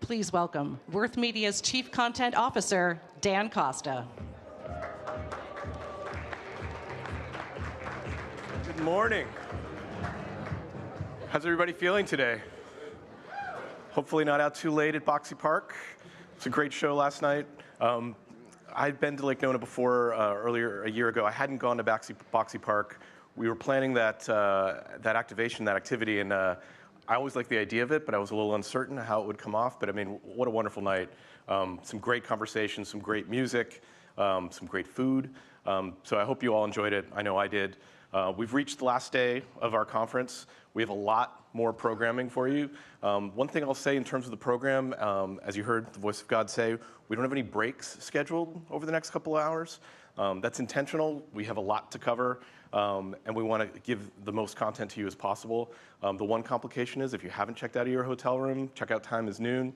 please welcome Worth Media's Chief Content Officer, Dan Costa. Good morning. How's everybody feeling today? Hopefully not out too late at Boxy Park. It's a great show last night. I'd been to Lake Nona before, earlier, a year ago. I hadn't gone to Boxy Park. We were planning that activation, that activity, and I always liked the idea of it, but I was a little uncertain how it would come off. But I mean, what a wonderful night. Some great conversations, some great music, some great food. So I hope you all enjoyed it. I know I did. We've reached the last day of our conference. We have a lot more programming for you. One thing I'll say in terms of the program, as you heard the voice of God say, we don't have any breaks scheduled over the next couple of hours. That's intentional. We have a lot to cover, and we want to give the most content to you as possible. The one complication is if you haven't checked out of your hotel room, checkout time is noon.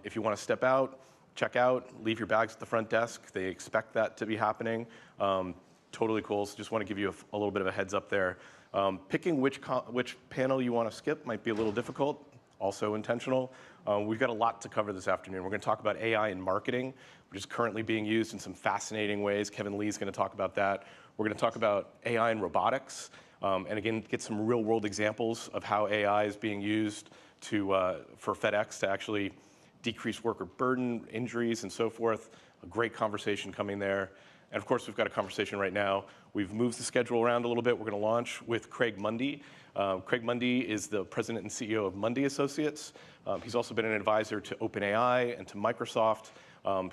If you want to step out, check out, leave your bags at the front desk. They expect that to be happening. Totally cool. So just want to give you a little bit of a heads up there. Picking which panel you want to skip might be a little difficult. Also intentional. We've got a lot to cover this afternoon. We're going to talk about AI in marketing, which is currently being used in some fascinating ways. Kevin Lee's going to talk about that. We're going to talk about AI in robotics, and again, get some real-world examples of how AI is being used for FedEx to actually decrease worker burden, injuries, and so forth. A great conversation coming there. And of course, we've got a conversation right now. We've moved the schedule around a little bit. We're going to launch with Craig Mundy. Craig Mundy is the president and CEO of Mundy Associates. He's also been an advisor to OpenAI and to Microsoft.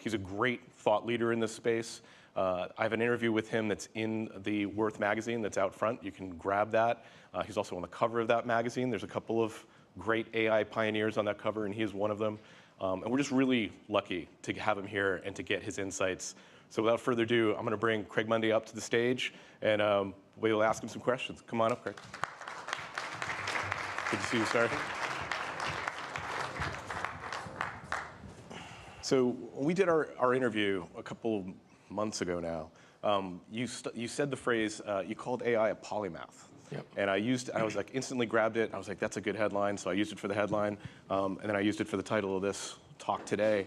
He's a great thought leader in this space. I have an interview with him that's in the Worth magazine that's out front. You can grab that. He's also on the cover of that magazine. There's a couple of great AI pioneers on that cover, and he is one of them. And we're just really lucky to have him here and to get his insights. So without further ado, I'm going to bring Craig Mundy up to the stage, and we'll ask him some questions. Come on up, Craig. Good to see you, sir. So when we did our interview a couple months ago now, you said the phrase, you called AI a polymath. Yep. And I was like, instantly grabbed it. I was like, that's a good headline. So I used it for the headline, and then I used it for the title of this talk today.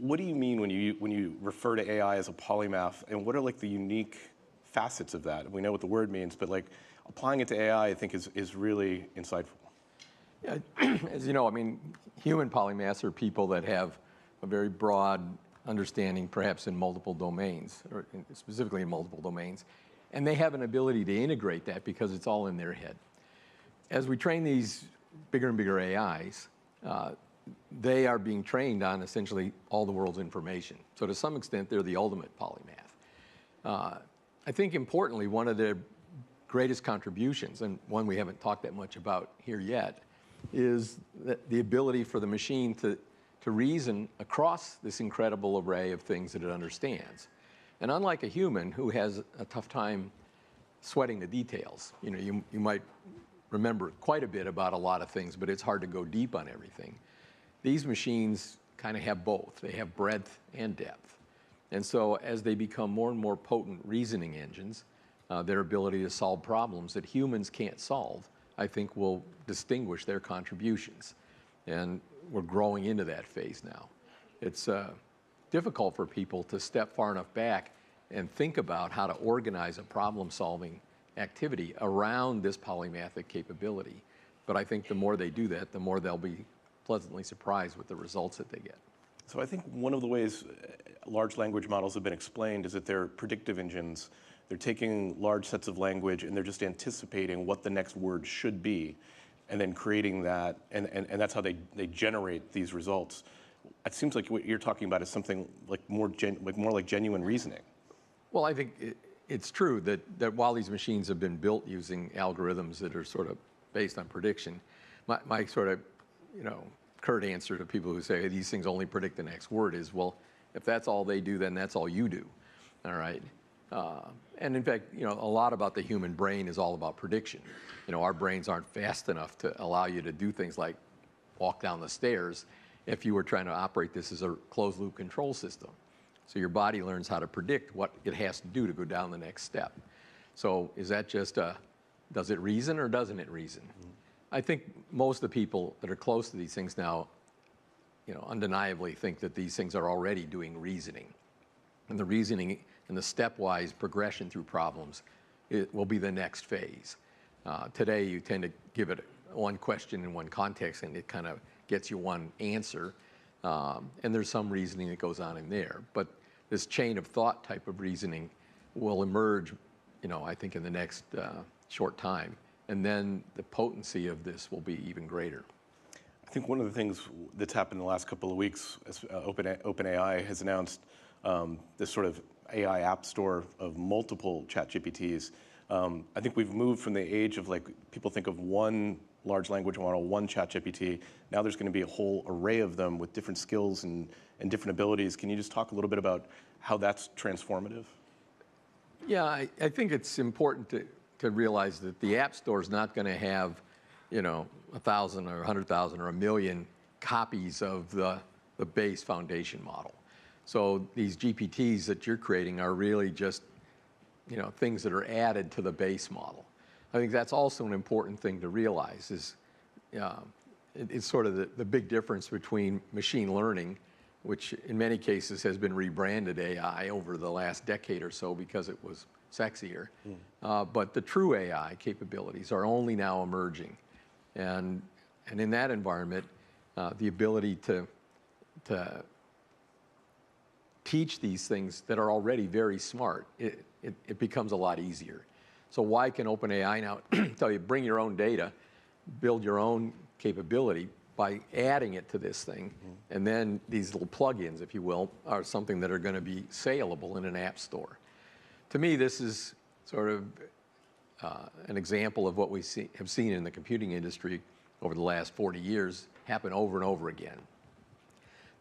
What do you mean when you refer to AI as a polymath, and what are like the unique facets of that? We know what the word means, but like applying it to AI, I think is really insightful. Yeah, as you know, I mean, human polymaths are people that have a very broad understanding, perhaps in multiple domains, or specifically in multiple domains, and they have an ability to integrate that because it's all in their head. As we train these bigger and bigger AIs, they are being trained on essentially all the world's information. So to some extent, they're the ultimate polymath. I think importantly, one of their greatest contributions, and one we haven't talked that much about here yet, is the ability for the machine to reason across this incredible array of things that it understands. And unlike a human who has a tough time sweating the details, you might remember quite a bit about a lot of things, but it's hard to go deep on everything. These machines kind of have both. They have breadth and depth. And so as they become more and more potent reasoning engines, their ability to solve problems that humans can't solve, I think will distinguish their contributions. And we're growing into that phase now. It's difficult for people to step far enough back and think about how to organize a problem-solving activity around this polymathic capability. But I think the more they do that, the more they'll be pleasantly surprised with the results that they get. So I think one of the ways large language models have been explained is that they're predictive engines. They're taking large sets of language and they're just anticipating what the next word should be and then creating that, and that's how they generate these results. It seems like what you're talking about is something like more like genuine reasoning. Well, I think it's true that while these machines have been built using algorithms that are sort of based on prediction, my sort of curt answer to people who say hey, these things only predict the next word is, well, if that's all they do, then that's all you do, all right? And in fact, a lot about the human brain is all about prediction. Our brains aren't fast enough to allow you to do things like walk down the stairs if you were trying to operate this as a closed-loop control system. So your body learns how to predict what it has to do to go down the next step. So is that just does it reason or doesn't it reason? Mm-hmm. I think most of the people that are close to these things now undeniably think that these things are already doing reasoning. And the reasoning and the stepwise progression through problems, it will be the next phase. Today, you tend to give it one question in one context, and it kind of gets you one answer. And there's some reasoning that goes on in there. But this chain of thought type of reasoning will emerge, I think in the next short time. And then the potency of this will be even greater. I think one of the things that's happened in the last couple of weeks is OpenAI has announced this sort of AI app store of multiple ChatGPTs. I think we've moved from the age of people think of one large language model, one ChatGPT. Now there's going to be a whole array of them with different skills and different abilities. Can you just talk a little bit about how that's transformative? Yeah, I think it's important to realize that the App Store is not going to have, 1,000 or 100,000 or 1 million copies of the base foundation model. So these GPTs that you're creating are really just, things that are added to the base model. I think that's also an important thing to realize is it's sort of the big difference between machine learning, which in many cases has been rebranded AI over the last decade or so because it was sexier. But the true AI capabilities are only now emerging. And in that environment, the ability to teach these things that are already very smart, it becomes a lot easier. So why can OpenAI now tell you, bring your own data, build your own capability by adding it to this thing, and then these little plugins, if you will, are something that are going to be saleable in an app store. To me, this is sort of an example of what we have seen in the computing industry over the last 40 years happen over and over again.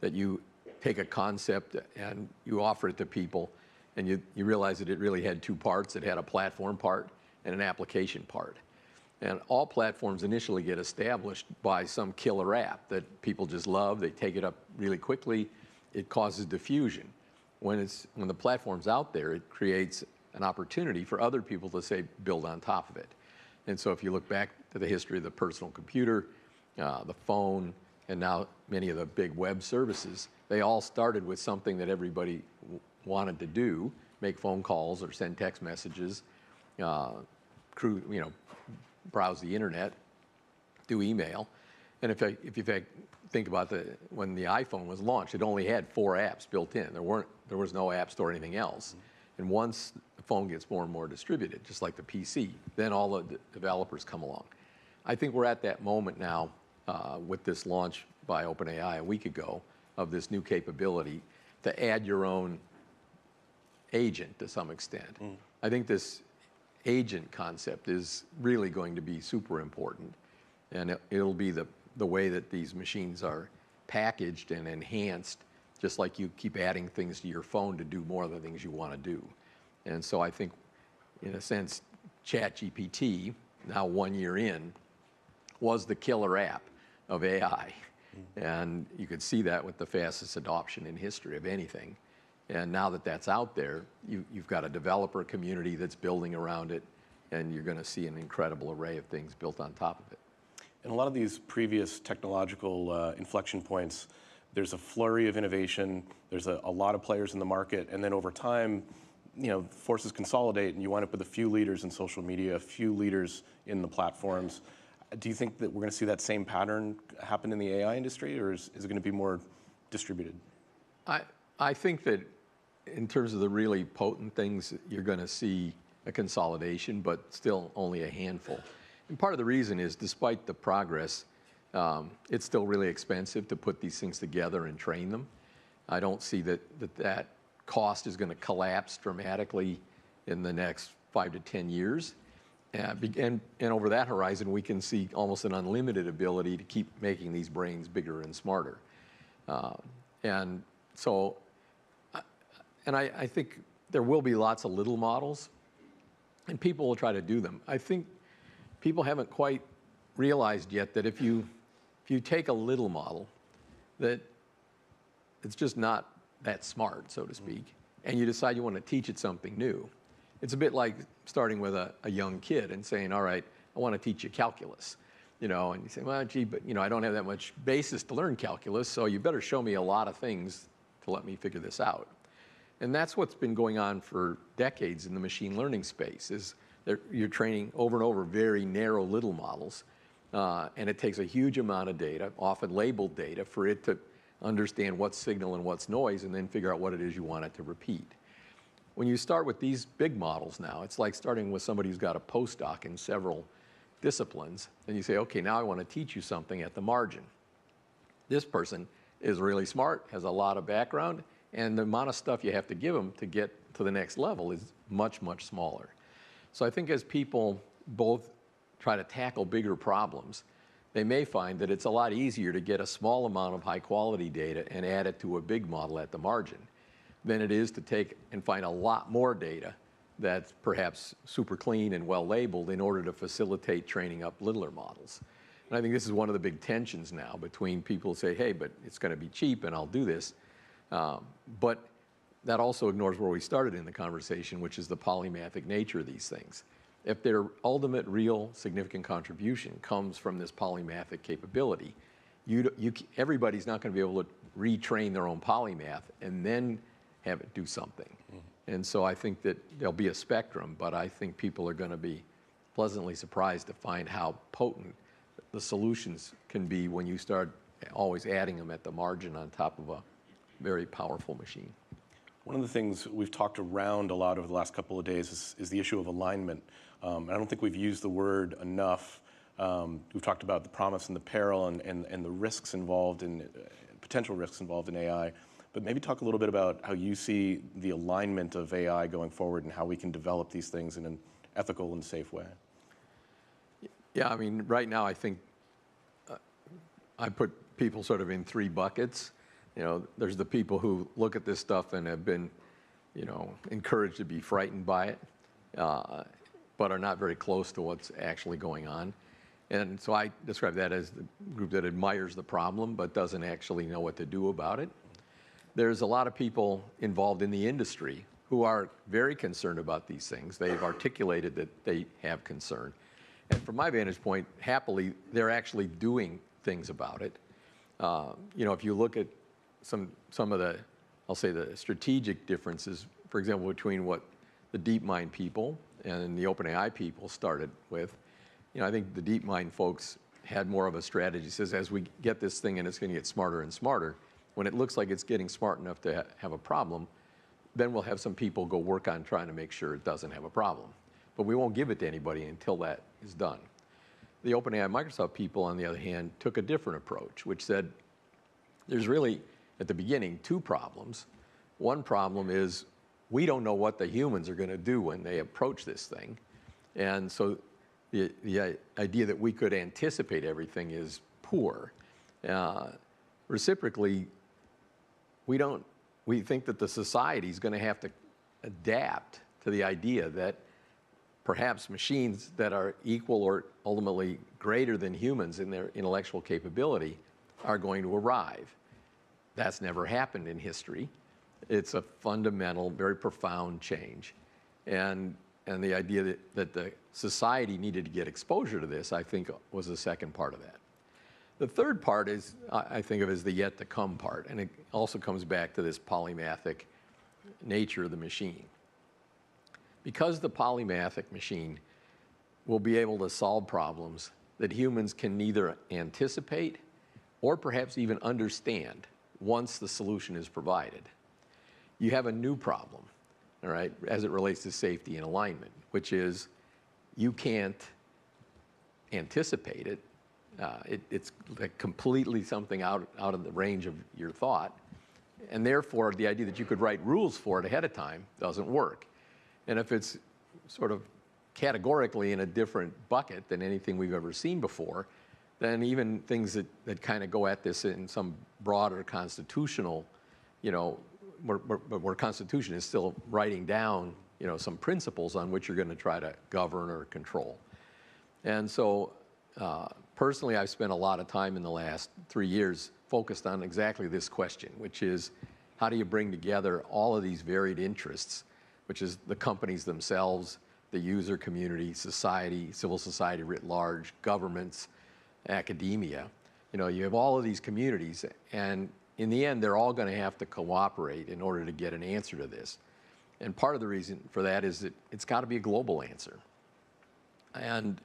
That you take a concept and you offer it to people, and you realize that it really had two parts. It had a platform part and an application part. And all platforms initially get established by some killer app that people just love. They take it up really quickly. It causes diffusion. When the platform's out there, it creates an opportunity for other people to, say, build on top of it. And so if you look back to the history of the personal computer, the phone, and now many of the big web services, they all started with something that everybody wanted to do, make phone calls or send text messages, browse the internet, do email. And if you think about when the iPhone was launched, it only had 4 apps built in. There was no app store or anything else. And once the phone gets more and more distributed, just like the PC, then all the developers come along. I think we're at that moment now with this launch by OpenAI a week ago of this new capability to add your own agent to some extent. I think this agent concept is really going to be super important, and it'll be the way that these machines are packaged and enhanced, just like you keep adding things to your phone to do more of the things you want to do. And so I think, in a sense, ChatGPT, now 1 year in, was the killer app of AI. And you could see that with the fastest adoption in history of anything. And now that that's out there, you've got a developer community that's building around it, and you're going to see an incredible array of things built on top of it. In a lot of these previous technological inflection points, there's a flurry of innovation, there's a lot of players in the market, and then over time, forces consolidate, and you wind up with a few leaders in social media, a few leaders in the platforms. Do you think that we're going to see that same pattern happen in the AI industry, or is it going to be more distributed? I think that in terms of the really potent things, you're going to see a consolidation, but still only a handful. And part of the reason is, despite the progress, it's still really expensive to put these things together and train them. I don't see that cost is going to collapse dramatically in the next 5 to 10 years. And over that horizon, we can see almost an unlimited ability to keep making these brains bigger and smarter. And so, I think there will be lots of little models, and people will try to do them. I think people haven't quite realized yet that if you take a little model that it's just not that smart, so to speak, and you decide you want to teach it something new, it's a bit like starting with a young kid and saying, all right, I want to teach you calculus. and you say, well, gee, but I don't have that much basis to learn calculus, so you better show me a lot of things to let me figure this out. And that's what's been going on for decades in the machine learning space, is that you're training over and over very narrow little models, and it takes a huge amount of data, often labeled data, for it to understand what's signal and what's noise, and then figure out what it is you want it to repeat. When you start with these big models now, it's like starting with somebody who's got a postdoc in several disciplines, and you say, okay, now I want to teach you something at the margin. This person is really smart, has a lot of background, and the amount of stuff you have to give them to get to the next level is much, much smaller. So I think as people both try to tackle bigger problems, they may find that it's a lot easier to get a small amount of high-quality data and add it to a big model at the margin than it is to take and find a lot more data that's perhaps super clean and well labeled in order to facilitate training up littler models. And I think this is one of the big tensions now between people who say, hey, but it's going to be cheap and I'll do this. But that also ignores where we started in the conversation, which is the polymathic nature of these things. If their ultimate real significant contribution comes from this polymathic capability, everybody's not going to be able to retrain their own polymath and then have it do something. And so I think that there'll be a spectrum, but I think people are going to be pleasantly surprised to find how potent the solutions can be when you start always adding them at the margin on top of a very powerful machine. One of the things we've talked around a lot over the last couple of days is the issue of alignment. And I don't think we've used the word enough. We've talked about the promise and the peril and the risks involved in, potential risks involved in AI. But maybe talk a little bit about how you see the alignment of AI going forward and how we can develop these things in an ethical and safe way. Yeah, I mean, right now I think I put people sort of in three buckets. There's the people who look at this stuff and have been, encouraged to be frightened by it, but are not very close to what's actually going on. And so I describe that as the group that admires the problem but doesn't actually know what to do about it. There's a lot of people involved in the industry who are very concerned about these things. They've articulated that they have concern. And from my vantage point, happily, they're actually doing things about it. If you look at some of the, I'll say the strategic differences, for example, between what the DeepMind people and the OpenAI people started with, I think the DeepMind folks had more of a strategy. It says, as we get this thing and it's going to get smarter and smarter, when it looks like it's getting smart enough to have a problem, then we'll have some people go work on trying to make sure it doesn't have a problem. But we won't give it to anybody until that is done. The OpenAI Microsoft people, on the other hand, took a different approach, which said there's really, at the beginning, two problems. One problem is we don't know what the humans are going to do when they approach this thing. And so the idea that we could anticipate everything is poor. Reciprocally, we think that the society is going to have to adapt to the idea that perhaps machines that are equal or ultimately greater than humans in their intellectual capability are going to arrive. That's never happened in history. It's a fundamental, very profound change. And the idea that the society needed to get exposure to this, I think, was the second part of that. The third part is, I think of as the yet to come part, and it also comes back to this polymathic nature of the machine. Because the polymathic machine will be able to solve problems that humans can neither anticipate or perhaps even understand once the solution is provided, you have a new problem, all right, as it relates to safety and alignment, which is you can't anticipate it. It's like completely something out of the range of your thought. And therefore, the idea that you could write rules for it ahead of time doesn't work. And if it's sort of categorically in a different bucket than anything we've ever seen before, then even things that kind of go at this in some broader constitutional, where Constitution is still writing down, some principles on which you're going to try to govern or control. And so, personally, I've spent a lot of time in the last 3 years focused on exactly this question, which is how do you bring together all of these varied interests, which is the companies themselves, the user community, society, civil society writ large, governments, academia. You have all of these communities, and in the end, they're all going to have to cooperate in order to get an answer to this. And part of the reason for that is that it's got to be a global answer. And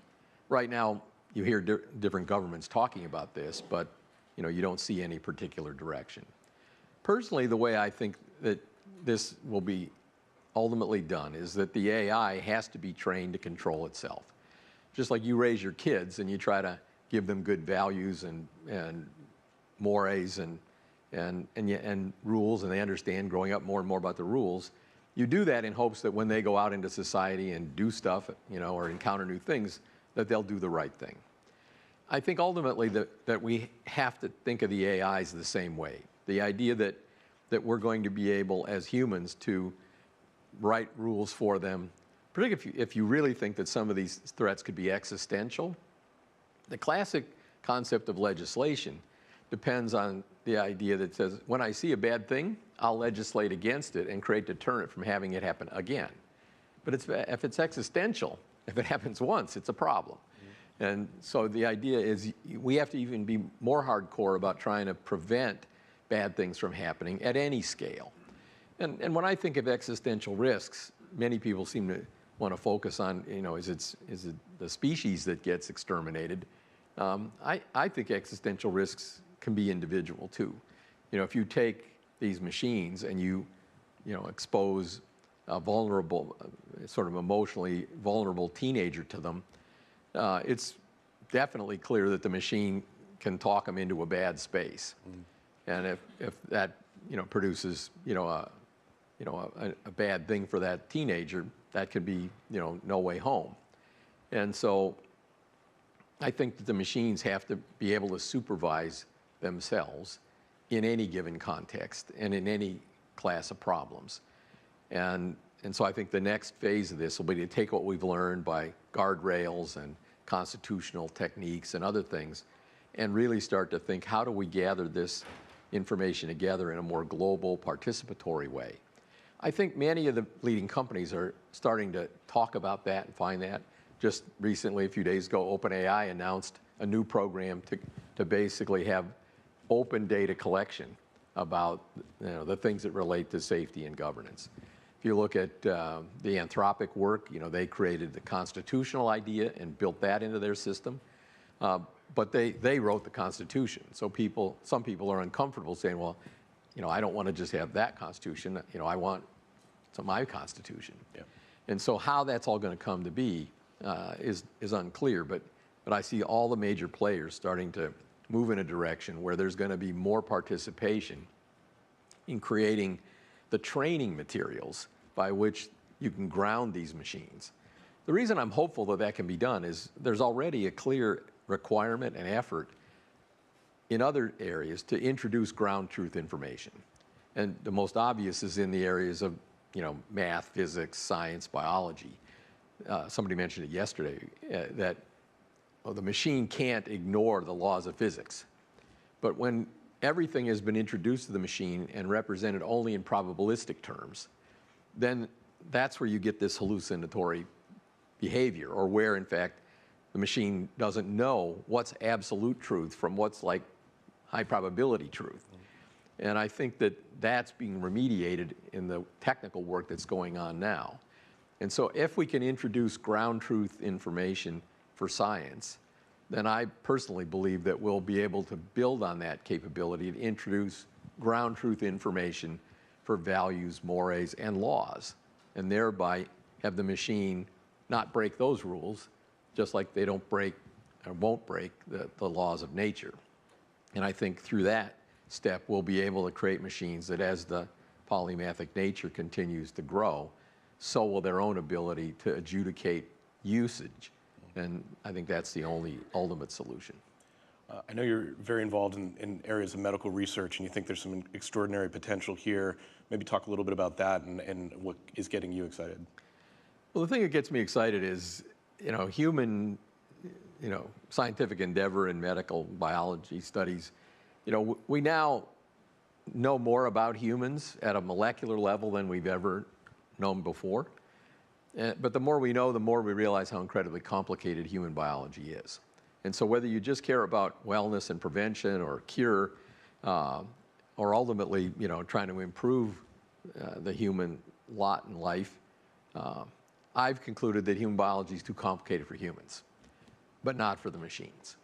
right now, you hear different governments talking about this, but you don't see any particular direction. Personally, the way I think that this will be ultimately done is that the AI has to be trained to control itself. Just like you raise your kids and you try to give them good values and mores and rules, and they understand growing up more and more about the rules. You do that in hopes that when they go out into society and do stuff, or encounter new things, that they'll do the right thing. I think ultimately that we have to think of the AIs the same way. The idea that we're going to be able, as humans, to write rules for them, particularly if you really think that some of these threats could be existential. The classic concept of legislation depends on the idea that says, when I see a bad thing, I'll legislate against it and create deterrent from having it happen again. But if it's existential, if it happens once, it's a problem. And so the idea is we have to even be more hardcore about trying to prevent bad things from happening at any scale. And when I think of existential risks, many people seem to want to focus on, is it the species that gets exterminated? I think existential risks can be individual too. If you take these machines and you expose a vulnerable, sort of emotionally vulnerable teenager to them, it's definitely clear that the machine can talk them into a bad space. And if that produces a bad thing for that teenager, that could be no way home. And so I think that the machines have to be able to supervise themselves in any given context and in any class of problems. And so I think the next phase of this will be to take what we've learned by guardrails and constitutional techniques and other things and really start to think, how do we gather this information together in a more global, participatory way? I think many of the leading companies are starting to talk about that and find that. Just recently, a few days ago, OpenAI announced a new program to basically have open data collection about the things that relate to safety and governance. If you look at the Anthropic work, they created the constitutional idea and built that into their system. But they wrote the Constitution. So some people are uncomfortable saying, well, I don't want to just have that Constitution. I want my Constitution. Yeah. And so how that's all going to come to be is unclear. But I see all the major players starting to move in a direction where there's going to be more participation in creating the training materials by which you can ground these machines. The reason I'm hopeful that can be done is there's already a clear requirement and effort in other areas to introduce ground truth information. And the most obvious is in the areas of math, physics, science, biology. Somebody mentioned it yesterday, that the machine can't ignore the laws of physics. But when everything has been introduced to the machine and represented only in probabilistic terms, then that's where you get this hallucinatory behavior, or where, in fact, the machine doesn't know what's absolute truth from what's like high probability truth. And I think that that's being remediated in the technical work that's going on now. And so if we can introduce ground truth information for science, then I personally believe that we'll be able to build on that capability to introduce ground truth information for values, mores, and laws, and thereby have the machine not break those rules, just like they don't break or won't break the laws of nature. And I think through that step, we'll be able to create machines that, as the polymathic nature continues to grow, so will their own ability to adjudicate usage. And I think that's the only ultimate solution. I know you're very involved in areas of medical research, and you think there's some extraordinary potential here. Maybe talk a little bit about that and what is getting you excited. Well, the thing that gets me excited is, human, scientific endeavor in medical biology studies. We now know more about humans at a molecular level than we've ever known before. But the more we know, the more we realize how incredibly complicated human biology is. And so whether you just care about wellness and prevention or cure, or ultimately, trying to improve the human lot in life, I've concluded that human biology is too complicated for humans, but not for the machines.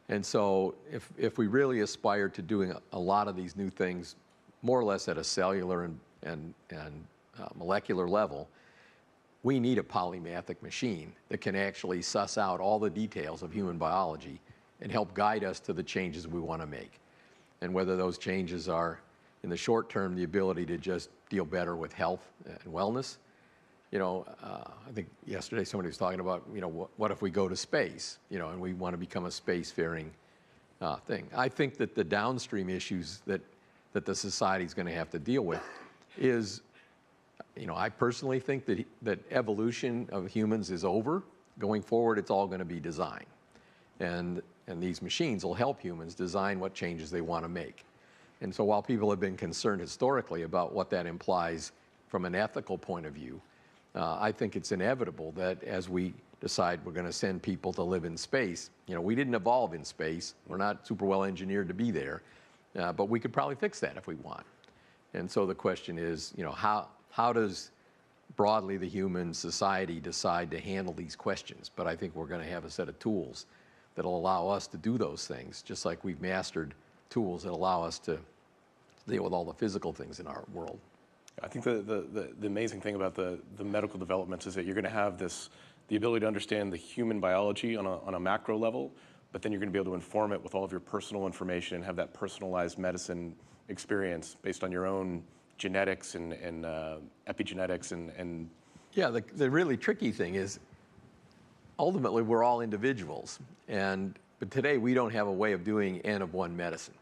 And so if we really aspire to doing a lot of these new things, more or less at a cellular and molecular level, we need a polymathic machine that can actually suss out all the details of human biology and help guide us to the changes we want to make. And whether those changes are, in the short term, the ability to just deal better with health and wellness. I think yesterday somebody was talking about, what if we go to space, and we want to become a spacefaring thing. I think that the downstream issues that the society is going to have to deal with is, I personally think that evolution of humans is over. Going forward, it's all going to be design. And these machines will help humans design what changes they want to make. And so while people have been concerned historically about what that implies from an ethical point of view, I think it's inevitable that as we decide we're going to send people to live in space, we didn't evolve in space. We're not super well engineered to be there, but we could probably fix that if we want. And so the question is, how does broadly the human society decide to handle these questions? But I think we're going to have a set of tools that'll allow us to do those things, just like we've mastered tools that allow us to deal with all the physical things in our world. I think the amazing thing about the medical developments is that you're going to have the ability to understand the human biology on a macro level, but then you're going to be able to inform it with all of your personal information and have that personalized medicine experience based on your own genetics and epigenetics and Yeah, the really tricky thing is ultimately we're all individuals, but today we don't have a way of doing N of one medicine.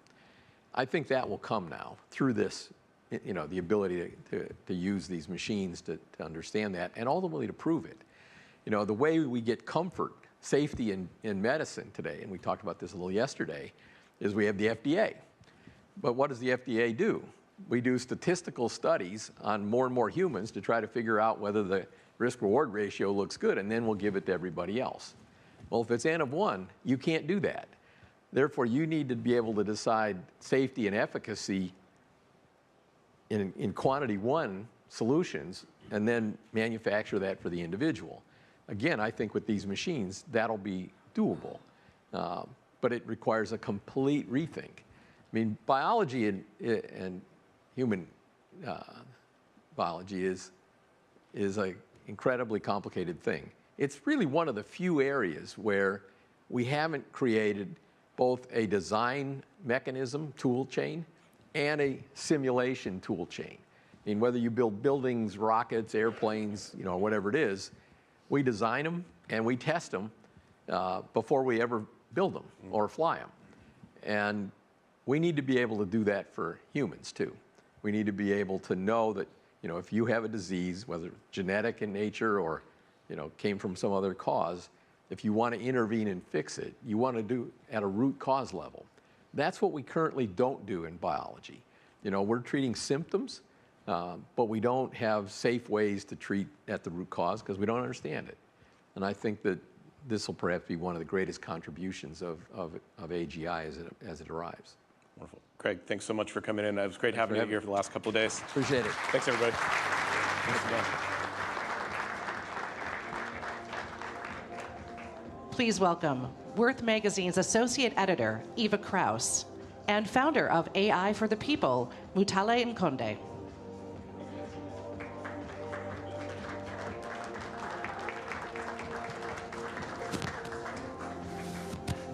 I think that will come now through this, the ability to use these machines to understand that and ultimately to prove it. The way we get comfort, safety in medicine today, and we talked about this a little yesterday, is we have the FDA. But what does the FDA do? We do statistical studies on more and more humans to try to figure out whether the risk-reward ratio looks good, and then we'll give it to everybody else. Well, if it's N of one, you can't do that. Therefore, you need to be able to decide safety and efficacy in quantity one solutions and then manufacture that for the individual. Again, I think with these machines, that'll be doable, but it requires a complete rethink. I mean, biology and human biology is an incredibly complicated thing. It's really one of the few areas where we haven't created both a design mechanism, tool chain, and a simulation tool chain. I mean, whether you build buildings, rockets, airplanes, whatever it is, we design them and we test them before we ever build them or fly them. And we need to be able to do that for humans too. We need to be able to know that, if you have a disease, whether genetic in nature or, came from some other cause, if you want to intervene and fix it, you want to do at a root cause level. That's what we currently don't do in biology. We're treating symptoms, but we don't have safe ways to treat at the root cause because we don't understand it. And I think that this will perhaps be one of the greatest contributions of AGI as it arrives. Wonderful. Craig, thanks so much for coming in. It was great having you here for the last couple of days. Appreciate it. Thanks, everybody. Thanks again. Please welcome Worth Magazine's Associate Editor, Eva Kraus, and founder of AI for the People, Mutale Nkonde.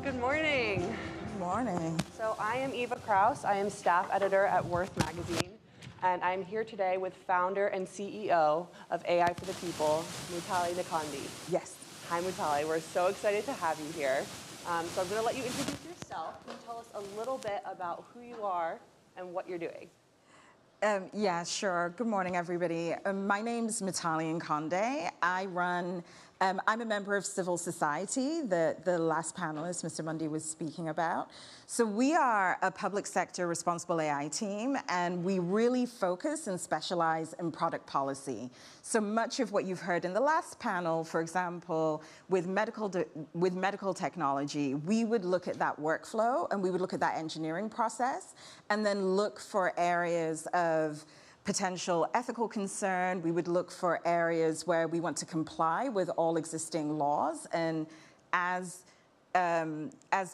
Good morning. Good morning. So I am Eva Kraus. I am staff editor at Worth Magazine, and I'm here today with founder and CEO of AI for the People, Mutale Nkonde. Yes. Hi, Mutale. We're so excited to have you here. So I'm going to let you introduce yourself. Can you tell us a little bit about who you are and what you're doing? Yeah, sure. Good morning, everybody. My name's Mutale Nkonde. I run I'm a member of civil society that the last panelist, Mr. Mundy, was speaking about. So we are a public sector responsible AI team, and we really focus and specialize in product policy. So much of what you've heard in the last panel, for example, with medical technology, we would look at that workflow and we would look at that engineering process and then look for areas of potential ethical concern. We would look for areas where we want to comply with all existing laws. And as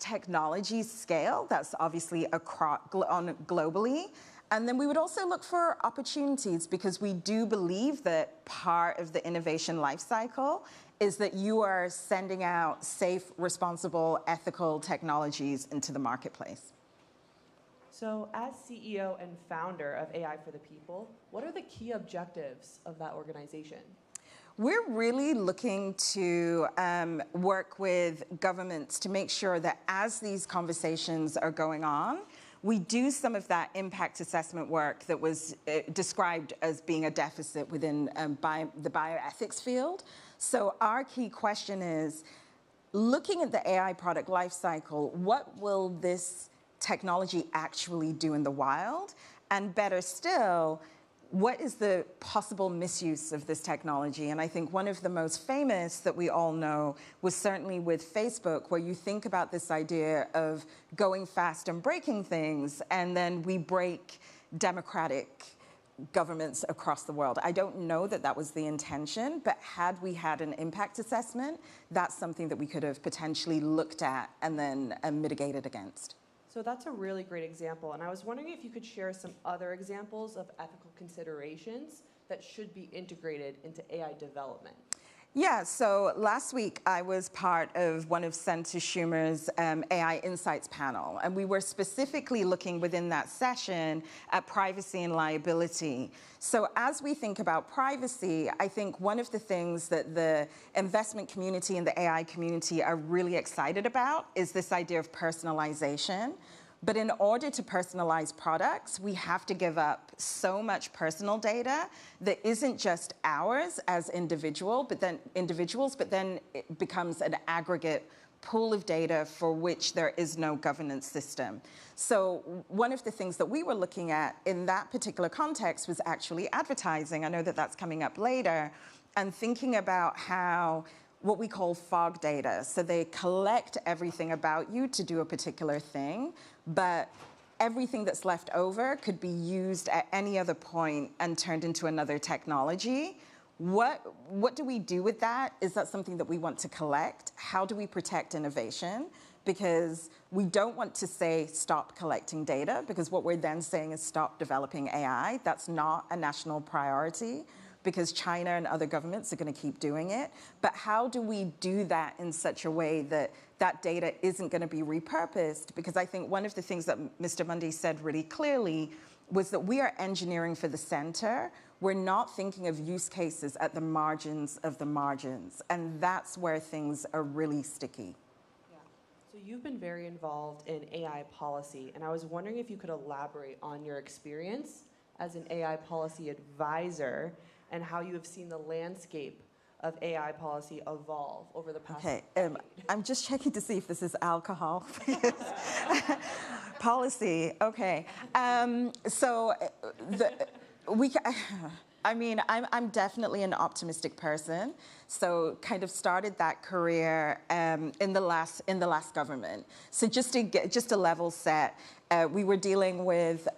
technologies scale, that's obviously globally. And then we would also look for opportunities, because we do believe that part of the innovation life cycle is that you are sending out safe, responsible, ethical technologies into the marketplace. So as CEO and founder of AI for the People, what are the key objectives of that organization? We're really looking to work with governments to make sure that as these conversations are going on, we do some of that impact assessment work that was described as being a deficit within the bioethics field. So our key question is, looking at the AI product lifecycle, what will this technology actually do in the wild? And better still, what is the possible misuse of this technology? And I think one of the most famous that we all know was certainly with Facebook, where you think about this idea of going fast and breaking things, and then we break democratic governments across the world. I don't know that that was the intention, but had we had an impact assessment, that's something that we could have potentially looked at and then mitigated against. So that's a really great example. And I was wondering if you could share some other examples of ethical considerations that should be integrated into AI development. Yeah, so last week I was part of one of Senator Schumer's AI Insights panel, and we were specifically looking within that session at privacy and liability. So as we think about privacy, I think one of the things that the investment community and the AI community are really excited about is this idea of personalization. But in order to personalize products, we have to give up so much personal data that isn't just ours as individuals, but then it becomes an aggregate pool of data for which there is no governance system. So one of the things that we were looking at in that particular context was actually advertising. I know that that's coming up later, and thinking about how what we call fog data. So they collect everything about you to do a particular thing, but everything that's left over could be used at any other point and turned into another technology. What do we do with that? Is that something that we want to collect? How do we protect innovation? Because we don't want to say stop collecting data, because what we're then saying is stop developing AI. That's not a national priority, because China and other governments are going to keep doing it. But how do we do that in such a way that that data isn't going to be repurposed? Because I think one of the things that Mr. Mundy said really clearly was that we are engineering for the center. We're not thinking of use cases at the margins of the margins. And that's where things are really sticky. Yeah. So you've been very involved in AI policy, and I was wondering if you could elaborate on your experience as an AI policy advisor and how you have seen the landscape of AI policy evolve over the past decade. I'm just checking to see if this is alcohol. Policy, okay. I'm definitely an optimistic person. So kind of started that career in the last government. So just to level set, we were dealing with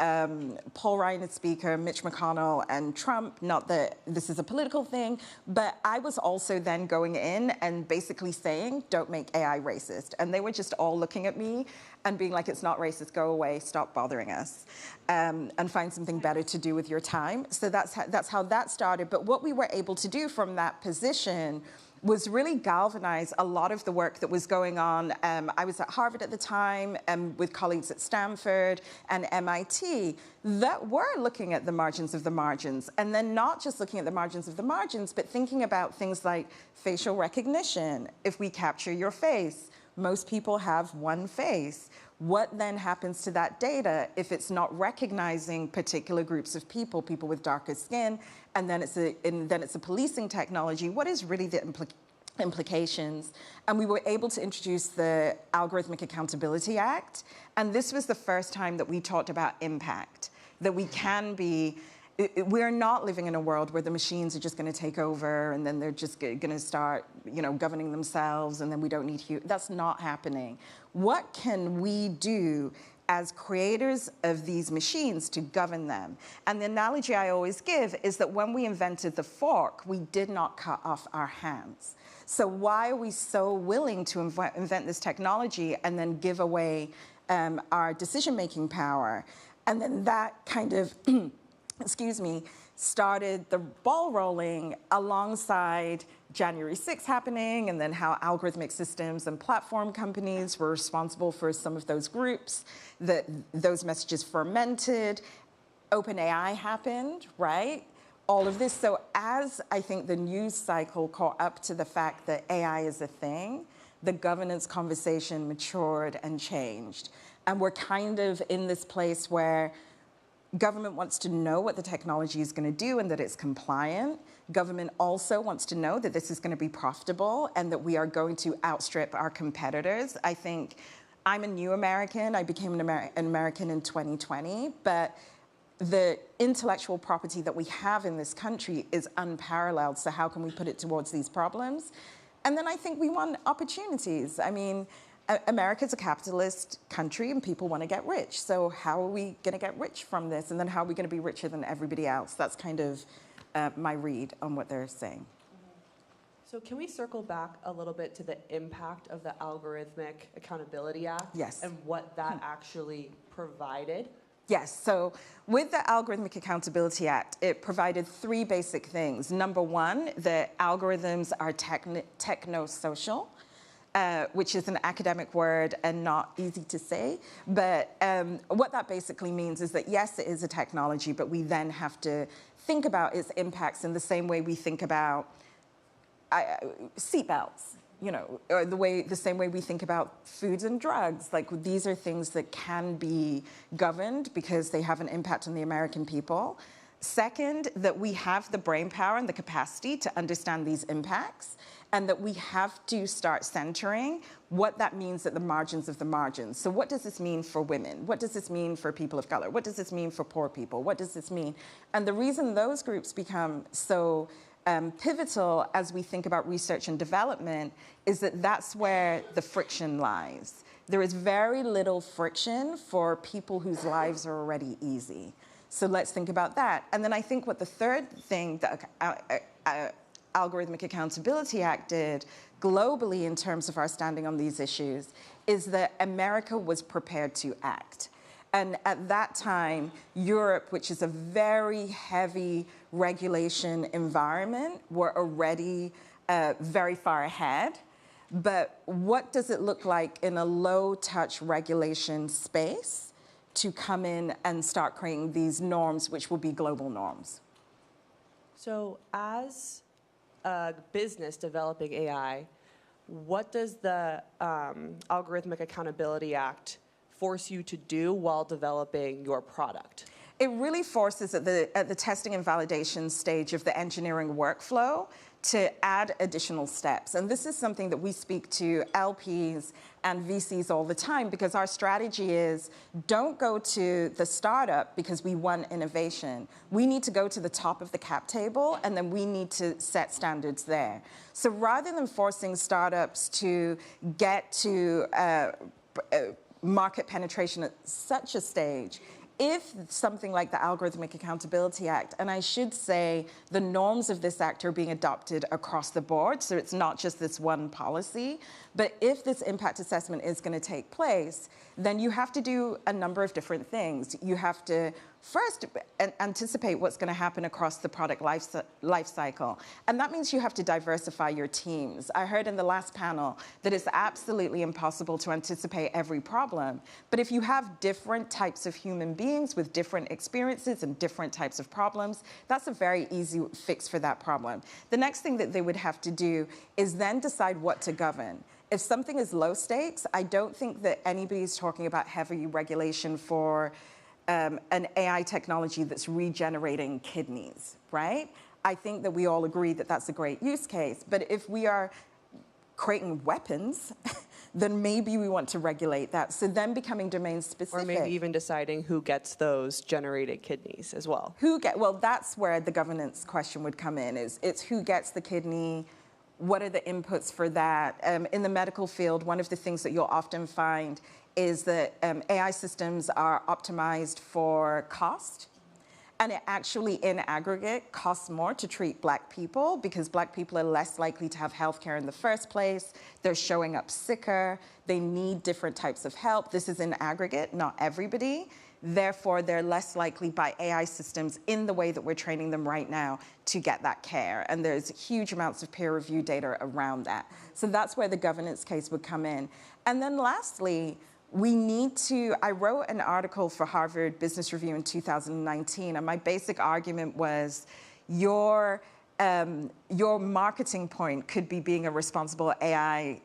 Paul Ryan as Speaker, Mitch McConnell, and Trump. Not that this is a political thing, but I was also then going in and basically saying, don't make AI racist. And they were just all looking at me and being like, it's not racist, go away, stop bothering us, and find something better to do with your time. So that's how that started. But what we were able to do from that position was really galvanize a lot of the work that was going on. I was at Harvard at the time with colleagues at Stanford and MIT that were looking at the margins of the margins. And then not just looking at the margins of the margins, but thinking about things like facial recognition. If we capture your face, most people have one face. What then happens to that data if it's not recognizing particular groups of people, people with darker skin, and then it's a policing technology? What is really the implications. And we were able to introduce the Algorithmic Accountability Act. And this was the first time that we talked about impact, that we can be, we're not living in a world where the machines are just going to take over and then they're just going to start, governing themselves and then we don't need That's not happening. What can we do as creators of these machines to govern them? And the analogy I always give is that when we invented the fork, we did not cut off our hands. So why are we so willing to invent this technology and then give away our decision-making power? And then that kind of, excuse me, started the ball rolling alongside January 6th happening, and then how algorithmic systems and platform companies were responsible for some of those groups, that those messages fermented. OpenAI happened, right? All of this. So as I think the news cycle caught up to the fact that AI is a thing, the governance conversation matured and changed. And we're kind of in this place where government wants to know what the technology is going to do and that it's compliant. Government also wants to know that this is going to be profitable and that we are going to outstrip our competitors. I think I'm a new American. I became an American in 2020, but the intellectual property that we have in this country is unparalleled. So how can we put it towards these problems? And then I think we want opportunities. I mean, America's a capitalist country and people want to get rich. So how are we going to get rich from this? And then how are we going to be richer than everybody else? That's kind of my read on what they're saying. So can we circle back a little bit to the impact of the Algorithmic Accountability Act? Yes. And what that actually provided? Yes, so with the Algorithmic Accountability Act, it provided three basic things. Number one, the algorithms are techno-social, which is an academic word and not easy to say. But what that basically means is that, yes, it is a technology, but we then have to think about its impacts in the same way we think about seatbelts. Or the same way we think about foods and drugs. Like, these are things that can be governed because they have an impact on the American people. Second, that we have the brain power and the capacity to understand these impacts, and that we have to start centering what that means at the margins of the margins. So what does this mean for women? What does this mean for people of color? What does this mean for poor people? What does this mean? And the reason those groups become so pivotal as we think about research and development is that that's where the friction lies. There is very little friction for people whose lives are already easy. So let's think about that. And then I think what the third thing that Algorithmic Accountability Act did globally in terms of our standing on these issues is that America was prepared to act. And at that time, Europe, which is a very heavy regulation environment, were already very far ahead. But what does it look like in a low-touch regulation space to come in and start creating these norms, which will be global norms? So as a business developing AI, what does the Algorithmic Accountability Act force you to do while developing your product? It really forces at the testing and validation stage of the engineering workflow to add additional steps. And this is something that we speak to LPs and VCs all the time, because our strategy is, don't go to the startup because we want innovation. We need to go to the top of the cap table, and then we need to set standards there. So rather than forcing startups to get to market penetration at such a stage, if something like the Algorithmic Accountability Act, and I should say the norms of this act are being adopted across the board, so it's not just this one policy, but if this impact assessment is going to take place, then you have to do a number of different things. You have to first anticipate what's going to happen across the product life cycle. And that means you have to diversify your teams. I heard in the last panel that it's absolutely impossible to anticipate every problem. But if you have different types of human beings with different experiences and different types of problems, that's a very easy fix for that problem. The next thing that they would have to do is then decide what to govern. If something is low stakes, I don't think that anybody's talking about heavy regulation for an AI technology that's regenerating kidneys, right? I think that we all agree that that's a great use case. But if we are creating weapons, then maybe we want to regulate that. So then becoming domain specific. Or maybe even deciding who gets those generated kidneys as well. Well, that's where the governance question would come in, it's who gets the kidney, what are the inputs for that? In the medical field, one of the things that you'll often find is that AI systems are optimized for cost. And it actually, in aggregate, costs more to treat Black people because Black people are less likely to have health care in the first place. They're showing up sicker. They need different types of help. This is in aggregate, not everybody. Therefore, they're less likely by AI systems in the way that we're training them right now to get that care. And there's huge amounts of peer review data around that. So that's where the governance case would come in. And then lastly, I wrote an article for Harvard Business Review in 2019, and my basic argument was your marketing point could be being a responsible AI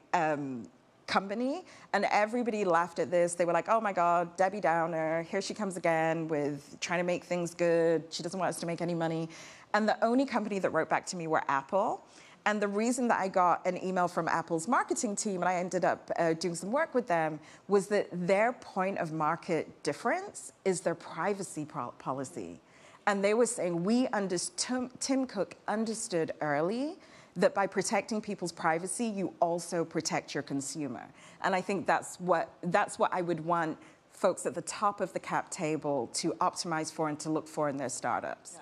company, and everybody laughed at this. They were like, oh my God, Debbie Downer, here she comes again with trying to make things good. She doesn't want us to make any money. And the only company that wrote back to me were Apple. And the reason that I got an email from Apple's marketing team, and I ended up doing some work with them, was that their point of market difference is their privacy policy. And they were saying, Tim Cook understood early that by protecting people's privacy, you also protect your consumer. And I think that's what I would want folks at the top of the cap table to optimize for and to look for in their startups. Yeah.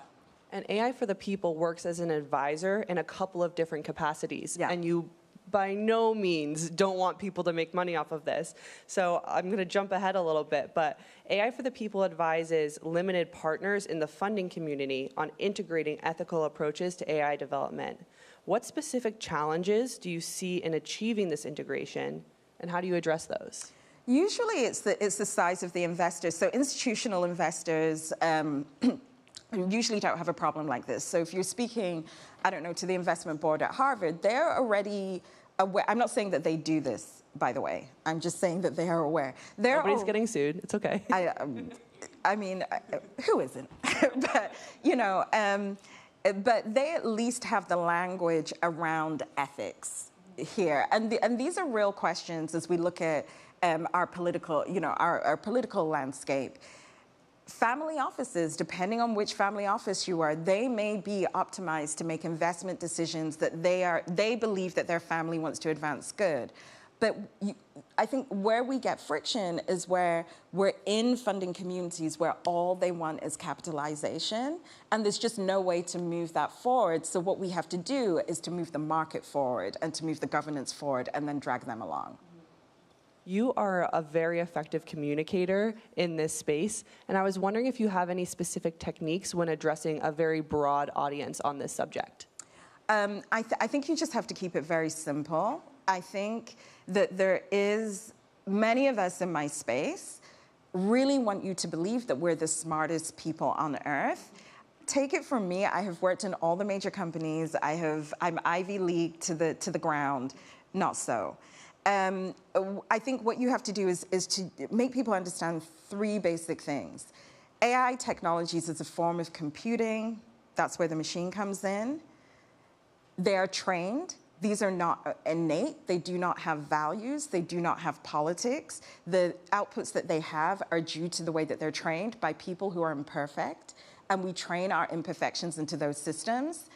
And AI for the People works as an advisor in a couple of different capacities. Yeah. And you, by no means, don't want people to make money off of this. So I'm going to jump ahead a little bit. But AI for the People advises limited partners in the funding community on integrating ethical approaches to AI development. What specific challenges do you see in achieving this integration, and how do you address those? Usually it's the size of the investors. So institutional investors usually don't have a problem like this. So if you're speaking, I don't know, to the investment board at Harvard, they're already aware. I'm not saying that they do this, by the way. I'm just saying that they are aware. Nobody's getting sued. It's okay. I mean, who isn't? But, but they at least have the language around ethics here. And these are real questions as we look at our political, our political landscape. Family offices, depending on which family office you are, they may be optimized to make investment decisions that they believe that their family wants to advance good. But I think where we get friction is where we're in funding communities where all they want is capitalization, and there's just no way to move that forward. So what we have to do is to move the market forward and to move the governance forward and then drag them along. You are a very effective communicator in this space, and I was wondering if you have any specific techniques when addressing a very broad audience on this subject. I think you just have to keep it very simple. I think that many of us in my space really want you to believe that we're the smartest people on earth. Take it from me, I have worked in all the major companies. I'm Ivy League to the ground, not so. I think what you have to do is to make people understand three basic things. AI technologies is a form of computing. That's where the machine comes in. They are trained. These are not innate. They do not have values. They do not have politics. The outputs that they have are due to the way that they're trained by people who are imperfect. And we train our imperfections into those systems.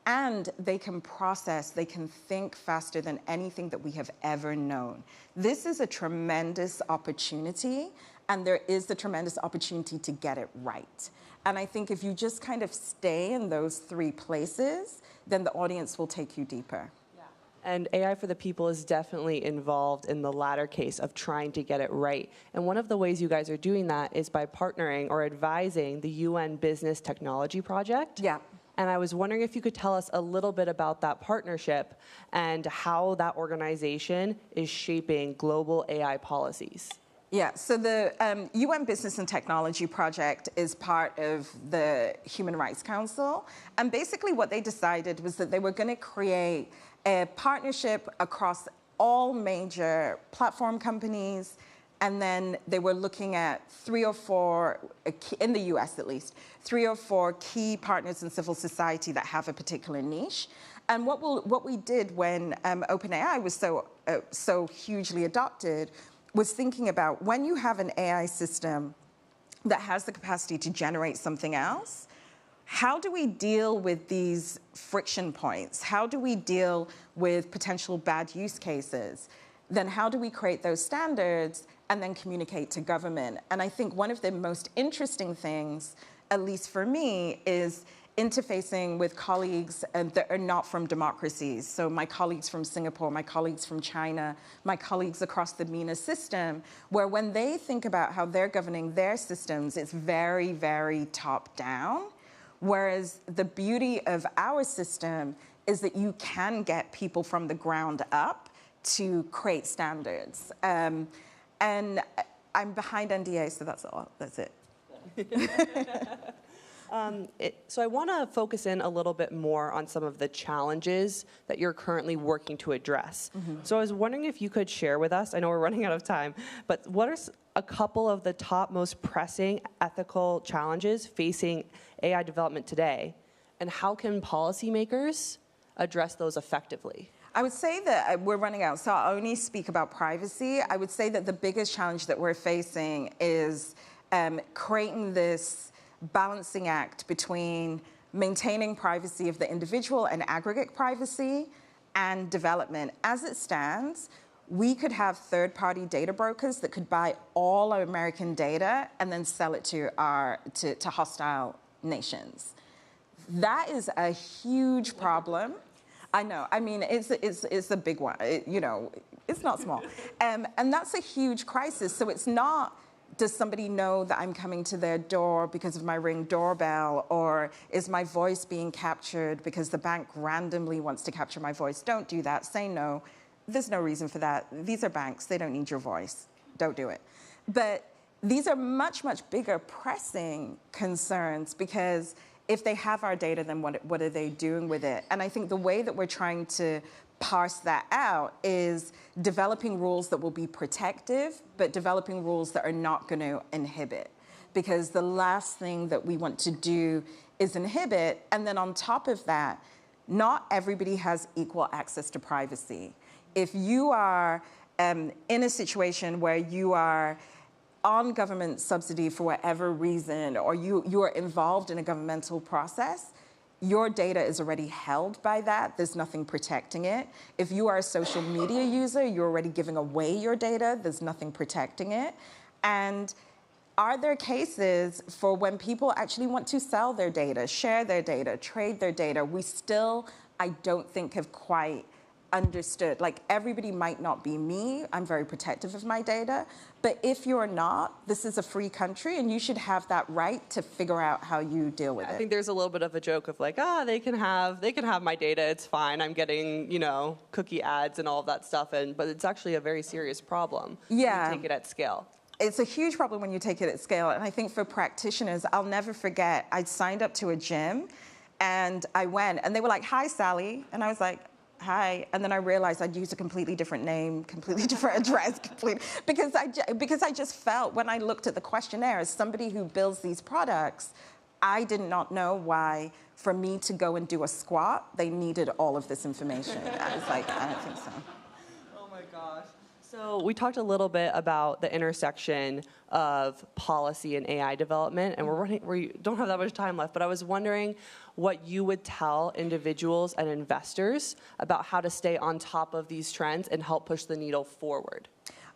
And they can process, they can think faster than anything that we have ever known. This is a tremendous opportunity, and there is the tremendous opportunity to get it right. And I think if you just kind of stay in those three places, then the audience will take you deeper. Yeah. And AI for the People is definitely involved in the latter case of trying to get it right. And one of the ways you guys are doing that is by partnering or advising the UN Business Technology Project. Yeah. And I was wondering if you could tell us a little bit about that partnership and how that organization is shaping global AI policies. Yeah, so the UN Business and Technology Project is part of the Human Rights Council. And basically what they decided was that they were going to create a partnership across all major platform companies. And then they were looking at 3 or 4, in the US at least, 3 or 4 key partners in civil society that have a particular niche. And what we did when OpenAI was so hugely adopted was thinking about when you have an AI system that has the capacity to generate something else, how do we deal with these friction points? How do we deal with potential bad use cases? Then how do we create those standards and then communicate to government? And I think one of the most interesting things, at least for me, is interfacing with colleagues that are not from democracies. So my colleagues from Singapore, my colleagues from China, my colleagues across the MENA system, where when they think about how they're governing their systems, it's very, very top down. Whereas the beauty of our system is that you can get people from the ground up to create standards. And I'm behind NDA, so that's all. That's it. So I want to focus in a little bit more on some of the challenges that you're currently working to address. So I was wondering if you could share with us, I know we're running out of time, but what are a couple of the top most pressing ethical challenges facing AI development today, and how can policymakers address those effectively? I would say that we're running out, so I'll only speak about privacy. I would say that the biggest challenge that we're facing is creating this balancing act between maintaining privacy of the individual and aggregate privacy and development. As it stands, we could have third-party data brokers that could buy all our American data and then sell it to hostile nations. That is a huge problem. I know. I mean, it's a big one. It's not small. And that's a huge crisis. So it's not, does somebody know that I'm coming to their door because of my Ring doorbell, or is my voice being captured because the bank randomly wants to capture my voice? Don't do that. Say no. There's no reason for that. These are banks. They don't need your voice. Don't do it. But these are much, much bigger pressing concerns, because if they have our data, then what are they doing with it? And I think the way that we're trying to parse that out is developing rules that will be protective, but developing rules that are not going to inhibit. Because the last thing that we want to do is inhibit. And then on top of that, not everybody has equal access to privacy. If you are in a situation where you are on government subsidy for whatever reason, or you are involved in a governmental process, your data is already held by that. There's nothing protecting it. If you are a social media user, you're already giving away your data. There's nothing protecting it. And are there cases for when people actually want to sell their data, share their data, trade their data? We still, I don't think, have quite understood. Like, everybody might not be me. I'm very protective of my data. But if you're not, this is a free country, and you should have that right to figure out how you deal with it. I think there's a little bit of a joke of like, they can have my data. It's fine. I'm getting, cookie ads and all of that stuff. But it's actually a very serious problem. Yeah. When you take it at scale. It's a huge problem when you take it at scale. And I think for practitioners, I'll never forget, I signed up to a gym, and I went, and they were like, "Hi, Sally." And I was like, "Hi," and then I realized I'd used a completely different name, completely different address, because I just felt, when I looked at the questionnaire, as somebody who builds these products, I did not know why, for me to go and do a squat, they needed all of this information. I was like, I don't think so. Oh my gosh. So we talked a little bit about the intersection of policy and AI development, and we don't have that much time left, but I was wondering what you would tell individuals and investors about how to stay on top of these trends and help push the needle forward.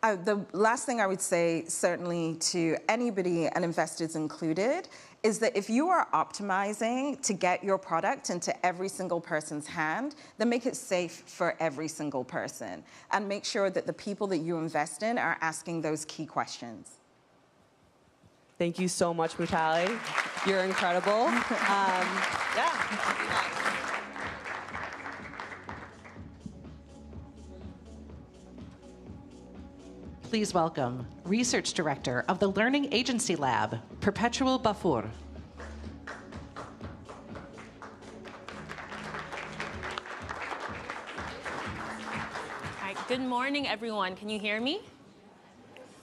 The last thing I would say, certainly to anybody, and investors included, is that if you are optimizing to get your product into every single person's hand, then make it safe for every single person. And make sure that the people that you invest in are asking those key questions. Thank you so much, Mutale. You're incredible. Please welcome Research Director of the Learning Agency Lab, Perpetual Bafour. All right, good morning, everyone. Can you hear me?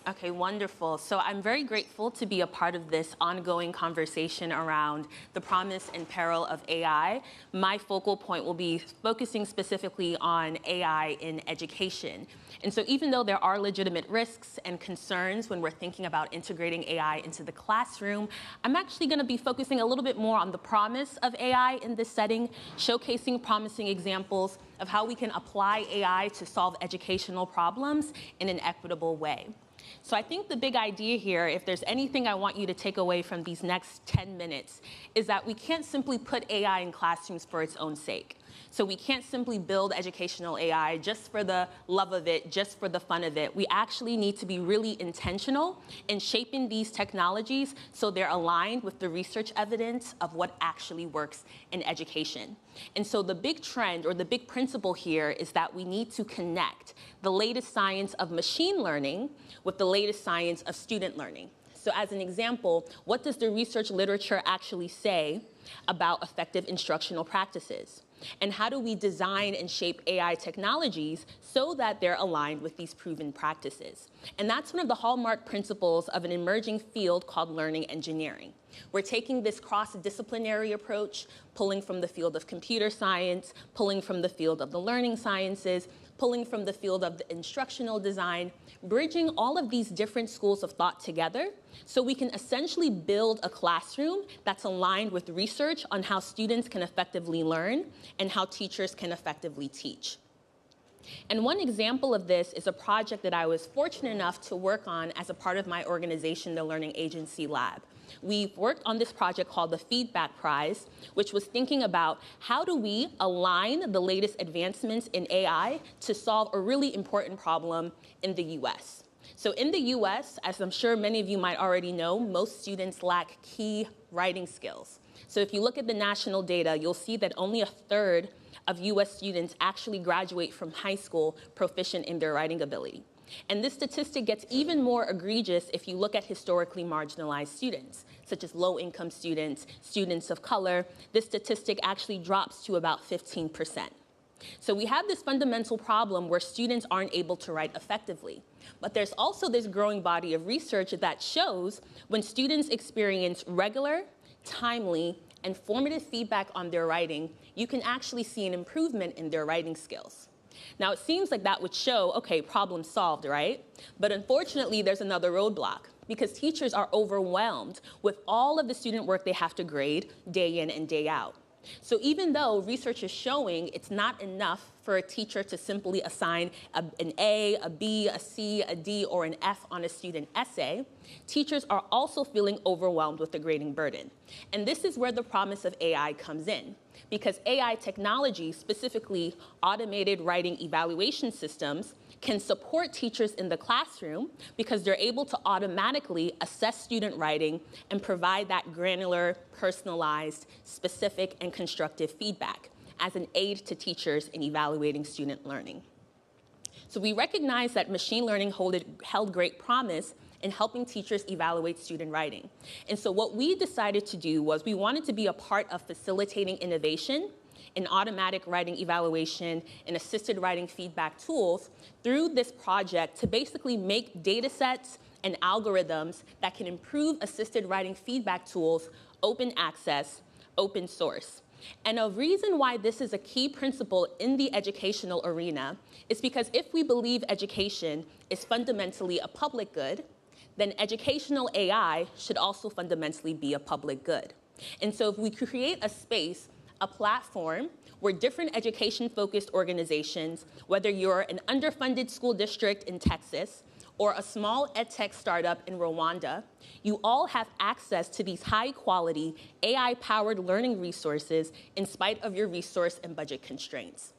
Okay, wonderful. So I'm very grateful to be a part of this ongoing conversation around the promise and peril of AI. My focal point will be focusing specifically on AI in education. And so even though there are legitimate risks and concerns when we're thinking about integrating AI into the classroom, I'm actually going to be focusing a little bit more on the promise of AI in this setting, showcasing promising examples of how we can apply AI to solve educational problems in an equitable way. So I think the big idea here, if there's anything I want you to take away from these next 10 minutes, is that we can't simply put AI in classrooms for its own sake. So we can't simply build educational AI just for the love of it, just for the fun of it. We actually need to be really intentional in shaping these technologies so they're aligned with the research evidence of what actually works in education. And so the big trend or the big principle here is that we need to connect the latest science of machine learning with the latest science of student learning. So as an example, what does the research literature actually say about effective instructional practices? And how do we design and shape AI technologies so that they're aligned with these proven practices? And that's one of the hallmark principles of an emerging field called learning engineering. We're taking this cross-disciplinary approach, pulling from the field of computer science, pulling from the field of the learning sciences, pulling from the field of the instructional design, bridging all of these different schools of thought together so we can essentially build a classroom that's aligned with research on how students can effectively learn and how teachers can effectively teach. And one example of this is a project that I was fortunate enough to work on as a part of my organization, the Learning Agency Lab. We worked on this project called the Feedback Prize, which was thinking about how do we align the latest advancements in AI to solve a really important problem in the US. So in the US, as I'm sure many of you might already know, most students lack key writing skills. So if you look at the national data, you'll see that only a third of US students actually graduate from high school proficient in their writing ability. And this statistic gets even more egregious if you look at historically marginalized students, such as low-income students, students of color. This statistic actually drops to about 15%. So we have this fundamental problem where students aren't able to write effectively. But there's also this growing body of research that shows when students experience regular, timely, and formative feedback on their writing, you can actually see an improvement in their writing skills. Now, it seems like that would show, okay, problem solved, right? But unfortunately, there's another roadblock because teachers are overwhelmed with all of the student work they have to grade day in and day out. So even though research is showing it's not enough for a teacher to simply assign an A, a B, a C, a D, or an F on a student essay, teachers are also feeling overwhelmed with the grading burden. And this is where the promise of AI comes in, because AI technology, specifically automated writing evaluation systems, can support teachers in the classroom because they're able to automatically assess student writing and provide that granular, personalized, specific, and constructive feedback as an aid to teachers in evaluating student learning. So we recognize that machine learning held great promise in helping teachers evaluate student writing. And so what we decided to do was we wanted to be a part of facilitating innovation in automatic writing evaluation and assisted writing feedback tools through this project to basically make data sets and algorithms that can improve assisted writing feedback tools open access, open source. And a reason why this is a key principle in the educational arena is because if we believe education is fundamentally a public good, then educational AI should also fundamentally be a public good. And so if we create a space, a platform where different education-focused organizations, whether you're an underfunded school district in Texas or a small edtech startup in Rwanda, you all have access to these high-quality, AI-powered learning resources in spite of your resource and budget constraints.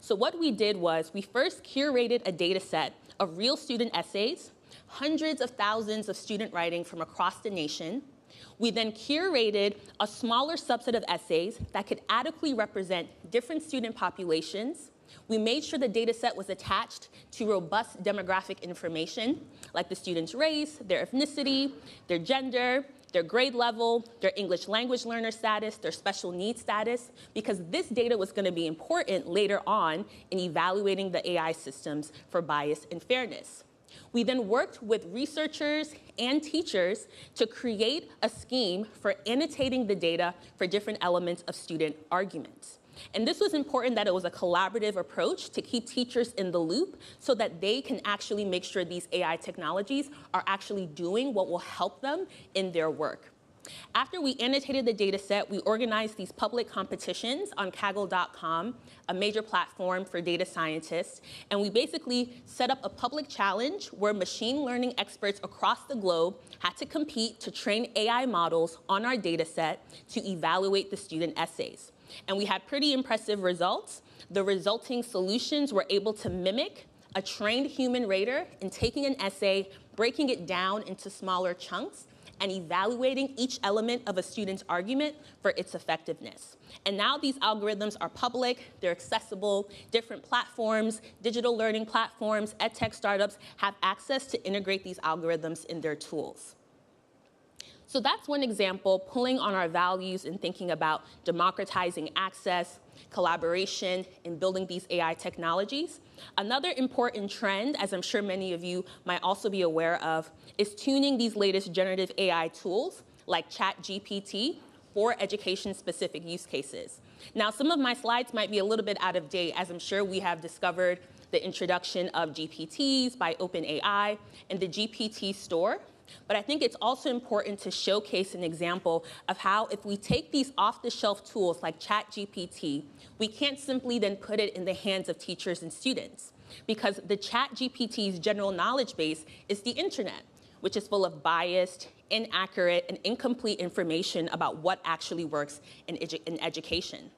So what we did was we first curated a data set of real student essays, hundreds of thousands of student writing from across the nation. We then curated a smaller subset of essays that could adequately represent different student populations. We made sure the data set was attached to robust demographic information, like the student's race, their ethnicity, their gender, their grade level, their English language learner status, their special needs status, because this data was going to be important later on in evaluating the AI systems for bias and fairness. We then worked with researchers and teachers to create a scheme for annotating the data for different elements of student arguments. And this was important that it was a collaborative approach to keep teachers in the loop so that they can actually make sure these AI technologies are actually doing what will help them in their work. After we annotated the data set, we organized these public competitions on Kaggle.com, a major platform for data scientists, and we basically set up a public challenge where machine learning experts across the globe had to compete to train AI models on our data set to evaluate the student essays. And we had pretty impressive results. The resulting solutions were able to mimic a trained human rater in taking an essay, breaking it down into smaller chunks, and evaluating each element of a student's argument for its effectiveness. And now these algorithms are public, they're accessible, different platforms, digital learning platforms, edtech startups have access to integrate these algorithms in their tools. So that's one example, pulling on our values and thinking about democratizing access, collaboration, and building these AI technologies. Another important trend, as I'm sure many of you might also be aware of, is tuning these latest generative AI tools like ChatGPT for education-specific use cases. Now, some of my slides might be a little bit out of date, as I'm sure we have discovered the introduction of GPTs by OpenAI and the GPT store. But I think it's also important to showcase an example of how if we take these off-the-shelf tools like ChatGPT, we can't simply then put it in the hands of teachers and students, because the ChatGPT's general knowledge base is the internet, which is full of biased, inaccurate, and incomplete information about what actually works in education.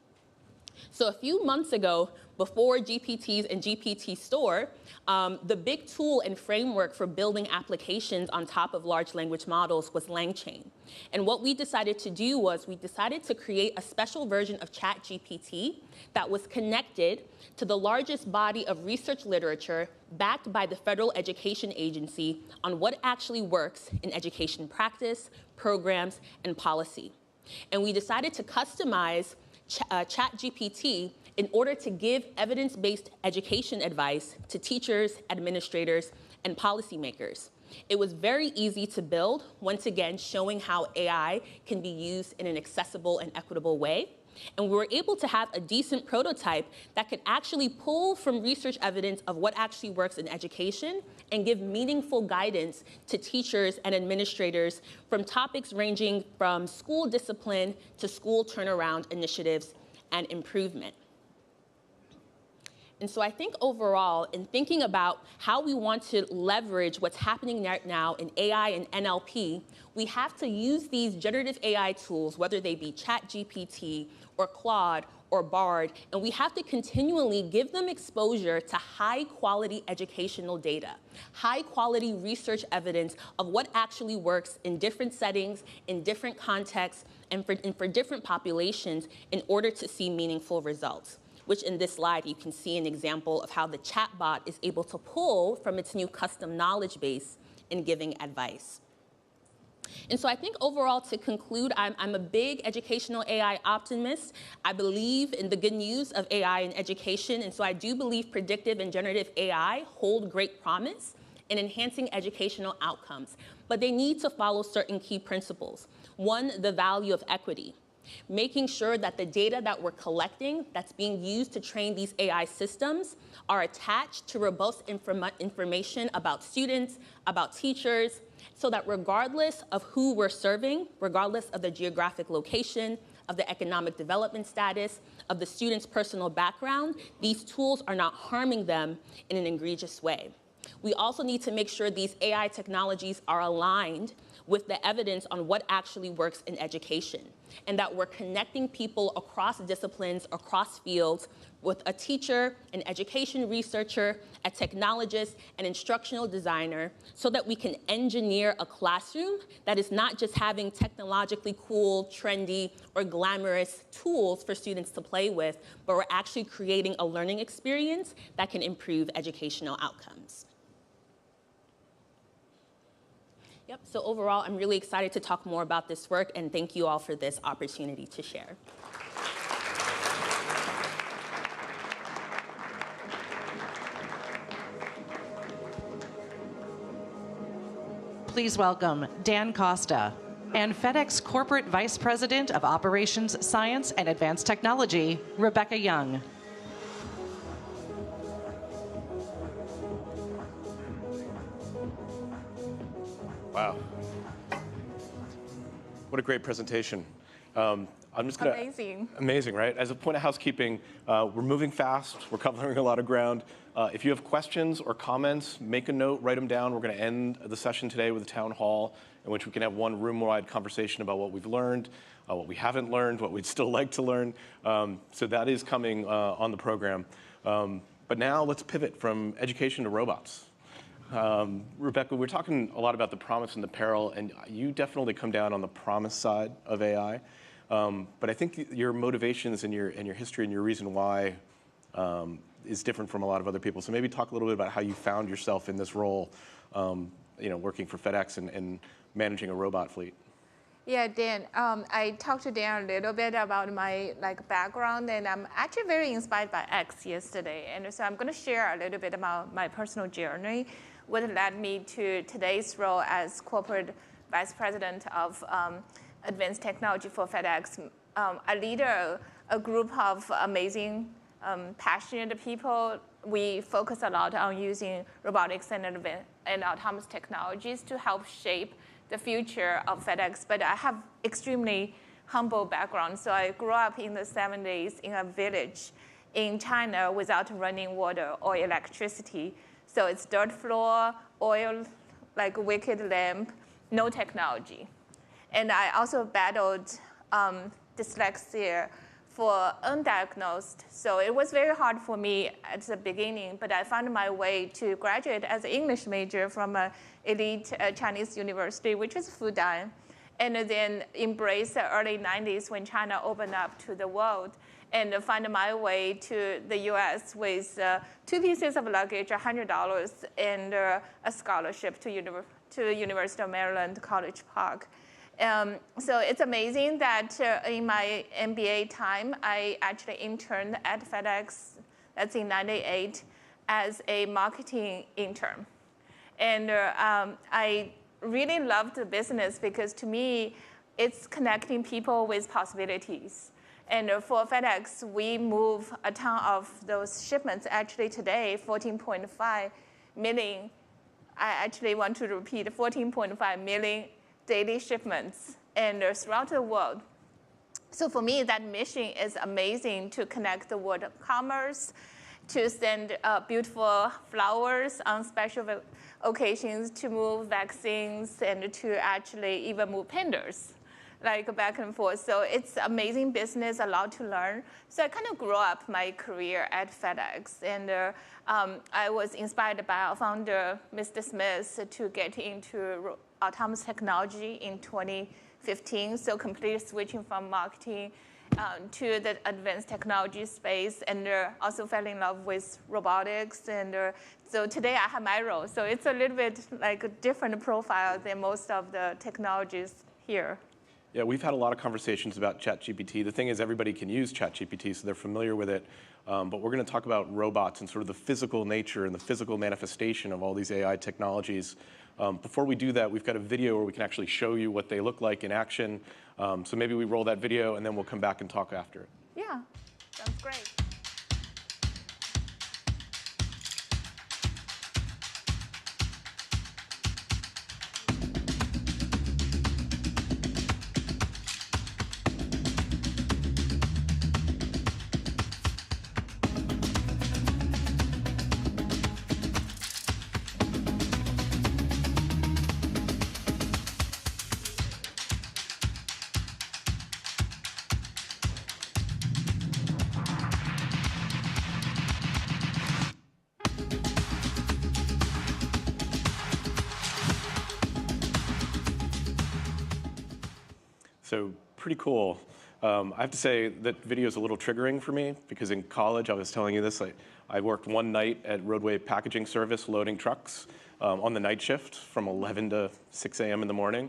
So a few months ago, before GPTs and GPT Store, the big tool and framework for building applications on top of large language models was LangChain. And what we decided to do was we decided to create a special version of ChatGPT that was connected to the largest body of research literature backed by the Federal Education Agency on what actually works in education practice, programs, and policy. And we decided to customize ChatGPT in order to give evidence-based education advice to teachers, administrators, and policymakers. It was very easy to build, once again, showing how AI can be used in an accessible and equitable way. And we were able to have a decent prototype that could actually pull from research evidence of what actually works in education and give meaningful guidance to teachers and administrators from topics ranging from school discipline to school turnaround initiatives and improvement. And so I think overall, in thinking about how we want to leverage what's happening right now in AI and NLP, we have to use these generative AI tools, whether they be ChatGPT or Claude or Bard, and we have to continually give them exposure to high-quality educational data, high-quality research evidence of what actually works in different settings, in different contexts, and for different populations in order to see meaningful results, which in this slide you can see an example of how the chatbot is able to pull from its new custom knowledge base in giving advice. And so I think overall, to conclude, I'm a big educational AI optimist. I believe in the good news of AI in education, and so I do believe predictive and generative AI hold great promise in enhancing educational outcomes, but they need to follow certain key principles. One, the value of equity. Making sure that the data that we're collecting that's being used to train these AI systems are attached to robust information about students, about teachers, so that regardless of who we're serving, regardless of the geographic location, of the economic development status, of the student's personal background, these tools are not harming them in an egregious way. We also need to make sure these AI technologies are aligned with the evidence on what actually works in education, and that we're connecting people across disciplines, across fields, with a teacher, an education researcher, a technologist, an instructional designer, so that we can engineer a classroom that is not just having technologically cool, trendy, or glamorous tools for students to play with, but we're actually creating a learning experience that can improve educational outcomes. Yep, so overall, I'm really excited to talk more about this work, and thank you all for this opportunity to share. Please welcome Dan Costa and FedEx Corporate Vice President of Operations, Science, and Advanced Technology, Rebecca Young. Wow. What a great presentation. I'm just gonna, Amazing. Amazing, right? As a point of housekeeping, we're moving fast. We're covering a lot of ground. If you have questions or comments, make a note, write them down. We're going to end the session today with a town hall in which we can have one room-wide conversation about what we've learned, what we haven't learned, what we'd still like to learn. So that is coming on the program. But now let's pivot from education to robots. Rebecca, we're talking a lot about the promise and the peril, and you definitely come down on the promise side of AI. But I think your motivations and your history and your reason why is different from a lot of other people. So maybe talk a little bit about how you found yourself in this role, working for FedEx and managing a robot fleet. Yeah, Dan, I talked to Dan a little bit about my background, and I'm actually very inspired by X yesterday. And so I'm going to share a little bit about my personal journey, what led me to today's role as Corporate Vice President of Advanced Technology for FedEx. I lead a group of amazing, passionate people. We focus a lot on using robotics and autonomous technologies to help shape the future of FedEx. But I have extremely humble background. So I grew up in the 70s in a village in China without running water or electricity. So it's dirt floor, oil, like a wicked lamp, no technology. And I also battled dyslexia for undiagnosed. So it was very hard for me at the beginning, but I found my way to graduate as an English major from an elite Chinese university, which is Fudan, and then embrace the early 90s when China opened up to the world, and find my way to the US with 2 pieces of luggage, $100, and a scholarship to University of Maryland, College Park. So it's amazing that in my MBA time, I actually interned at FedEx, that's in '98, as a marketing intern. And I really loved the business because to me, it's connecting people with possibilities. And for FedEx, we move a ton of those shipments. Actually today, 14.5 million, I actually want to repeat, 14.5 million daily shipments and throughout the world. So for me, that mission is amazing, to connect the world of commerce, to send beautiful flowers on special occasions, to move vaccines, and to actually even move pandas, like back and forth. So it's amazing business, a lot to learn. So I kind of grew up my career at FedEx, and I was inspired by our founder, Mr. Smith, to get into autonomous technology in 2015. So completely switching from marketing to the advanced technology space, and also fell in love with robotics. And so today I have my role. So it's a little bit like a different profile than most of the technologies here. Yeah, we've had a lot of conversations about ChatGPT. The thing is, everybody can use ChatGPT, so they're familiar with it. But we're going to talk about robots and sort of the physical nature and the physical manifestation of all these AI technologies. Before we do that, we've got a video where we can actually show you what they look like in action. So maybe we roll that video, and then we'll come back and talk after it. Yeah, sounds great. So pretty cool. I have to say that video is a little triggering for me because in college, I was telling you this, I worked one night at Roadway Packaging Service loading trucks on the night shift from 11 to 6 a.m. in the morning.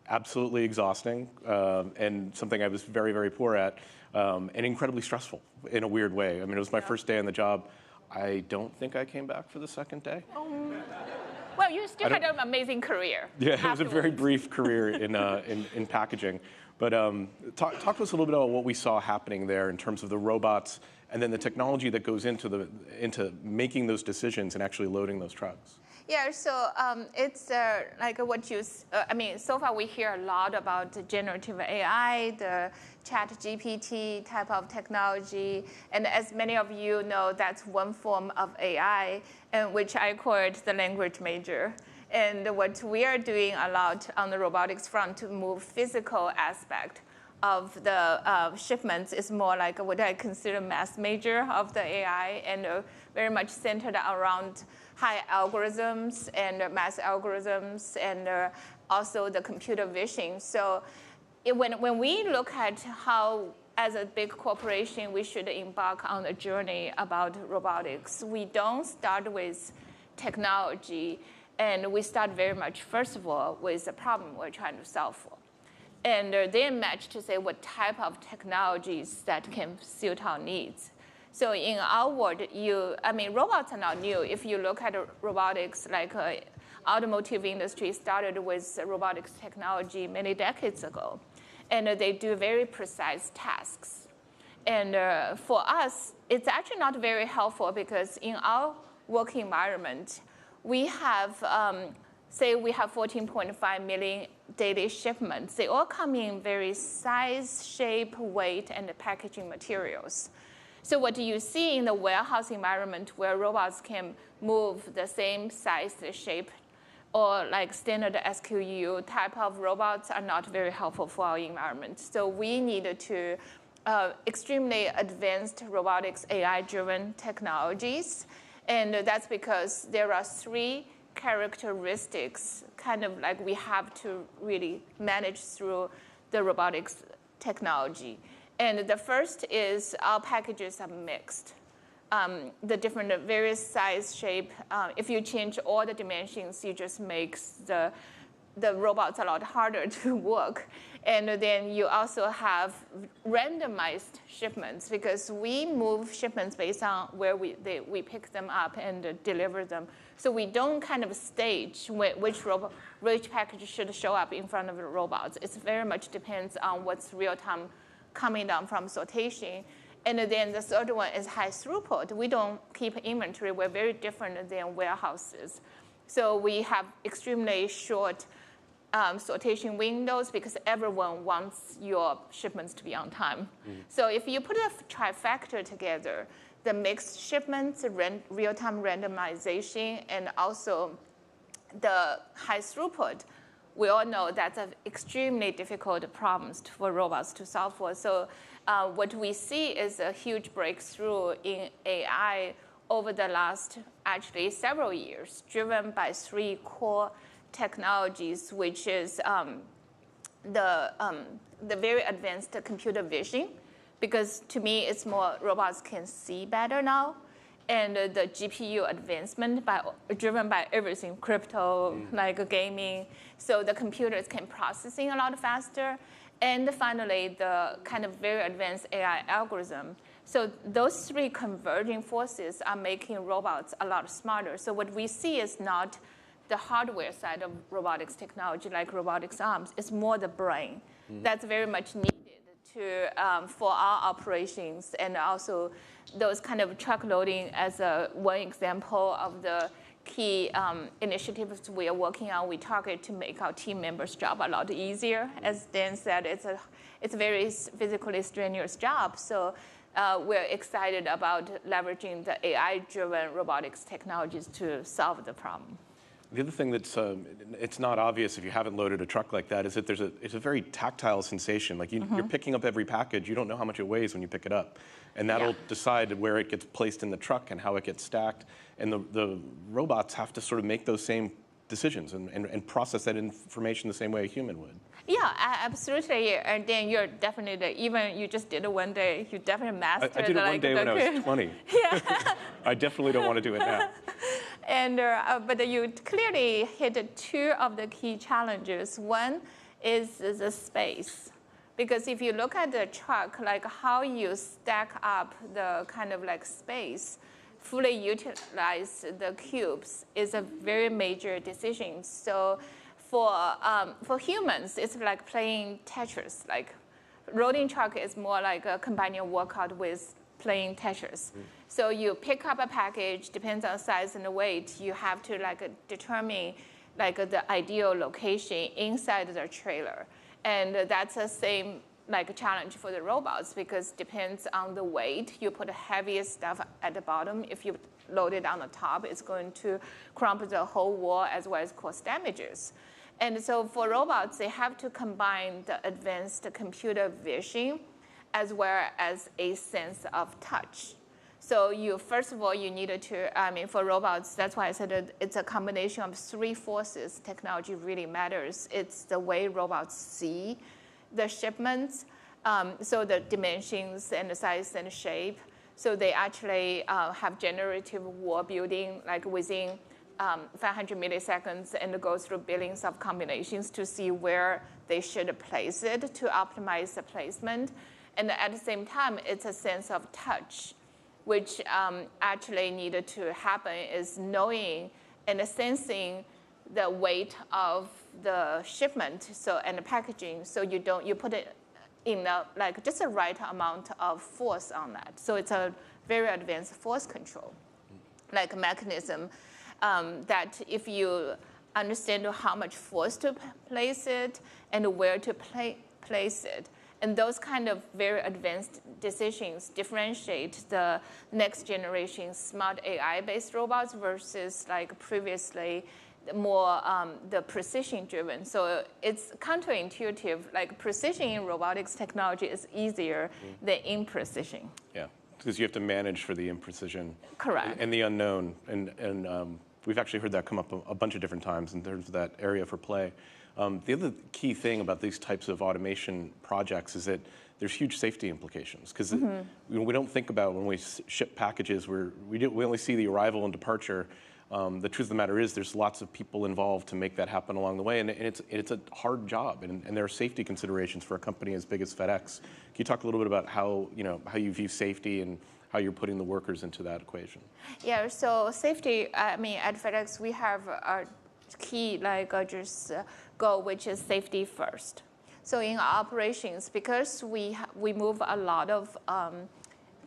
Absolutely exhausting and something I was very, very poor at and incredibly stressful in a weird way. I mean, it was my first day on the job. I don't think I came back for the second day. Well, you still had an amazing career. Yeah, it was a very afterwards. brief career in packaging. But talk to us a little bit about what we saw happening there in terms of the robots and then the technology that goes into making those decisions and actually loading those trucks. Yeah, so it's like what you, I mean, so far we hear a lot about the generative AI, the chat GPT type of technology. And as many of you know, that's one form of AI, and which I call it the language major. And what we are doing a lot on the robotics front to move physical aspect of the shipments is more like what I consider math major of the AI, and very much centered around high algorithms and math algorithms, and also the computer vision. So when we look at how, as a big corporation, we should embark on a journey about robotics, we don't start with technology, and we start very much, first of all, with the problem we're trying to solve for. And then match to say what type of technologies that can suit our needs. So in our world, I mean, robots are not new. If you look at robotics, like automotive industry started with robotics technology many decades ago. And they do very precise tasks. And for us, it's actually not very helpful because in our work environment, we have, say we have 14.5 million daily shipments. They all come in very size, shape, weight, and packaging materials. So what you see in the warehouse environment where robots can move the same size, shape, or like standard SQU type of robots are not very helpful for our environment. So we needed to extremely advanced robotics AI-driven technologies. And that's because there are 3 characteristics kind of like we have to really manage through the robotics technology. And the first is our packages are mixed. The different various size, shape, if you change all the dimensions, you just make the robots a lot harder to work. And then you also have randomized shipments because we move shipments based on where we pick them up and deliver them. So we don't kind of stage which package should show up in front of the robots. It very much depends on what's real time coming down from sortation. And then the third one is high throughput. We don't keep inventory. We're very different than warehouses. So we have extremely short sortation windows because everyone wants your shipments to be on time. So if you put a trifecta together, the mixed shipments, real-time randomization, and also the high throughput, we all know that's an extremely difficult problem for robots to solve for. So what we see is a huge breakthrough in AI over the last actually several years, driven by 3 core technologies, which is the very advanced computer vision, because to me it's more robots can see better now, and the GPU advancement driven by everything, crypto, like gaming, so the computers can processing a lot faster, and finally the kind of very advanced AI algorithm. So those 3 converging forces are making robots a lot smarter. So what we see is not the hardware side of robotics technology, like robotics arms, it's more the brain. That's very much needed for our operations, and also those kind of truck loading as one example of the key initiatives we are working on. We target to make our team members' job a lot easier. As Dan said, it's a very physically strenuous job. So we're excited about leveraging the AI-driven robotics technologies to solve the problem. The other thing that's it's not obvious if you haven't loaded a truck like that is that it's a very tactile sensation. Like you're picking up every package. You don't know how much it weighs when you pick it up. And that'll decide where it gets placed in the truck and how it gets stacked. And the robots have to sort of make those same decisions and process that information the same way a human would. Yeah, absolutely. And then you're definitely, even you just did it one day, you definitely mastered it. I did it one day when I was 20. Yeah. I definitely don't want to do it now. And, but you clearly hit 2 of the key challenges. One is the space. Because if you look at the truck, like how you stack up the kind of like space, fully utilize the cubes is a very major decision. So for humans, it's like playing Tetris. Like rolling truck is more like a combining a workout with playing Tetris. So you pick up a package, depends on size and weight. You have to like determine like the ideal location inside the trailer. And that's the same like challenge for the robots because depends on the weight. You put the heaviest stuff at the bottom. If you load it on the top, it's going to crumple the whole wall as well as cause damages. And so for robots, they have to combine the advanced computer vision as well as a sense of touch. So first of all, you needed to, for robots, that's why I said it's a combination of three forces. Technology really matters. It's the way robots see the shipments, so the dimensions and the size and shape. So they actually have generative wall building like within 500 milliseconds and go through billions of combinations to see where they should place it to optimize the placement. And at the same time, it's a sense of touch, which actually needed to happen is knowing and sensing the weight of the shipment and the packaging, so you put it in like just the right amount of force on that. So it's a very advanced force control, like mechanism that if you understand how much force to place it and where to place it, and those kind of very advanced decisions differentiate the next generation smart AI-based robots versus like previously more the precision-driven. So it's counterintuitive. Like precision in robotics technology is easier than imprecision. Yeah, because you have to manage for the imprecision. Correct. And the unknown. And we've actually heard that come up a bunch of different times in terms of that area for play. The other key thing about these types of automation projects is that there's huge safety implications because we don't think about when we ship packages, we only see the arrival and departure. The truth of the matter is there's lots of people involved to make that happen along the way, and it's a hard job, and there are safety considerations for a company as big as FedEx. Can you talk a little bit about how you view safety and how you're putting the workers into that equation? Yeah, so safety, at FedEx, we have our key goal, which is safety first. So in our operations, because we move a lot of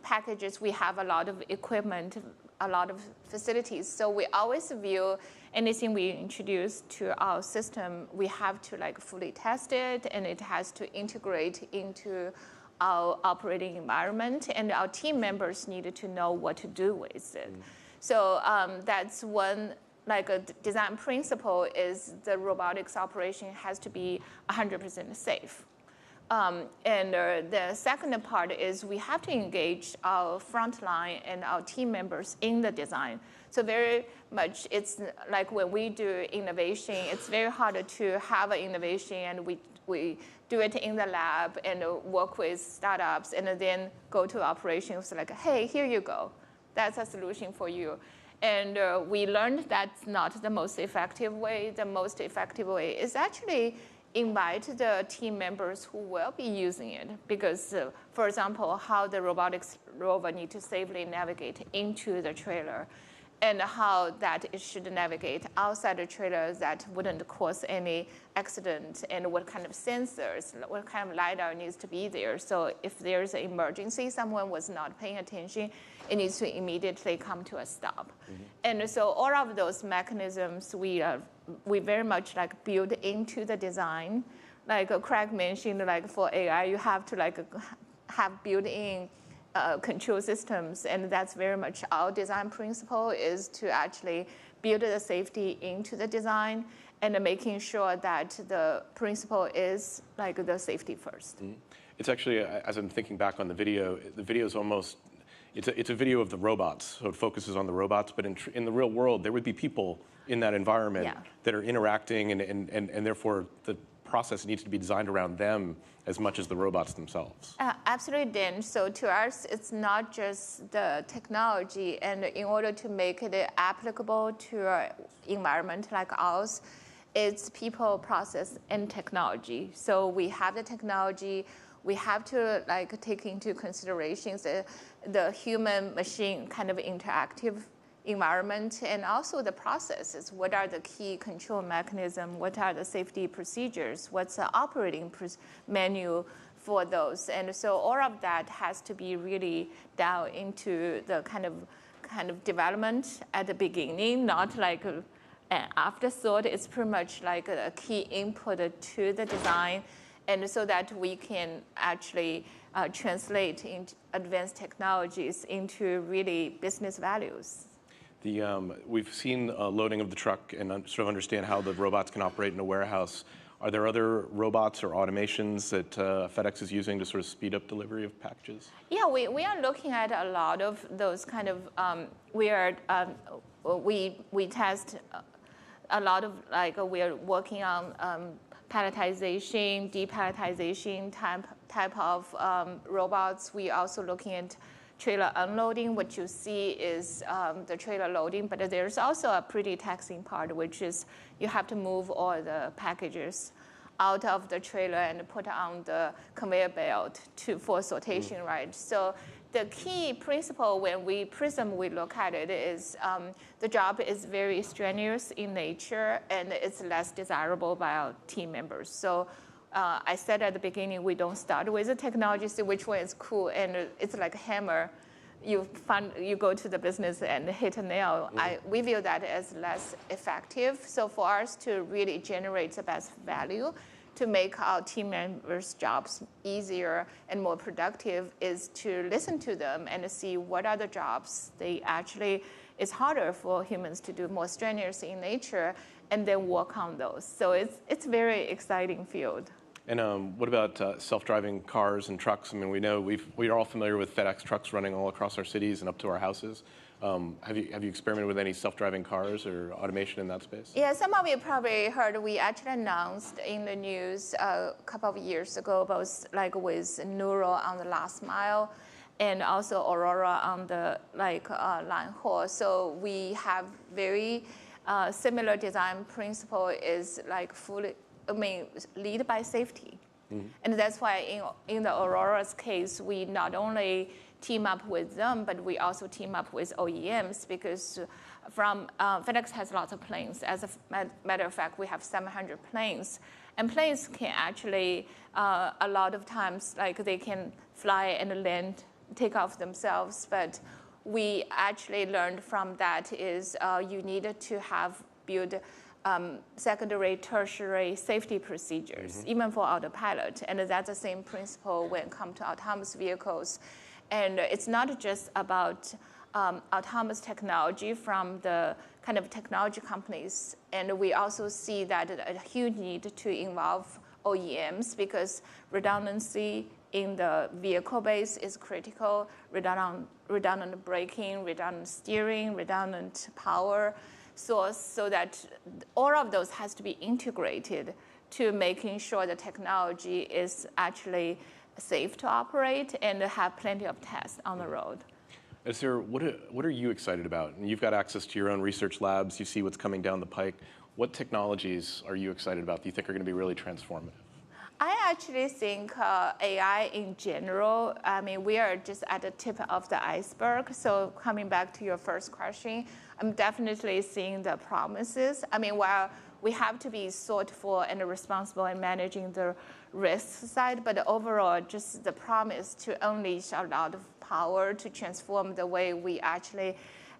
packages, we have a lot of equipment, a lot of facilities. So we always view anything we introduce to our system, we have to fully test it, and it has to integrate into our operating environment, and our team members needed to know what to do with it. So that's one a design principle is the robotics operation has to be 100% safe. And the second part is we have to engage our frontline and our team members in the design. So very much it's like when we do innovation, it's very hard to have an innovation and we do it in the lab and work with startups and then go to operations like, hey, here you go. That's a solution for you. And we learned that's not the most effective way. The most effective way is actually invite the team members who will be using it. Because, for example, how the robotics rover need to safely navigate into the trailer and how that it should navigate outside the trailer that wouldn't cause any accident, and what kind of sensors, what kind of LiDAR needs to be there. So if there's an emergency, someone was not paying attention, it needs to immediately come to a stop. And so all of those mechanisms we very much build into the design. Like Craig mentioned, for AI, you have to have built-in control systems, and that's very much our design principle is to actually build the safety into the design and making sure that the principle is the safety first. It's actually, as I'm thinking back on the video is almost, it's a video of the robots, so it focuses on the robots, but in the real world, there would be people in that environment that are interacting, and therefore the process needs to be designed around them as much as the robots themselves. Absolutely, Dan. So to us, it's not just the technology, and in order to make it applicable to an environment like ours, it's people, process, and technology. So we have the technology, we have to like take into considerations the human-machine kind of interactive environment and also the processes. What are the key control mechanisms? What are the safety procedures? What's the operating menu for those? And so all of that has to be really down into the kind of development at the beginning, not like an afterthought. It's pretty much like a key input to the design, and so that we can actually translate into advanced technologies into really business values. We've seen loading of the truck and sort of understand how the robots can operate in a warehouse. Are there other robots or automations that FedEx is using to sort of speed up delivery of packages? Yeah, we are looking at a lot of those kind of, we test a lot of, like we are working on palletization, depalletization type of robots. We also looking at trailer unloading. What you see is the trailer loading, but there's also a pretty taxing part, which is you have to move all the packages out of the trailer and put on the conveyor belt for sortation, right? So the key principle when we look at it is the job is very strenuous in nature and it's less desirable by our team members. So I said at the beginning, we don't start with the technology, see which one is cool, and it's like a hammer. You go to the business and hit a nail. We view that as less effective. So for us to really generate the best value, to make our team members' jobs easier and more productive, is to listen to them and see what are the jobs they actually is harder for humans to do, more strenuous in nature, and then work on those. So it's very exciting field. And what about self-driving cars and trucks? I mean, we are all familiar with FedEx trucks running all across our cities and up to our houses. Have you experimented with any self-driving cars or automation in that space? Yeah, some of you probably heard we actually announced in the news a couple of years ago about like with Neural on the last mile, and also Aurora on the line haul. So we have very similar design principle is like lead by safety. Mm-hmm. And that's why in the Aurora's case, we not only team up with them, but we also team up with OEMs, because FedEx has lots of planes. As a matter of fact, we have 700 planes. And planes can actually, a lot of times, like they can fly and land, take off themselves. But we actually learned from that is you need to build secondary, tertiary safety procedures, even for autopilot. And that's the same principle when it comes to autonomous vehicles. And it's not just about autonomous technology from the kind of technology companies. And we also see that a huge need to involve OEMs, because redundancy in the vehicle base is critical, redundant braking, redundant steering, redundant power source, so that all of those has to be integrated to making sure the technology is actually safe to operate and have plenty of tests on the road. What are you excited about? And you've got access to your own research labs. You see what's coming down the pike. What technologies are you excited about that you think are going to be really transformative? I actually think AI in general, I mean, we are just at the tip of the iceberg. So coming back to your first question, I'm definitely seeing the promises. I mean, while we have to be thoughtful and responsible in managing the risk side, but overall, just the promise to unleash a lot of power to transform the way we actually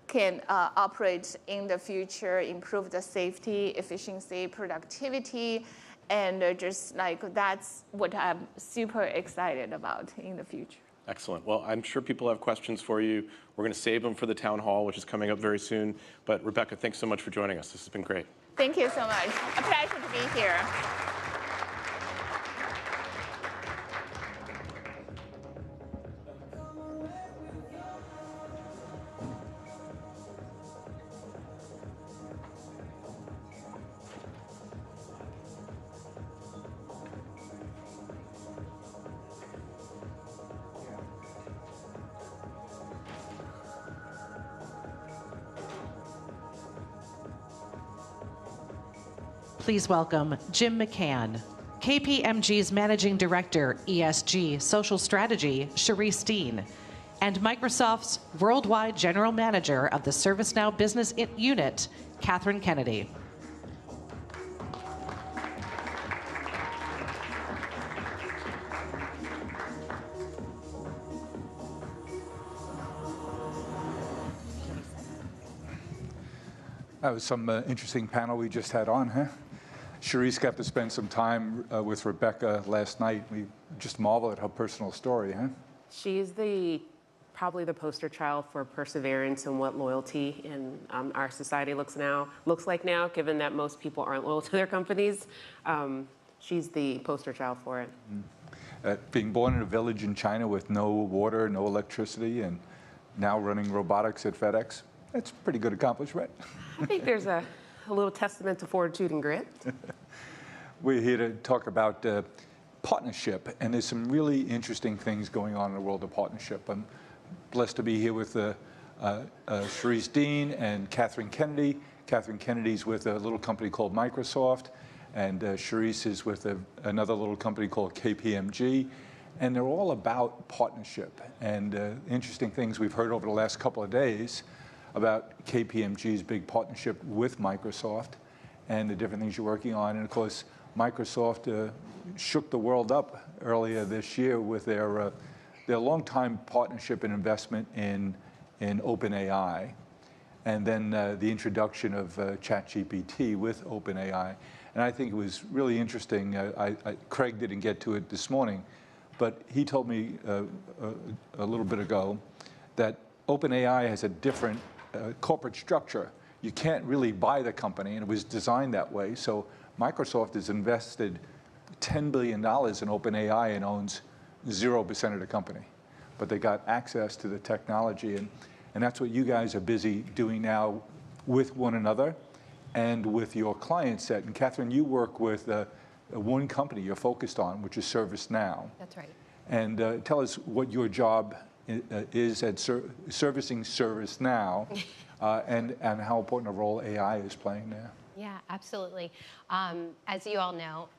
can operate in the future, improve the safety, efficiency, productivity, and just like that's what I'm super excited about in the future. Excellent. Well, I'm sure people have questions for you. We're going to save them for the town hall, which is coming up very soon. But Rebecca, thanks so much for joining us. This has been great. Thank you so much. A pleasure to be here. Please welcome Jim McCann. KPMG's Managing Director, ESG, Social Strategy, Cherise Dean, and Microsoft's Worldwide General Manager of the ServiceNow Business Unit, Catherine Kennedy. That was some interesting panel we just had on, huh? Cherise got to spend some time with Rebecca last night. We just marvel at her personal story, huh? She's probably the poster child for perseverance and what loyalty in our society looks like now, given that most people aren't loyal to their companies. She's the poster child for it. Being born in a village in China with no water, no electricity, and now running robotics at FedEx, that's a pretty good accomplishment. I think there's a little testament to fortitude and grit. We're here to talk about partnership, and there's some really interesting things going on in the world of partnership. I'm blessed to be here with Cherise Dean and Catherine Kennedy. Catherine Kennedy's with a little company called Microsoft, and Cherise is with another little company called KPMG. And they're all about partnership and interesting things we've heard over the last couple of days about KPMG's big partnership with Microsoft and the different things you're working on. And of course, Microsoft shook the world up earlier this year with their long-time partnership and investment in OpenAI, and then the introduction of ChatGPT with OpenAI. And I think it was really interesting. Craig didn't get to it this morning, but he told me a little bit ago that OpenAI has a different corporate structure. You can't really buy the company, and it was designed that way. So Microsoft has invested $10 billion in OpenAI and owns 0% of the company. But they got access to the technology, and that's what you guys are busy doing now with one another and with your client set. And Catherine, you work with one company you're focused on, which is ServiceNow. That's right. And tell us what your job is at servicing ServiceNow and how important a role AI is playing there. Yeah, absolutely. As you all know,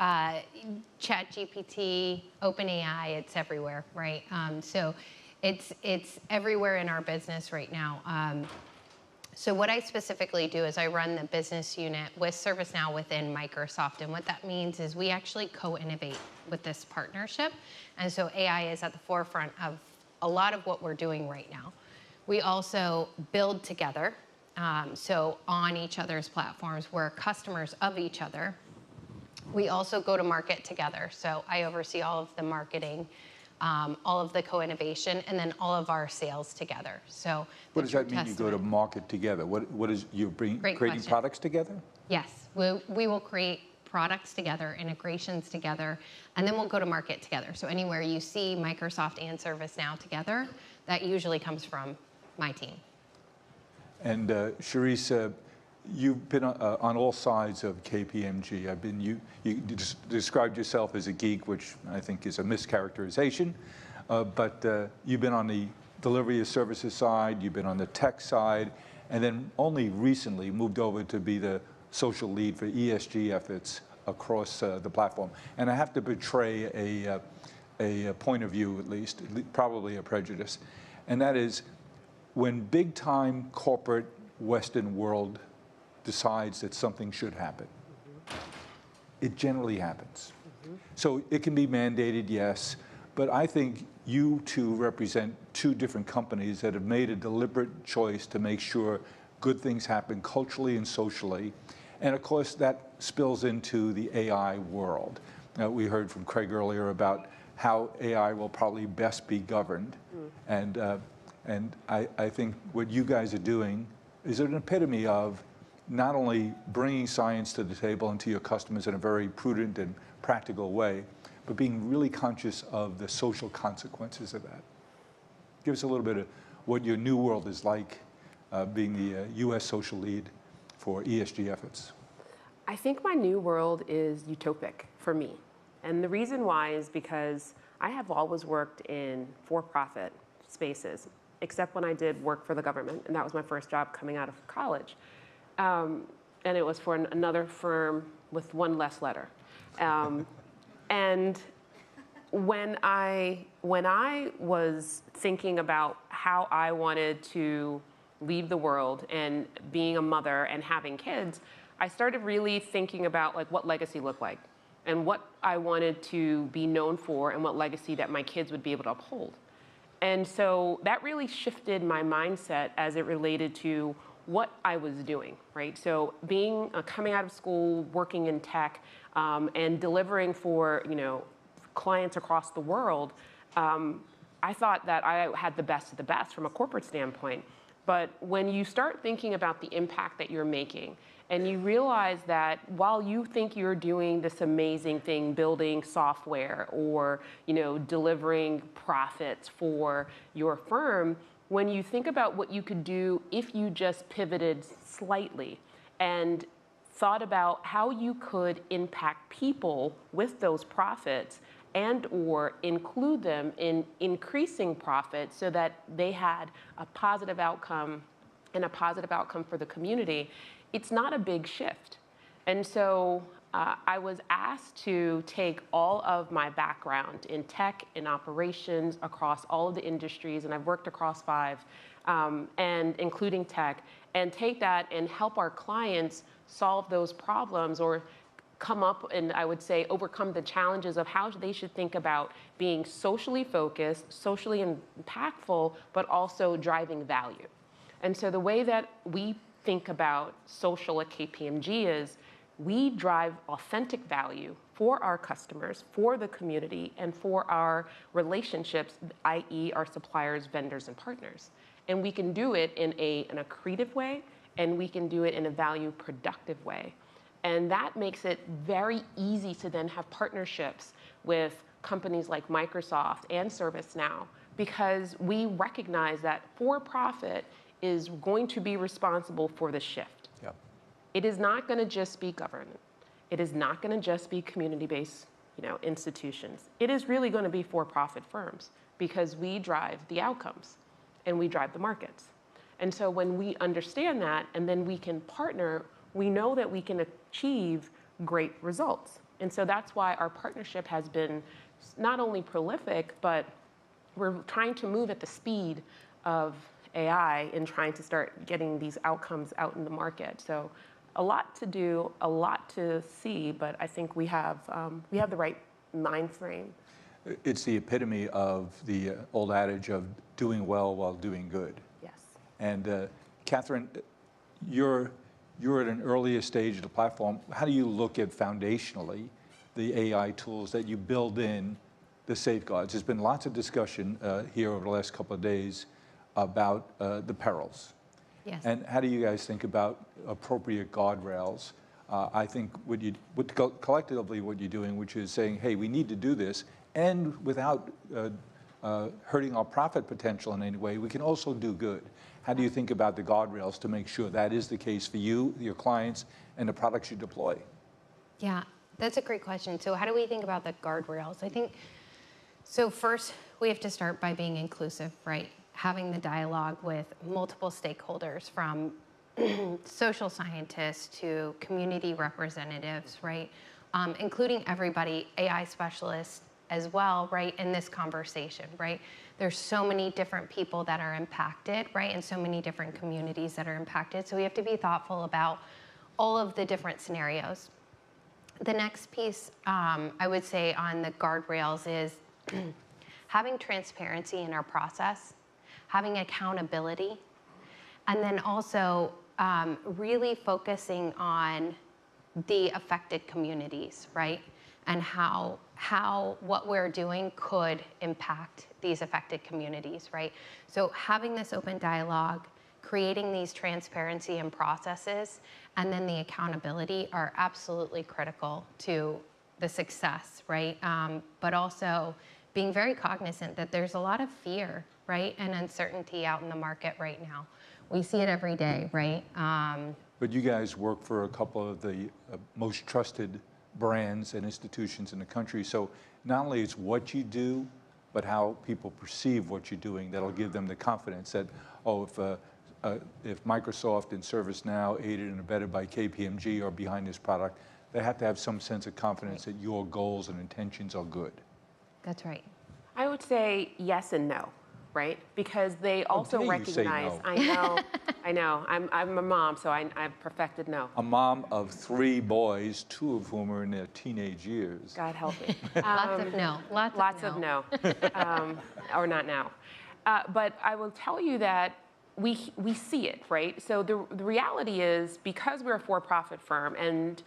ChatGPT, OpenAI, it's everywhere, right? So it's everywhere in our business right now. So what I specifically do is I run the business unit with ServiceNow within Microsoft. And what that means is we actually co-innovate with this partnership. And so AI is at the forefront of a lot of what we're doing right now. We also build together. So on each other's platforms, we're customers of each other. We also go to market together. So I oversee all of the marketing, all of the co-innovation, and then all of our sales together. So what does that mean, you go to market together? What is you creating products together? Yes, we will create products together, integrations together, and then we'll go to market together. So anywhere you see Microsoft and ServiceNow together, that usually comes from my team. And Cherise, you've been on all sides of KPMG. You described yourself as a geek, which I think is a mischaracterization, but you've been on the delivery of services side, you've been on the tech side, and then only recently moved over to be the social lead for ESG efforts across the platform. And I have to betray a point of view, at least, probably a prejudice, and that is when big-time corporate Western world decides that something should happen, it generally happens. So it can be mandated, yes, but I think you two represent two different companies that have made a deliberate choice to make sure good things happen culturally and socially. And of course, that spills into the AI world. We heard from Craig earlier about how AI will probably best be governed. And I think what you guys are doing is an epitome of not only bringing science to the table and to your customers in a very prudent and practical way, but being really conscious of the social consequences of that. Give us a little bit of what your new world is like, being the U.S. social lead for ESG efforts. I think my new world is utopic for me. And the reason why is because I have always worked in for-profit spaces, except when I did work for the government, and that was my first job coming out of college. And it was for another firm with one less letter. And when I was thinking about how I wanted to leave the world and being a mother and having kids, I started really thinking about like what legacy looked like and what I wanted to be known for and what legacy that my kids would be able to uphold. And so that really shifted my mindset as it related to what I was doing, right? So being coming out of school, working in tech, and delivering for clients across the world, I thought that I had the best of the best from a corporate standpoint. But when you start thinking about the impact that you're making, and you realize that while you think you're doing this amazing thing, building software or delivering profits for your firm, when you think about what you could do if you just pivoted slightly and thought about how you could impact people with those profits and or include them in increasing profits so that they had a positive outcome and a positive outcome for the community, it's not a big shift. And so I was asked to take all of my background in tech, in operations, across all of the industries, and I've worked across 5, and including tech, and take that and help our clients solve those problems or come up and I would say overcome the challenges of how they should think about being socially focused, socially impactful, but also driving value. And so the way that we think about social at KPMG is we drive authentic value for our customers, for the community, and for our relationships, i.e. our suppliers, vendors, and partners. And we can do it in a creative way, and we can do it in a value productive way. And that makes it very easy to then have partnerships with companies like Microsoft and ServiceNow, because we recognize that for-profit is going to be responsible for the shift. Yep. It is not going to just be government. It is not going to just be community-based institutions. It is really going to be for-profit firms because we drive the outcomes and we drive the markets. And so when we understand that and then we can partner, we know that we can achieve great results. And so that's why our partnership has been not only prolific, but we're trying to move at the speed of AI in trying to start getting these outcomes out in the market. So a lot to do, a lot to see, but I think we have the right mind frame. It's the epitome of the old adage of doing well while doing good. Yes. And Catherine, you're at an earlier stage of the platform. How do you look at foundationally the AI tools that you build in the safeguards? There's been lots of discussion here over the last couple of days about the perils. Yes. And how do you guys think about appropriate guardrails? I think collectively what you're doing, which is saying, hey, we need to do this, and without hurting our profit potential in any way, we can also do good. How do you think about the guardrails to make sure that is the case for you, your clients, and the products you deploy? Yeah, that's a great question. So how do we think about the guardrails? I think, so first, we have to start by being inclusive, right? Having the dialogue with multiple stakeholders, from social scientists to community representatives, right? Including everybody, AI specialists as well, right, in this conversation, right? There's so many different people that are impacted, right, and so many different communities that are impacted. So we have to be thoughtful about all of the different scenarios. The next piece, I would say, on the guardrails is having transparency in our process, having accountability, and then also really focusing on the affected communities, right? And how what we're doing could impact these affected communities, right? So having this open dialogue, creating these transparency and processes, and then the accountability are absolutely critical to the success, right? But also being very cognizant that there's a lot of fear, right, and uncertainty out in the market right now. We see it every day, right? But you guys work for a couple of the most trusted brands and institutions in the country. So not only it's what you do, but how people perceive what you're doing that'll give them the confidence that, oh, if Microsoft and ServiceNow, aided and abetted by KPMG, are behind this product, they have to have some sense of confidence that your goals and intentions are good. That's right. I would say yes and no, right? Because they also dare you say recognize. no. I know, I know. I'm a mom, so I've perfected no. A mom of 3 boys, 2 of whom are in their teenage years. God help me. Lots of no. Lots of no, or not now. But I will tell you that we see it, right? So the reality is, because we're a for-profit firm, and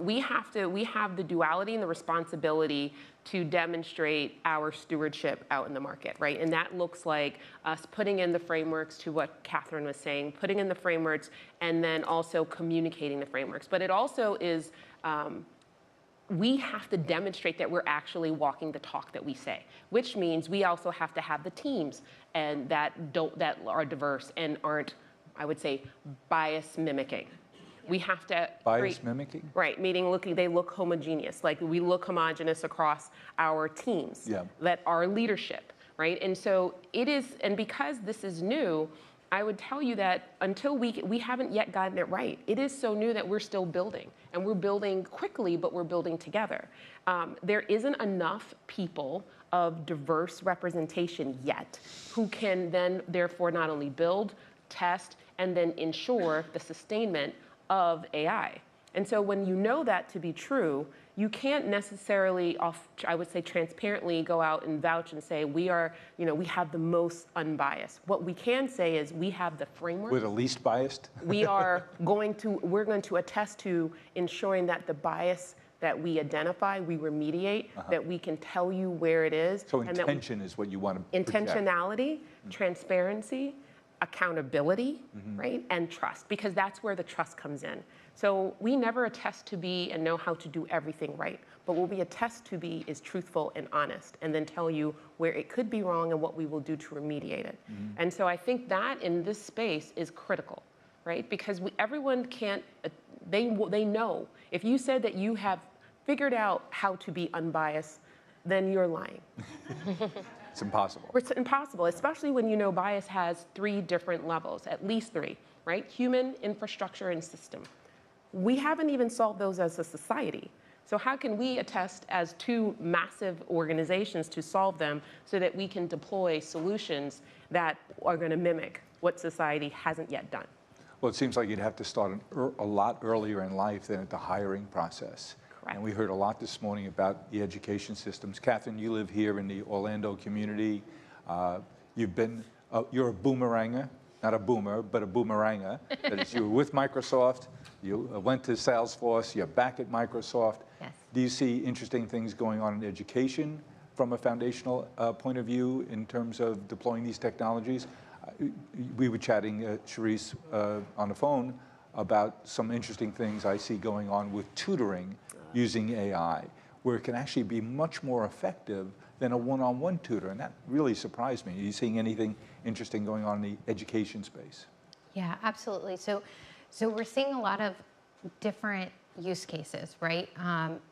we have the duality and the responsibility to demonstrate our stewardship out in the market, right? And that looks like us putting in the frameworks, to what Catherine was saying, putting in the frameworks, and then also communicating the frameworks. But it also is, we have to demonstrate that we're actually walking the talk that we say, which means we also have to have the teams and that are diverse and aren't, I would say, bias mimicking. We have to Bias mimicking? Right, meaning they look homogeneous. Like, we look homogeneous across our teams, that our leadership, right? And so it is, and because this is new, I would tell you that until we haven't yet gotten it right. It is so new that we're still building, and we're building quickly, but we're building together. There isn't enough people of diverse representation yet who can then therefore not only build, test, and then ensure the sustainment of AI. And so when you know that to be true, you can't necessarily, I would say, transparently go out and vouch and say we are, we have the most unbiased. What we can say is we have the framework. We're the least biased? We're going to attest to ensuring that the bias that we identify, we remediate, that we can tell you where it is. So intention is what you want to project. Intentionality, transparency, accountability, right, and trust, because that's where the trust comes in. So we never attest to be and know how to do everything right, but what we attest to be is truthful and honest, and then tell you where it could be wrong and what we will do to remediate it. And so I think that in this space is critical, right? Because everyone can't, they know. If you said that you have figured out how to be unbiased, then you're lying. It's impossible. It's impossible, especially when you know bias has 3 different levels, at least 3, right? Human, infrastructure, and system. We haven't even solved those as a society. So how can we attest as 2 massive organizations to solve them so that we can deploy solutions that are going to mimic what society hasn't yet done? Well, it seems like you'd have to start a lot earlier in life than at the hiring process. Correct. And we heard a lot this morning about the education systems. Catherine, you live here in the Orlando community. You're a boomeranger, not a boomer, but a boomeranger. That is, you were with Microsoft, you went to Salesforce, you're back at Microsoft. Yes. Do you see interesting things going on in education from a foundational point of view in terms of deploying these technologies? We were chatting, Charisse, on the phone about some interesting things I see going on with tutoring using AI, where it can actually be much more effective than a one-on-one tutor, and that really surprised me. Are you seeing anything interesting going on in the education space? Yeah, absolutely. So we're seeing a lot of different use cases, right?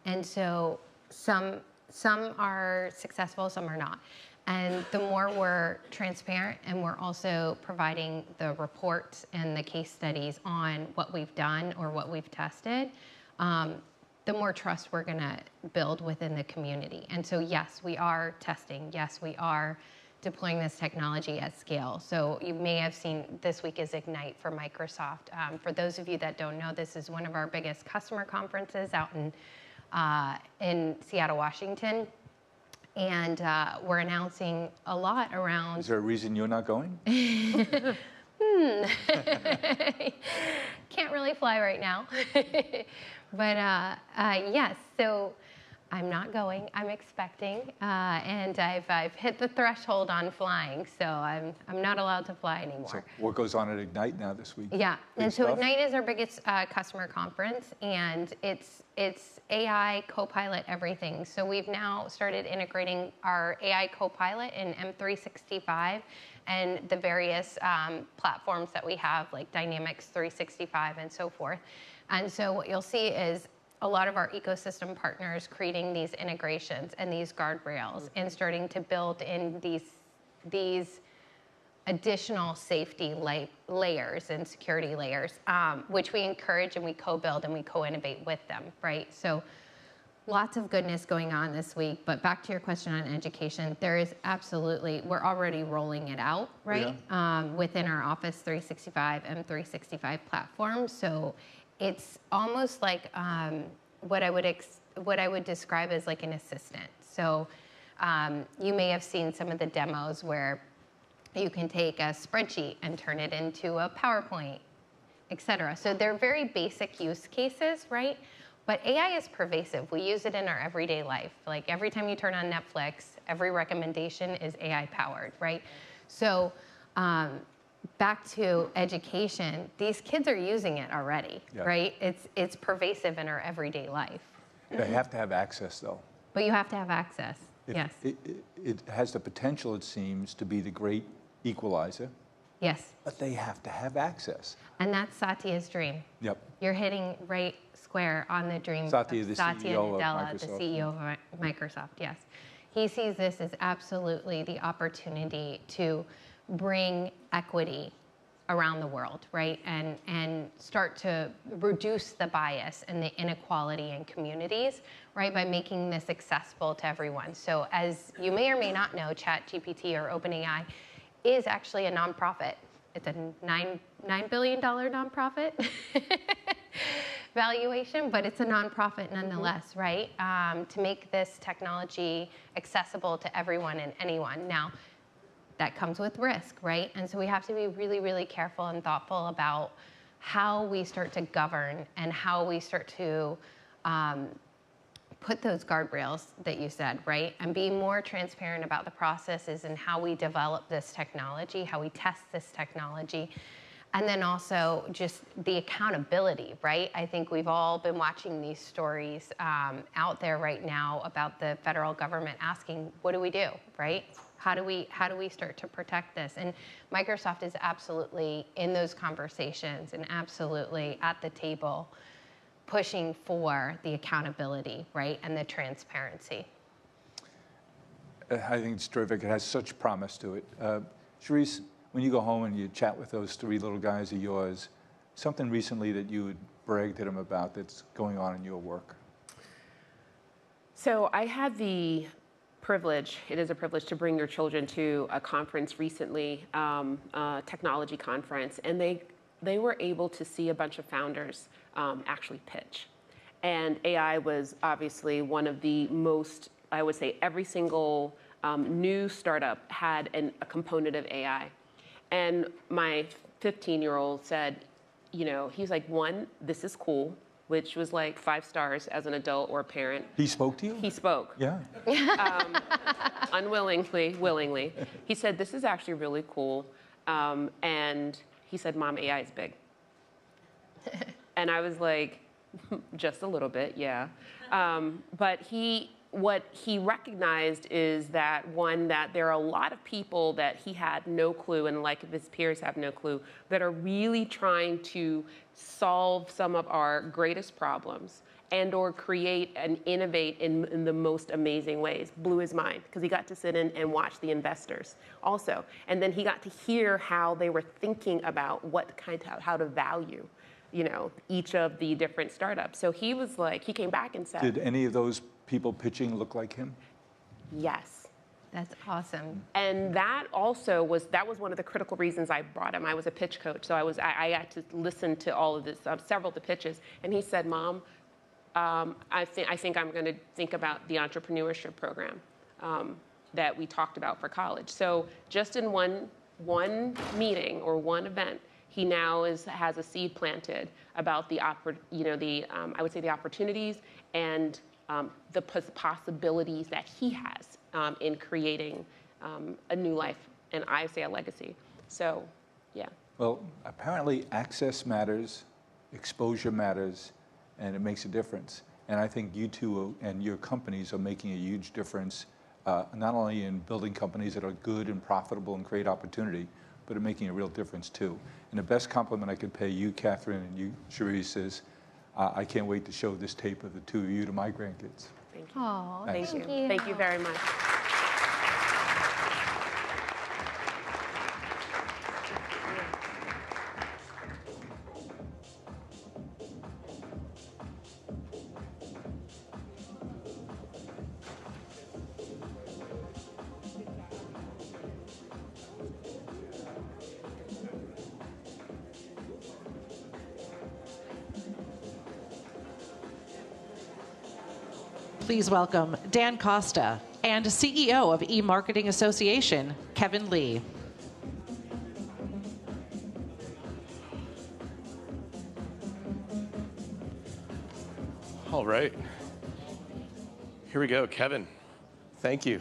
And so some are successful, some are not. And the more we're transparent and we're also providing the reports and the case studies on what we've done or what we've tested, the more trust we're going to build within the community. And so, yes, we are testing. Yes, we are deploying this technology at scale. So you may have seen this week is Ignite for Microsoft. For those of you that don't know, this is one of our biggest customer conferences out in Seattle, Washington. And we're announcing a lot around... Is there a reason you're not going? Can't really fly right now. But yes, so I'm not going. I'm expecting, and I've hit the threshold on flying, so I'm not allowed to fly anymore. So what goes on at Ignite now this week? Yeah, Big and so stuff? Ignite is our biggest customer conference, and it's AI Copilot everything. So we've now started integrating our AI Copilot in M365 and the various platforms that we have, like Dynamics 365 and so forth. And so what you'll see is a lot of our ecosystem partners creating these integrations and these guardrails and starting to build in these additional safety layers and security layers, which we encourage and we co-build and we co-innovate with them, right? So lots of goodness going on this week, but back to your question on education, there is absolutely, we're already rolling it out, right? Yeah. Within our Office 365 and 365 platform. So it's almost like what I would describe as like an assistant. So you may have seen some of the demos where you can take a spreadsheet and turn it into a PowerPoint, et cetera. So they're very basic use cases, right? But AI is pervasive. We use it in our everyday life. Like every time you turn on Netflix, every recommendation is AI powered, right? So back to education, these kids are using it already, yeah. Right? It's pervasive in our everyday life. They have to have access, though. But you have to have access, yes. It has the potential, it seems, to be the great equalizer. Yes. But they have to have access. And that's Satya's dream. Yep. You're hitting right square on the dream. Satya, the Satya CEO Nadella, of Microsoft. the CEO of Microsoft, yes. He sees this as absolutely the opportunity to bring equity around the world, right? And start to reduce the bias and the inequality in communities, right? By making this accessible to everyone. So as you may or may not know, ChatGPT or OpenAI is actually a nonprofit. It's a $9 billion nonprofit valuation, but it's a nonprofit nonetheless, right? To make this technology accessible to everyone and anyone. Now, that comes with risk, right? And so we have to be really, really careful and thoughtful about how we start to govern and how we start to put those guardrails that you said, right? And be more transparent about the processes and how we develop this technology, how we test this technology. And then also just the accountability, right? I think we've all been watching these stories out there right now about the federal government asking, what do we do, right? How do we start to protect this? And Microsoft is absolutely in those conversations and absolutely at the table pushing for the accountability, right, and the transparency. I think it's terrific. It has such promise to it. Charisse, when you go home and you chat with those three little guys of yours, something recently that you would brag to them about that's going on in your work? So I had the privilege, it is a privilege to bring your children to a conference recently, a technology conference, and they were able to see a bunch of founders actually pitch. And AI was obviously one of the most, I would say every single new startup had a component of AI. And my 15-year-old said, you know, he's like, one, this is cool, which was like 5 stars as an adult or a parent. He spoke to you? He spoke. Yeah. Unwillingly, willingly. He said, this is actually really cool. And he said, Mom, AI is big. And I was like, just a little bit, yeah. But what he recognized is that, one, that there are a lot of people that he had no clue, and like his peers have no clue, that are really trying to solve some of our greatest problems and or create and innovate in the most amazing ways. Blew his mind, because he got to sit in and watch the investors also. And then he got to hear how they were thinking about how to value, you know, each of the different startups. So he was like, he came back and said— Did any of those people pitching look like him? Yes. That's awesome. And that also was one of the critical reasons I brought him. I was a pitch coach, so I had to listen to all of this, several of the pitches. And he said, Mom, I think I'm going to think about the entrepreneurship program that we talked about for college. So just in one meeting or one event, he now has a seed planted about I would say the opportunities and the possibilities that he has in creating a new life, and I say a legacy. So, yeah. Well, apparently access matters, exposure matters, and it makes a difference. And I think you two and your companies are making a huge difference, not only in building companies that are good and profitable and create opportunity, but in making a real difference too. And the best compliment I could pay you, Catherine, and you, Charisse, is I can't wait to show this tape of the two of you to my grandkids. Thank you. Oh, Thanks. thank you. Thank you very much. Please welcome Dan Costa and CEO of eMarketing Association, Kevin Lee. All right. Here we go. Kevin, thank you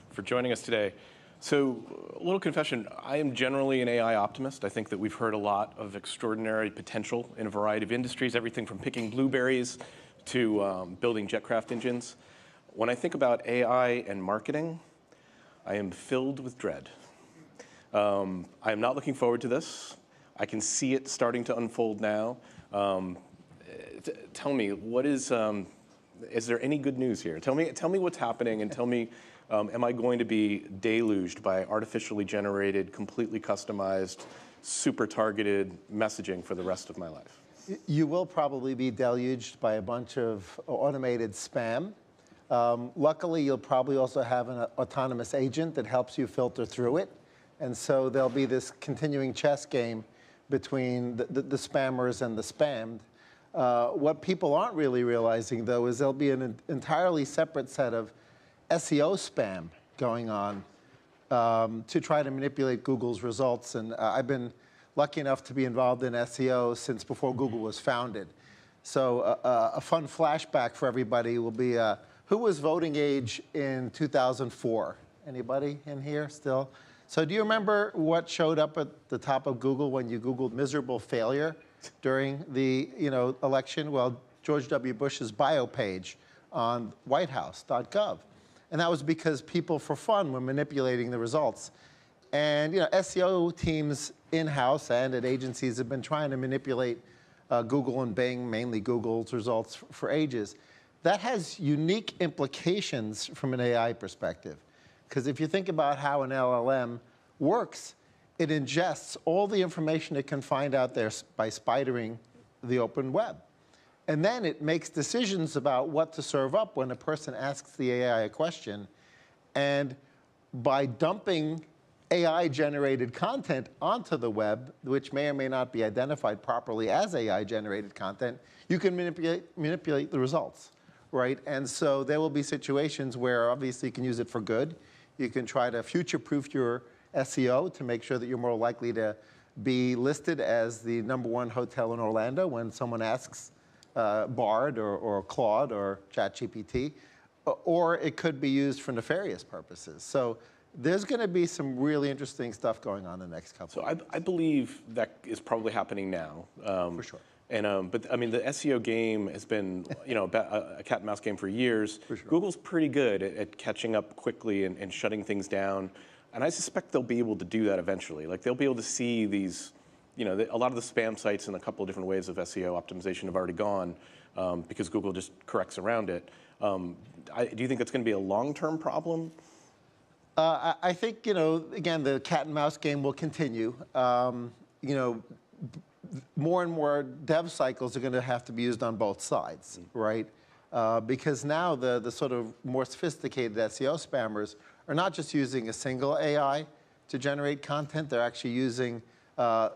for joining us today. So, a little confession, I am generally an AI optimist. I think that we've heard a lot of extraordinary potential in a variety of industries, everything from picking blueberries to building jetcraft engines. When I think about AI and marketing, I am filled with dread. I am not looking forward to this. I can see it starting to unfold now. Tell me, what is there any good news here? Tell me what's happening, and tell me, am I going to be deluged by artificially generated, completely customized, super targeted messaging for the rest of my life? You will probably be deluged by a bunch of automated spam. Luckily, you'll probably also have an autonomous agent that helps you filter through it. And so there'll be this continuing chess game between the spammers and the spammed. What people aren't really realizing, though, is there'll be an entirely separate set of SEO spam going on to try to manipulate Google's results. And I've been lucky enough to be involved in SEO since before Google was founded. So a fun flashback for everybody will be, who was voting age in 2004? Anybody in here still? So do you remember what showed up at the top of Google when you Googled miserable failure during the election? Well, George W. Bush's bio page on whitehouse.gov. And that was because people, for fun, were manipulating the results. And SEO teams in-house and at agencies have been trying to manipulate Google and Bing, mainly Google's results, for ages. That has unique implications from an AI perspective. Because if you think about how an LLM works, it ingests all the information it can find out there by spidering the open web. And then it makes decisions about what to serve up when a person asks the AI a question. And by dumping AI-generated content onto the web, which may or may not be identified properly as AI-generated content, you can manipulate the results, right? And so there will be situations where obviously you can use it for good. You can try to future-proof your SEO to make sure that you're more likely to be listed as the #1 hotel in Orlando when someone asks Bard or Claude or ChatGPT, or it could be used for nefarious purposes. So there's going to be some really interesting stuff going on in the next couple. So I believe that is probably happening now. For sure. And but I mean, the SEO game has been a cat and mouse game for years. For sure. Google's pretty good at catching up quickly and shutting things down. And I suspect they'll be able to do that eventually. Like they'll be able to see these, a lot of the spam sites and a couple of different ways of SEO optimization have already gone because Google just corrects around it. Do you think that's going to be a long-term problem? I think, again, the cat and mouse game will continue. More and more dev cycles are going to have to be used on both sides, right? Because now the sort of more sophisticated SEO spammers are not just using a single AI to generate content. They're actually using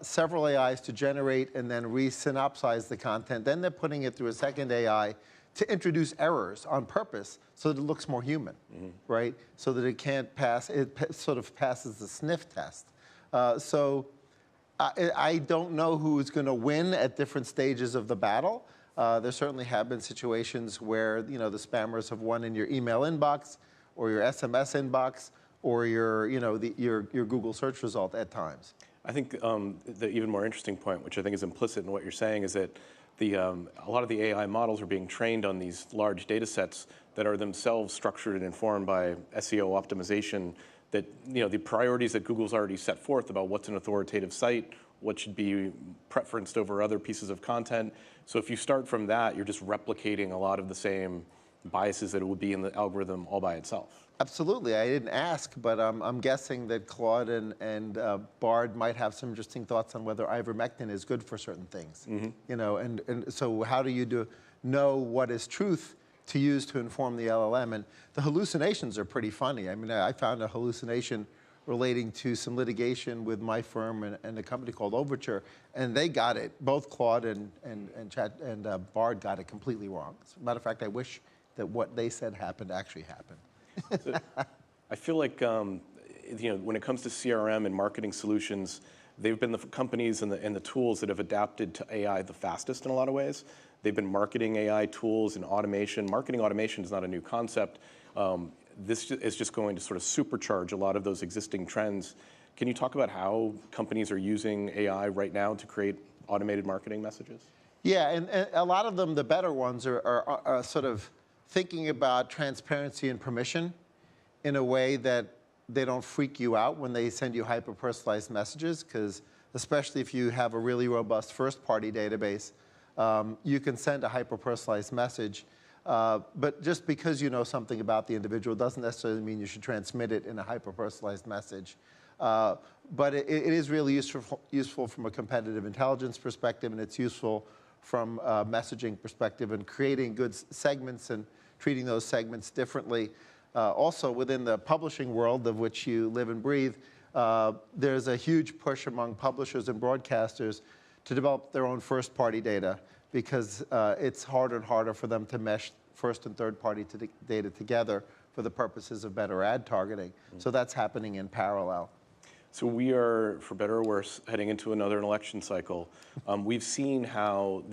several AIs to generate and then re-synopsize the content. Then they're putting it through a second AI to introduce errors on purpose so that it looks more human, right? So that it can't pass, it sort of passes the sniff test. So I don't know who's going to win at different stages of the battle. There certainly have been situations where the spammers have won in your email inbox or your SMS inbox or your Google search result at times. I think the even more interesting point, which I think is implicit in what you're saying, is that a lot of the AI models are being trained on these large data sets that are themselves structured and informed by SEO optimization, that the priorities that Google's already set forth about what's an authoritative site, what should be preferenced over other pieces of content. So if you start from that, you're just replicating a lot of the same biases that it would be in the algorithm all by itself. Absolutely. I didn't ask, but I'm guessing that Claude and Bard might have some interesting thoughts on whether ivermectin is good for certain things. And so how do you know what is truth to use to inform the LLM? And the hallucinations are pretty funny. I mean, I found a hallucination relating to some litigation with my firm and a company called Overture, and they got it. Both Claude and Bard got it completely wrong. As a matter of fact, I wish that what they said happened actually happened. I feel like when it comes to CRM and marketing solutions, they've been the companies and the tools that have adapted to AI the fastest in a lot of ways. They've been marketing AI tools and automation. Marketing automation is not a new concept. This is just going to sort of supercharge a lot of those existing trends. Can you talk about how companies are using AI right now to create automated marketing messages? Yeah, and a lot of them, the better ones, are sort of thinking about transparency and permission in a way that they don't freak you out when they send you hyper-personalized messages, because especially if you have a really robust first-party database, you can send a hyper-personalized message, but just because you know something about the individual doesn't necessarily mean you should transmit it in a hyper-personalized message. But it is really useful from a competitive intelligence perspective, and it's useful from a messaging perspective and creating good segments and treating those segments differently. Also, within the publishing world of which you live and breathe, there's a huge push among publishers and broadcasters to develop their own first-party data, because it's harder and harder for them to mesh first and third-party data together for the purposes of better ad targeting. So that's happening in parallel. So we are, for better or worse, heading into another election cycle. We've seen how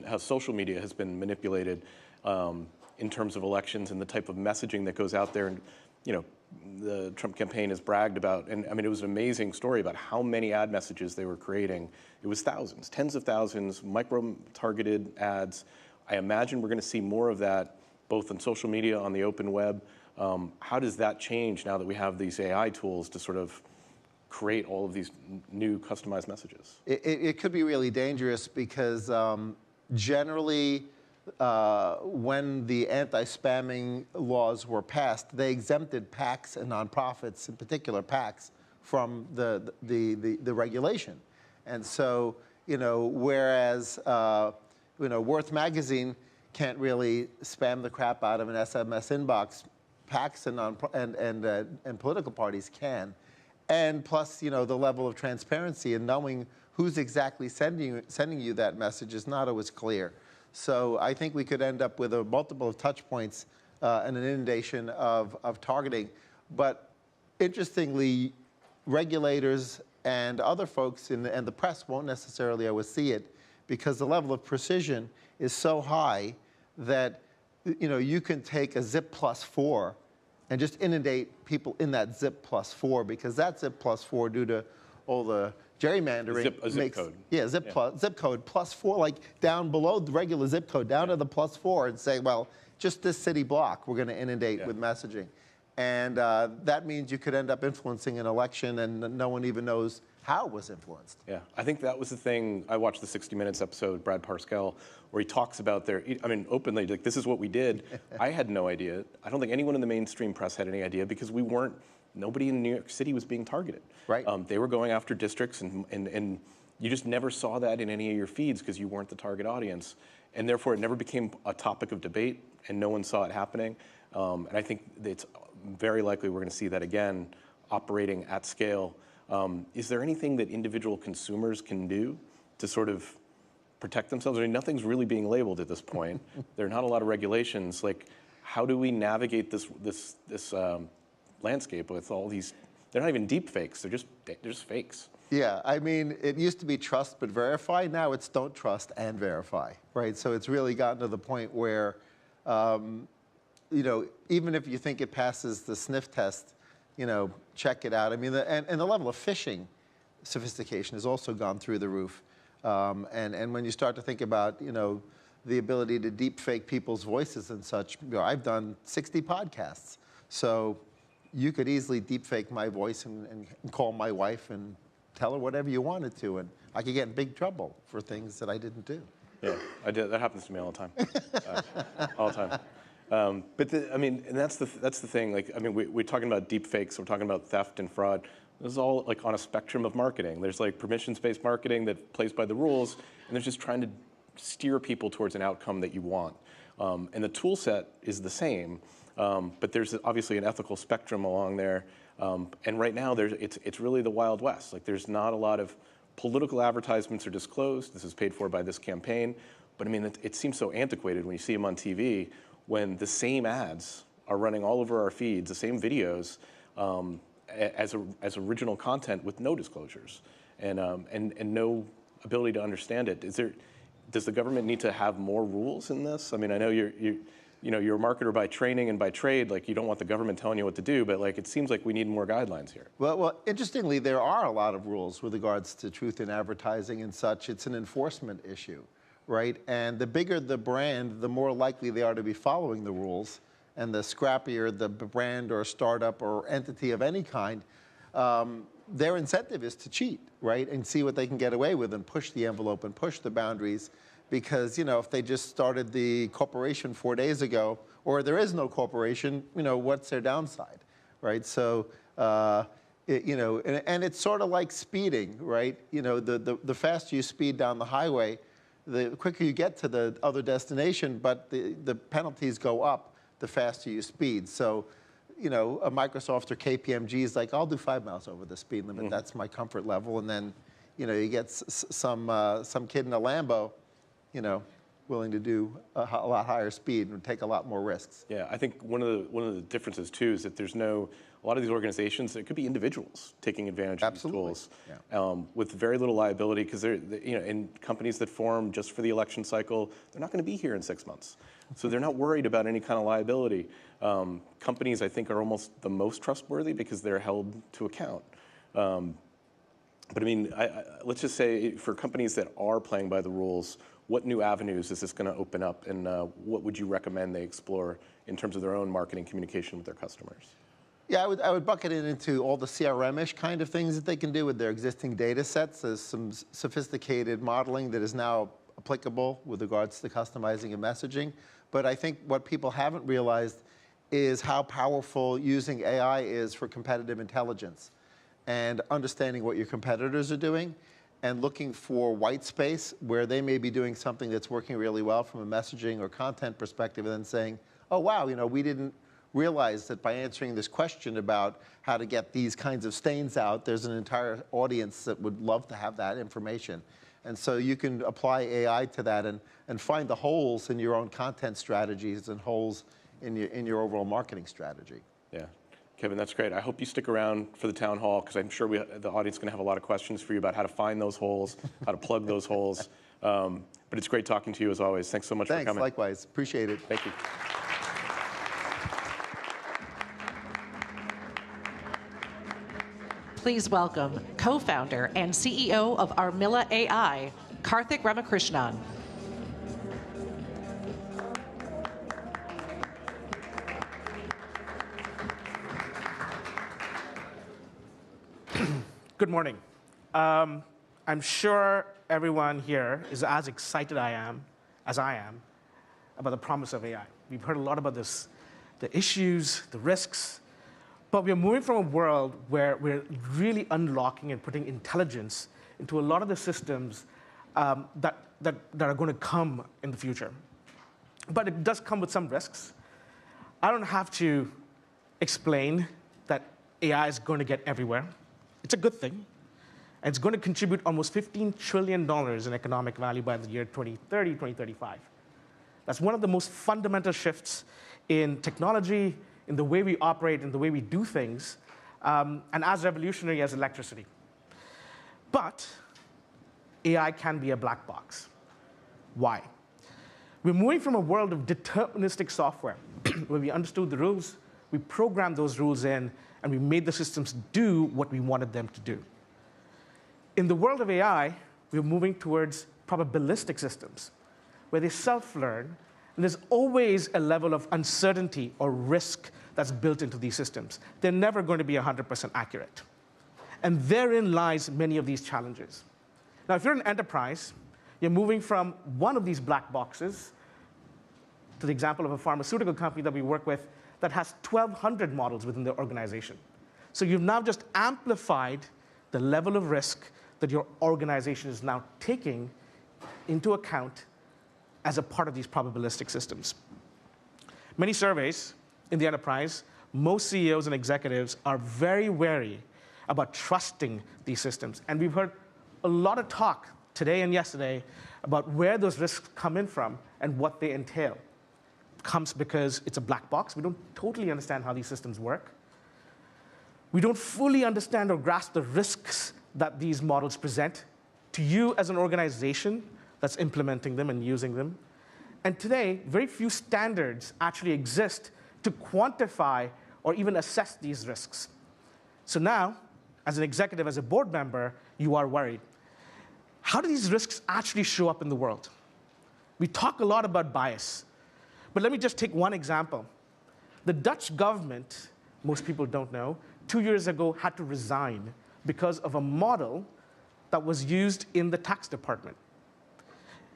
how social media has been manipulated in terms of elections and the type of messaging that goes out there. And the Trump campaign has bragged about, and I mean, it was an amazing story about how many ad messages they were creating. It was thousands, tens of thousands, micro-targeted ads. I imagine we're going to see more of that, both on social media, on the open web. How does that change now that we have these AI tools to sort of create all of these new customized messages? It could be really dangerous, because generally, when the anti-spamming laws were passed, they exempted PACs and nonprofits, in particular PACs, from the regulation. And so, whereas Worth Magazine can't really spam the crap out of an SMS inbox, PACs and political parties can. And plus, the level of transparency and knowing who's exactly sending you that message is not always clear. So I think we could end up with a multiple of touch points and an inundation of targeting. But interestingly, regulators and other folks and the press won't necessarily always see it, because the level of precision is so high that you can take a zip +4 and just inundate people in that zip +4, because that zip +4, due to all the gerrymandering, a zip code. Yeah, zip code +4, like down below the regular zip code, down to the +4, and say, well, just this city block, we're going to inundate with messaging. And that means you could end up influencing an election, and no one even knows how it was influenced. Yeah, I think that was the thing. I watched the 60 Minutes episode, Brad Parscale, where he talks about openly, like, this is what we did. I had no idea. I don't think anyone in the mainstream press had any idea, because nobody in New York City was being targeted. Right. They were going after districts, and you just never saw that in any of your feeds because you weren't the target audience. And therefore, it never became a topic of debate, and no one saw it happening. And I think it's very likely we're going to see that again, operating at scale. Is there anything that individual consumers can do to sort of protect themselves? I mean, nothing's really being labeled at this point. There are not a lot of regulations. Like, how do we navigate this landscape with all these? They're not even deep fakes. They're just fakes. Yeah, I mean, it used to be trust but verify. Now it's don't trust and verify, right? So it's really gotten to the point where, even if you think it passes the sniff test, check it out. I mean, and the level of phishing sophistication has also gone through the roof. And when you start to think about, the ability to deep fake people's voices and such, I've done 60 podcasts. So you could easily deep fake my voice and call my wife and tell her whatever you wanted to, and I could get in big trouble for things that I didn't do. Yeah, I did. That happens to me all the time. All the time. And that's the thing. Like, I mean, we're talking about deep fakes. We're talking about theft and fraud. This is all like on a spectrum of marketing. There's like permissions-based marketing that plays by the rules, and there's just trying to steer people towards an outcome that you want. And the tool set is the same, but there's obviously an ethical spectrum along there. And right now, it's really the Wild West. Like, there's not a lot of political advertisements are disclosed. This is paid for by this campaign. But I mean, it seems so antiquated when you see them on TV. when the same ads are running all over our feeds, the same videos, as original content with no disclosures and no ability to understand it? Does the government need to have more rules in this? I mean, I know you're a marketer by training and by trade. Like, you don't want the government telling you what to do, but like, it seems like we need more guidelines here. Well, interestingly, there are a lot of rules with regards to truth in advertising and such. It's an enforcement issue, right? And the bigger the brand, the more likely they are to be following the rules. And the scrappier the brand or startup or entity of any kind, their incentive is to cheat, right? And see what they can get away with and push the envelope and push the boundaries. Because, if they just started the corporation 4 days ago, or there is no corporation, what's their downside, right? So, and it's sort of like speeding, right? The faster you speed down the highway, the quicker you get to the other destination, but the penalties go up the faster you speed. So, a Microsoft or KPMG is like, I'll do 5 miles over the speed limit. That's my comfort level. And then, you get some kid in a Lambo, willing to do a lot higher speed and take a lot more risks. Yeah, I think one of the differences too is that there's a lot of these organizations, it could be individuals taking advantage of these tools with very little liability, because they're, in companies that form just for the election cycle, they're not going to be here in 6 months. So they're not worried about any kind of liability. Companies, I think, are almost the most trustworthy because they're held to account. But I mean, let's just say for companies that are playing by the rules, what new avenues is this going to open up, and what would you recommend they explore in terms of their own marketing communication with their customers? Yeah, I would bucket it into all the CRM-ish kind of things that they can do with their existing data sets. There's some sophisticated modeling that is now applicable with regards to customizing and messaging. But I think what people haven't realized is how powerful using AI is for competitive intelligence and understanding what your competitors are doing and looking for white space where they may be doing something that's working really well from a messaging or content perspective, and then saying, oh, wow, we didn't realize that by answering this question about how to get these kinds of stains out, there's an entire audience that would love to have that information. And so you can apply AI to that and find the holes in your own content strategies and holes in your overall marketing strategy. Yeah. Kevin, that's great. I hope you stick around for the town hall, because I'm sure the audience is going to have a lot of questions for you about how to find those holes, how to plug those holes. But it's great talking to you as always. Thanks so much for coming. Thanks, likewise. Appreciate it. Thank you. Please welcome co-founder and CEO of Armilla AI, Karthik Ramakrishnan. Good morning. I'm sure everyone here is as excited as I am about the promise of AI. We've heard a lot about this, the issues, the risks, but we're moving from a world where we're really unlocking and putting intelligence into a lot of the systems that are going to come in the future. But it does come with some risks. I don't have to explain that AI is going to get everywhere. It's a good thing. And it's going to contribute almost $15 trillion in economic value by the year 2030, 2035. That's one of the most fundamental shifts in technology, in the way we operate, in the way we do things, and as revolutionary as electricity. But AI can be a black box. Why? We're moving from a world of deterministic software, where we understood the rules, we programmed those rules in, and we made the systems do what we wanted them to do. In the world of AI, we're moving towards probabilistic systems, where they self-learn, and there's always a level of uncertainty or risk that's built into these systems. They're never going to be 100% accurate. And therein lies many of these challenges. Now, if you're an enterprise, you're moving from one of these black boxes to the example of a pharmaceutical company that we work with that has 1,200 models within their organization. So you've now just amplified the level of risk that your organization is now taking into account as a part of these probabilistic systems. Many surveys in the enterprise, most CEOs and executives are very wary about trusting these systems. And we've heard a lot of talk today and yesterday about where those risks come in from and what they entail. comes because it's a black box. We don't totally understand how these systems work. We don't fully understand or grasp the risks that these models present to you as an organization that's implementing them and using them. And today, very few standards actually exist to quantify or even assess these risks. So now, as an executive, as a board member, you are worried. How do these risks actually show up in the world? We talk a lot about bias, but let me just take one example. The Dutch government, most people don't know, 2 years ago had to resign because of a model that was used in the tax department.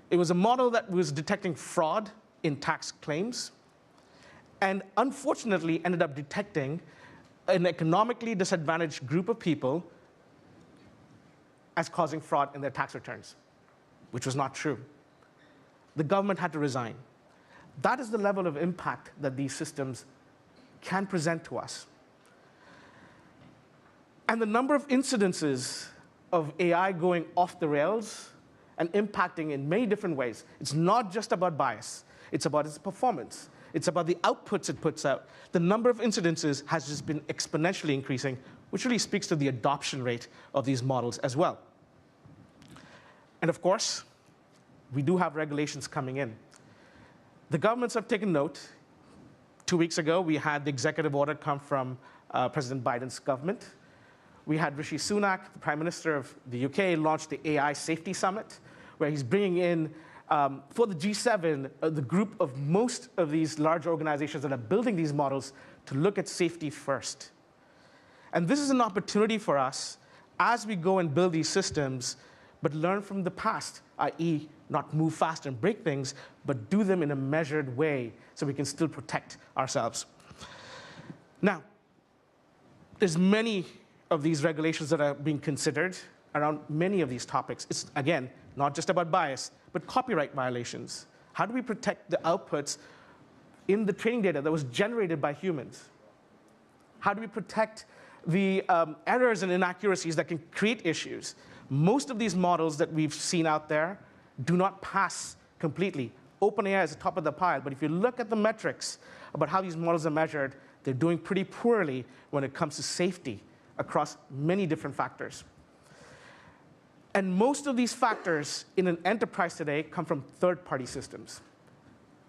It was a model that was detecting fraud in tax claims, and unfortunately ended up detecting an economically disadvantaged group of people as causing fraud in their tax returns, which was not true. The government had to resign. That is the level of impact that these systems can present to us. And the number of incidences of AI going off the rails and impacting in many different ways. It's not just about bias. It's about its performance. It's about the outputs it puts out. The number of incidences has just been exponentially increasing, which really speaks to the adoption rate of these models as well. And of course, we do have regulations coming in. The governments have taken note. 2 weeks ago, we had the executive order come from President Biden's government. We had Rishi Sunak, the Prime Minister of the UK, launch the AI Safety Summit, where he's bringing in, for the G7, the group of most of these large organizations that are building these models to look at safety first. And this is an opportunity for us as we go and build these systems, but learn from the past, i.e. not move fast and break things, but do them in a measured way so we can still protect ourselves. Now, there's many of these regulations that are being considered around many of these topics. It's, again, not just about bias, but copyright violations. How do we protect the outputs in the training data that was generated by humans? How do we protect the errors and inaccuracies that can create issues? Most of these models that we've seen out there do not pass completely. OpenAI is the top of the pile, but if you look at the metrics about how these models are measured, they're doing pretty poorly when it comes to safety across many different factors. And most of these factors in an enterprise today come from third-party systems.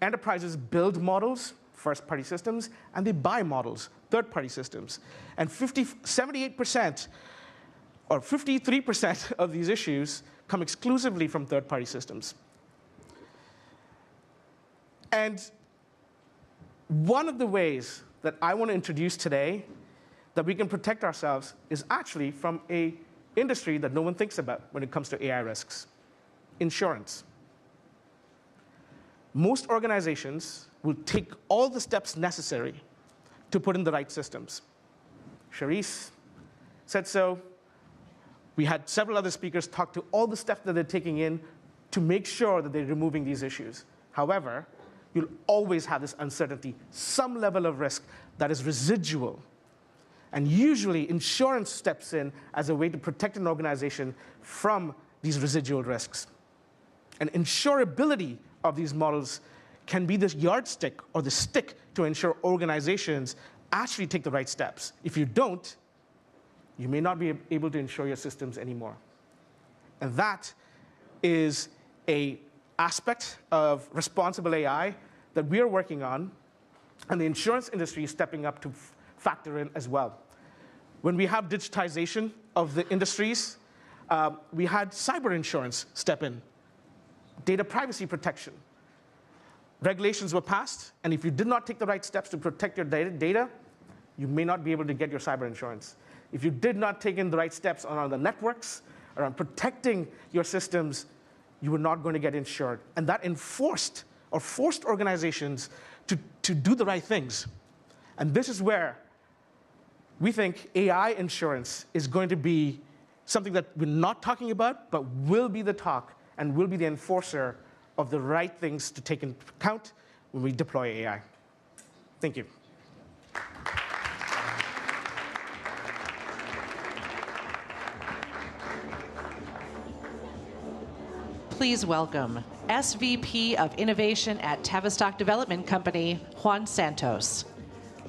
Enterprises build models, first-party systems, and they buy models, third-party systems. And 78% or 53% of these issues come exclusively from third-party systems. And one of the ways that I want to introduce today that we can protect ourselves is actually from an industry that no one thinks about when it comes to AI risks: insurance. Most organizations will take all the steps necessary to put in the right systems. Charisse said so. We had several other speakers talk to all the steps that they're taking in to make sure that they're removing these issues. However, you'll always have this uncertainty, some level of risk that is residual. And usually, insurance steps in as a way to protect an organization from these residual risks. And insurability of these models can be this yardstick or the stick to ensure organizations actually take the right steps. If you don't, you may not be able to insure your systems anymore. And that is an aspect of responsible AI that we are working on, and the insurance industry is stepping up to factor in as well. When we have digitization of the industries, we had cyber insurance step in, data privacy protection. Regulations were passed, and if you did not take the right steps to protect your data, you may not be able to get your cyber insurance. If you did not take in the right steps around the networks, around protecting your systems, you were not going to get insured. And that enforced or forced organizations to do the right things. And this is where we think AI insurance is going to be something that we're not talking about, but will be the talk and will be the enforcer of the right things to take into account when we deploy AI. Thank you. Please welcome SVP of Innovation at Tavistock Development Company, Juan Santos.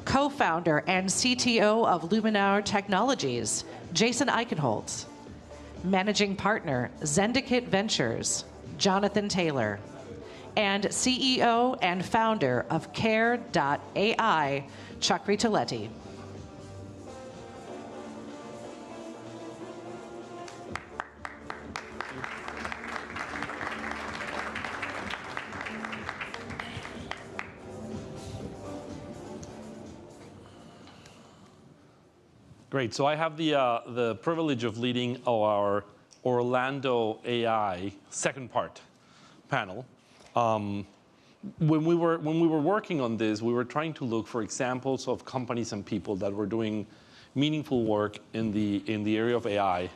Co-founder and CTO of Luminar Technologies, Jason Eichenholz. Managing Partner, Zendikit Ventures, Jonathan Taylor. And CEO and founder of Care.ai, Chuck Ritoletti. Great. So I have the privilege of leading our Orlando AI second part panel. When we were working on this, we were trying to look for examples of companies and people that were doing meaningful work in the area of AI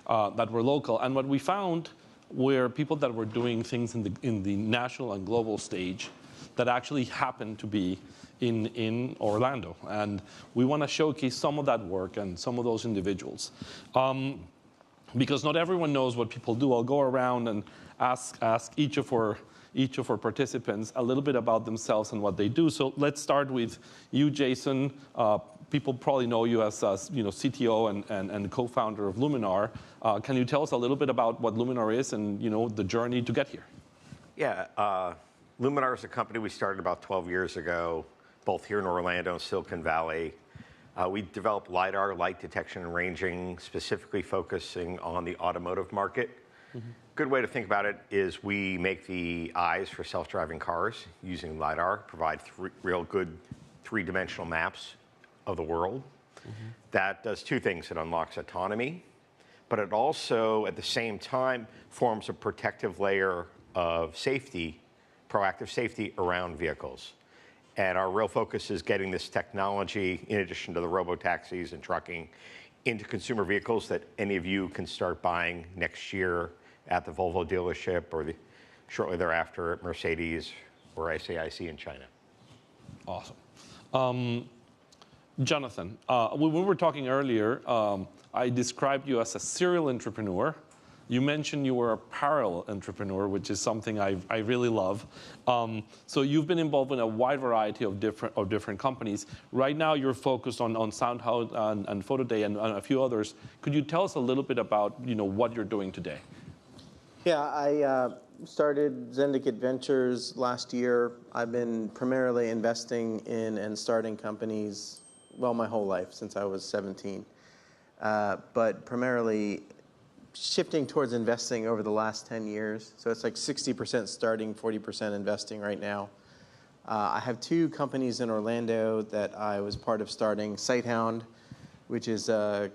that were local. And what we found were people that were doing things in the national and global stage that actually happened to be in Orlando. And we want to showcase some of that work and some of those individuals. Because not everyone knows what people do. I'll go around and ask each of our participants a little bit about themselves and what they do. So let's start with you, Jason. People probably know you as CTO and co-founder of Luminar. Can you tell us a little bit about what Luminar is and the journey to get here? Yeah, Luminar is a company we started about 12 years ago, both here in Orlando and Silicon Valley. We develop LiDAR, light detection and ranging, specifically focusing on the automotive market. Mm-hmm. Good way to think about it is we make the eyes for self-driving cars using LiDAR, provide real good three-dimensional maps of the world. Mm-hmm. That does two things. It unlocks autonomy, but it also, at the same time, forms a protective layer of safety, proactive safety around vehicles. And our real focus is getting this technology, in addition to the robo-taxis and trucking, into consumer vehicles that any of you can start buying next year at the Volvo dealership or shortly thereafter at Mercedes or SAIC in China. Awesome. Jonathan, when we were talking earlier, I described you as a serial entrepreneur. You mentioned you were a Peril entrepreneur, which is something I really love. So you've been involved in a wide variety of different companies. Right now, you're focused on SoundHound and Photoday and a few others. Could you tell us a little bit about what you're doing today? Yeah, I started Zendikit Ventures last year. I've been primarily investing in and starting companies, well, my whole life since I was 17, but primarily shifting towards investing over the last 10 years. So it's like 60% starting, 40% investing right now. I have two companies in Orlando that I was part of starting, SightHound, which is a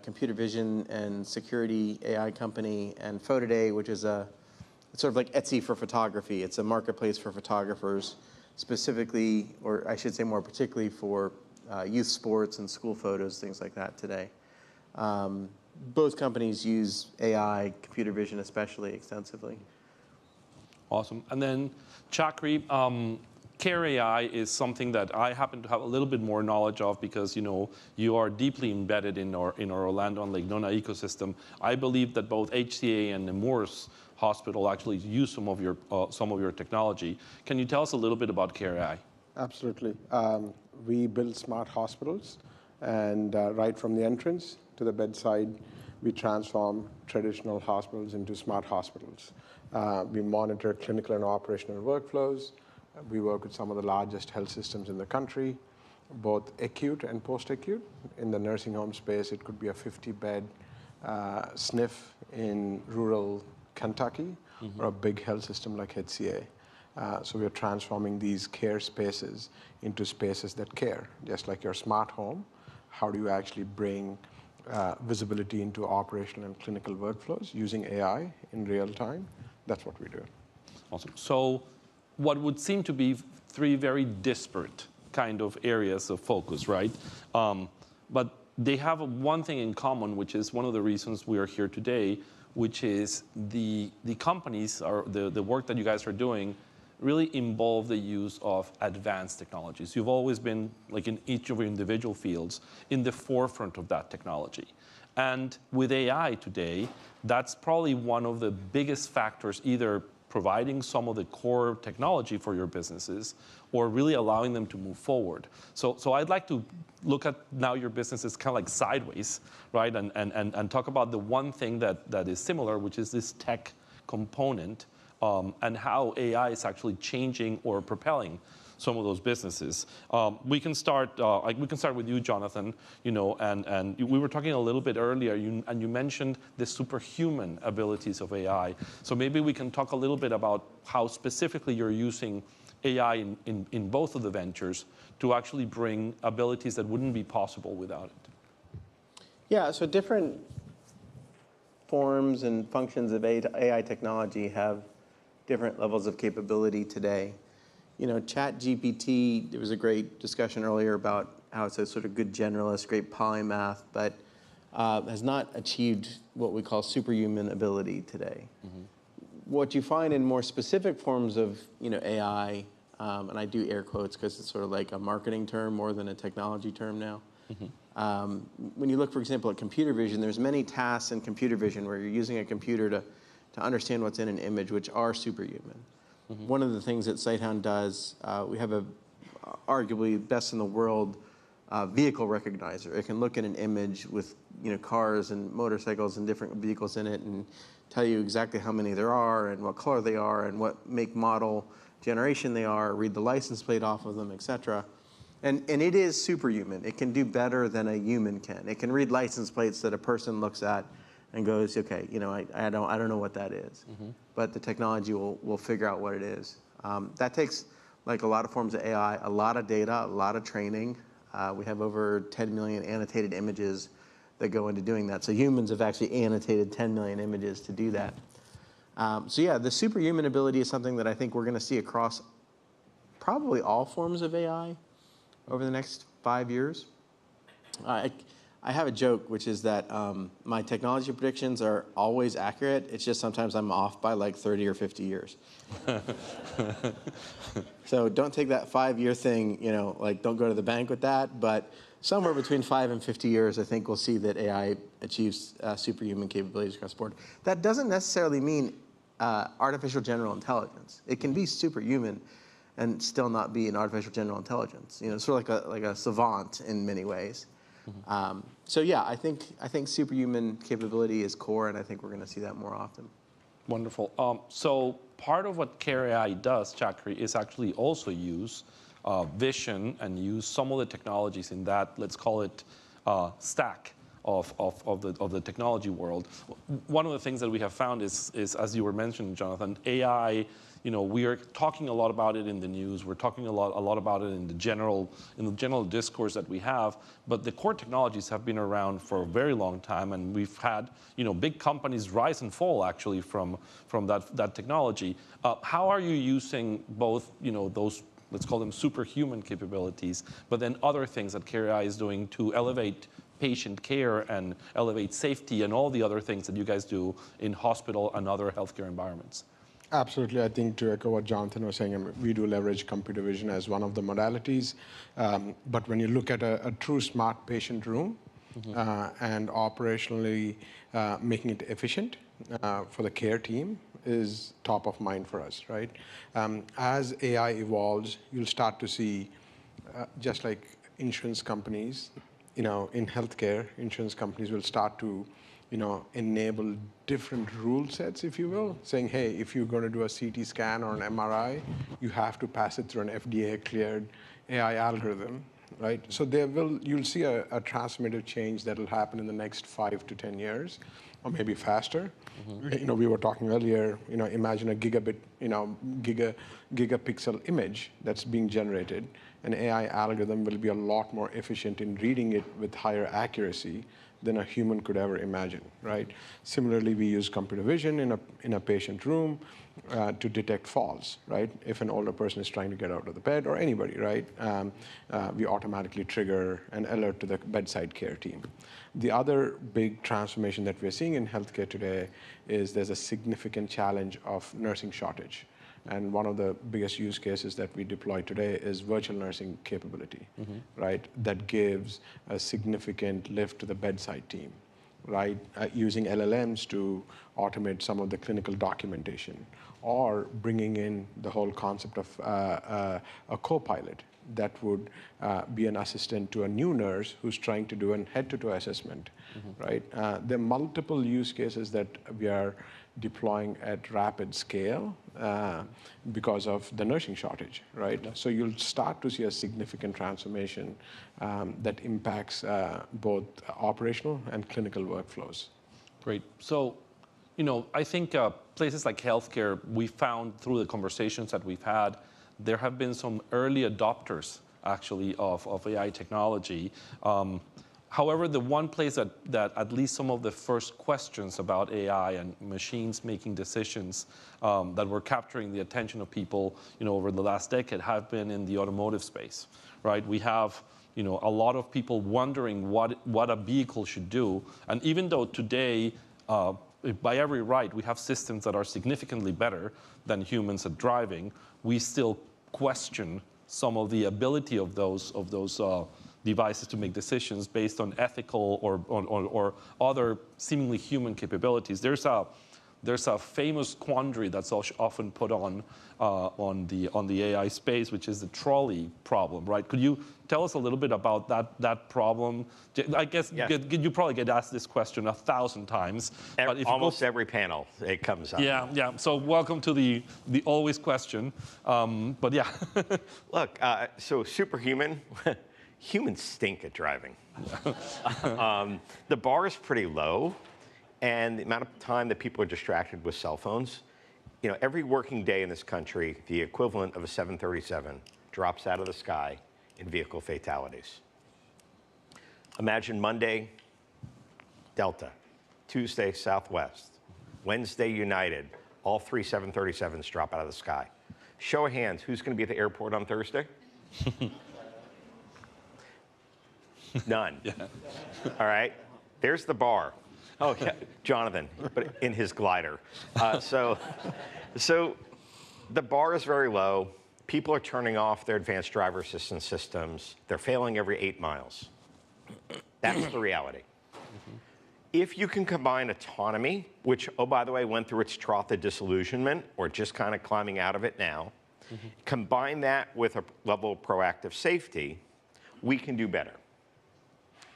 computer vision and security AI company, and Photoday, which is it's sort of like Etsy for photography. It's a marketplace for photographers, specifically, or I should say more particularly for youth sports and school photos, things like that today. Both companies use AI, computer vision especially, extensively. Awesome. And then, Chakri, Care.ai is something that I happen to have a little bit more knowledge of because you are deeply embedded in our Orlando and Lake Nona ecosystem. I believe that both HCA and Nemours Hospital actually use some of your technology. Can you tell us a little bit about Care.ai? Absolutely. We build smart hospitals, and right from the entrance to the bedside, we transform traditional hospitals into smart hospitals. We monitor clinical and operational workflows. We work with some of the largest health systems in the country, both acute and post-acute. In the nursing home space, it could be a 50-bed SNF in rural Kentucky, or a big health system like HCA. So we're transforming these care spaces into spaces that care, just like your smart home. How do you actually bring visibility into operational and clinical workflows using AI in real time? That's what we do. Awesome. So what would seem to be three very disparate kind of areas of focus, right? But they have one thing in common, which is one of the reasons we are here today, which is the companies or the work that you guys are doing really involve the use of advanced technologies. You've always been, like in each of your individual fields, in the forefront of that technology. And with AI today, that's probably one of the biggest factors either providing some of the core technology for your businesses, or really allowing them to move forward. So I'd like to look at now your businesses kind of like sideways, right? And talk about the one thing that is similar, which is this tech component, and how AI is actually changing or propelling some of those businesses. We can start with you, Jonathan. And we were talking a little bit earlier, and you mentioned the superhuman abilities of AI. So maybe we can talk a little bit about how specifically you're using AI in both of the ventures to actually bring abilities that wouldn't be possible without it. Yeah, so different forms and functions of AI technology have different levels of capability today. ChatGPT, there was a great discussion earlier about how it's a sort of good generalist, great polymath, but has not achieved what we call superhuman ability today. Mm-hmm. What you find in more specific forms of AI, and I do air quotes because it's sort of like a marketing term more than a technology term now. Mm-hmm. When you look, for example, at computer vision, there's many tasks in computer vision where you're using a computer to understand what's in an image, which are superhuman. Mm-hmm. One of the things that Sighthound does, we have a arguably best in the world vehicle recognizer. It can look at an image with cars and motorcycles and different vehicles in it and tell you exactly how many there are and what color they are and what make, model, generation they are, read the license plate off of them, et cetera. And it is superhuman. It can do better than a human can. It can read license plates that a person looks at and goes, okay, I don't know what that is. Mm-hmm. But the technology will figure out what it is. That takes, like a lot of forms of AI, a lot of data, a lot of training. We have over 10 million annotated images that go into doing that. So humans have actually annotated 10 million images to do that. So yeah, the superhuman ability is something that I think we're going to see across probably all forms of AI over the next 5 years. I have a joke, which is that my technology predictions are always accurate. It's just sometimes I'm off by like 30 or 50 years. So don't take that 5-year thing, like don't go to the bank with that. But somewhere between 5 and 50 years, I think we'll see that AI achieves superhuman capabilities across the board. That doesn't necessarily mean artificial general intelligence. It can be superhuman and still not be an artificial general intelligence. Sort of like a savant in many ways. Mm-hmm. So yeah, I think superhuman capability is core, and I think we're going to see that more often. Wonderful. So part of what Care AI does, Chakri, is actually also use vision and use some of the technologies in that, let's call it, stack of the technology world. One of the things that we have found is as you were mentioning, Jonathan, AI. We are talking a lot about it in the news. We're talking a lot about it in the general discourse that we have. But the core technologies have been around for a very long time, and we've had big companies rise and fall actually from that technology. How are you using both those, let's call them superhuman capabilities, but then other things that Care AI is doing to elevate patient care and elevate safety and all the other things that you guys do in hospital and other healthcare environments? Absolutely. I think to echo what Jonathan was saying, we do leverage computer vision as one of the modalities. But when you look at a true smart patient room, mm-hmm. And operationally making it efficient for the care team is top of mind for us, right? As AI evolves, you'll start to see, just like insurance companies, in healthcare, insurance companies will start to enable different rule sets, if you will, saying, hey, if you're going to do a CT scan or an MRI, you have to pass it through an FDA-cleared AI algorithm, right? So you'll see a transformative change that will happen in the next 5 to 10 years, or maybe faster. Mm-hmm. We were talking earlier, imagine a gigabit, gigapixel image that's being generated. An AI algorithm will be a lot more efficient in reading it with higher accuracy than a human could ever imagine, right? Similarly, we use computer vision in a patient room to detect falls, right? If an older person is trying to get out of the bed, or anybody, right? We automatically trigger an alert to the bedside care team. The other big transformation that we're seeing in healthcare today is there's a significant challenge of nursing shortage. And one of the biggest use cases that we deploy today is virtual nursing capability, mm-hmm. right? That gives a significant lift to the bedside team, right? Using LLMs to automate some of the clinical documentation, or bringing in the whole concept of a co-pilot that would be an assistant to a new nurse who's trying to do a head-to-toe assessment, right? There are multiple use cases that we are deploying at rapid scale because of the nursing shortage, right? So you'll start to see a significant transformation that impacts both operational and clinical workflows. Great. So, I think places like healthcare, we found through the conversations that we've had, there have been some early adopters, actually, of AI technology. However, the one place that at least some of the first questions about AI and machines making decisions that were capturing the attention of people, over the last decade have been in the automotive space, right? We have, a lot of people wondering what a vehicle should do. And even though today, by every right, we have systems that are significantly better than humans at driving, we still question some of the ability of those devices to make decisions based on ethical or other seemingly human capabilities. There's a famous quandary that's often put on the AI space, which is the trolley problem, right? Could you tell us a little bit about that problem? I guess you probably get asked this question 1,000 times. But Almost every panel it comes up. Yeah. So welcome to the always question. But yeah. Look, so superhuman. Humans stink at driving. The bar is pretty low, and the amount of time that people are distracted with cell phones, every working day in this country, the equivalent of a 737 drops out of the sky in vehicle fatalities. Imagine Monday, Delta, Tuesday, Southwest, Wednesday, United, all 3 737s drop out of the sky. Show of hands, who's going to be at the airport on Thursday? None. Yeah. All right. There's the bar. Oh, yeah, Jonathan, but in his glider. So the bar is very low. People are turning off their advanced driver assistance systems. They're failing every 8 miles. That's the reality. If you can combine autonomy, which, oh, by the way, went through its trough of disillusionment, or just kind of climbing out of it now, combine that with a level of proactive safety, we can do better.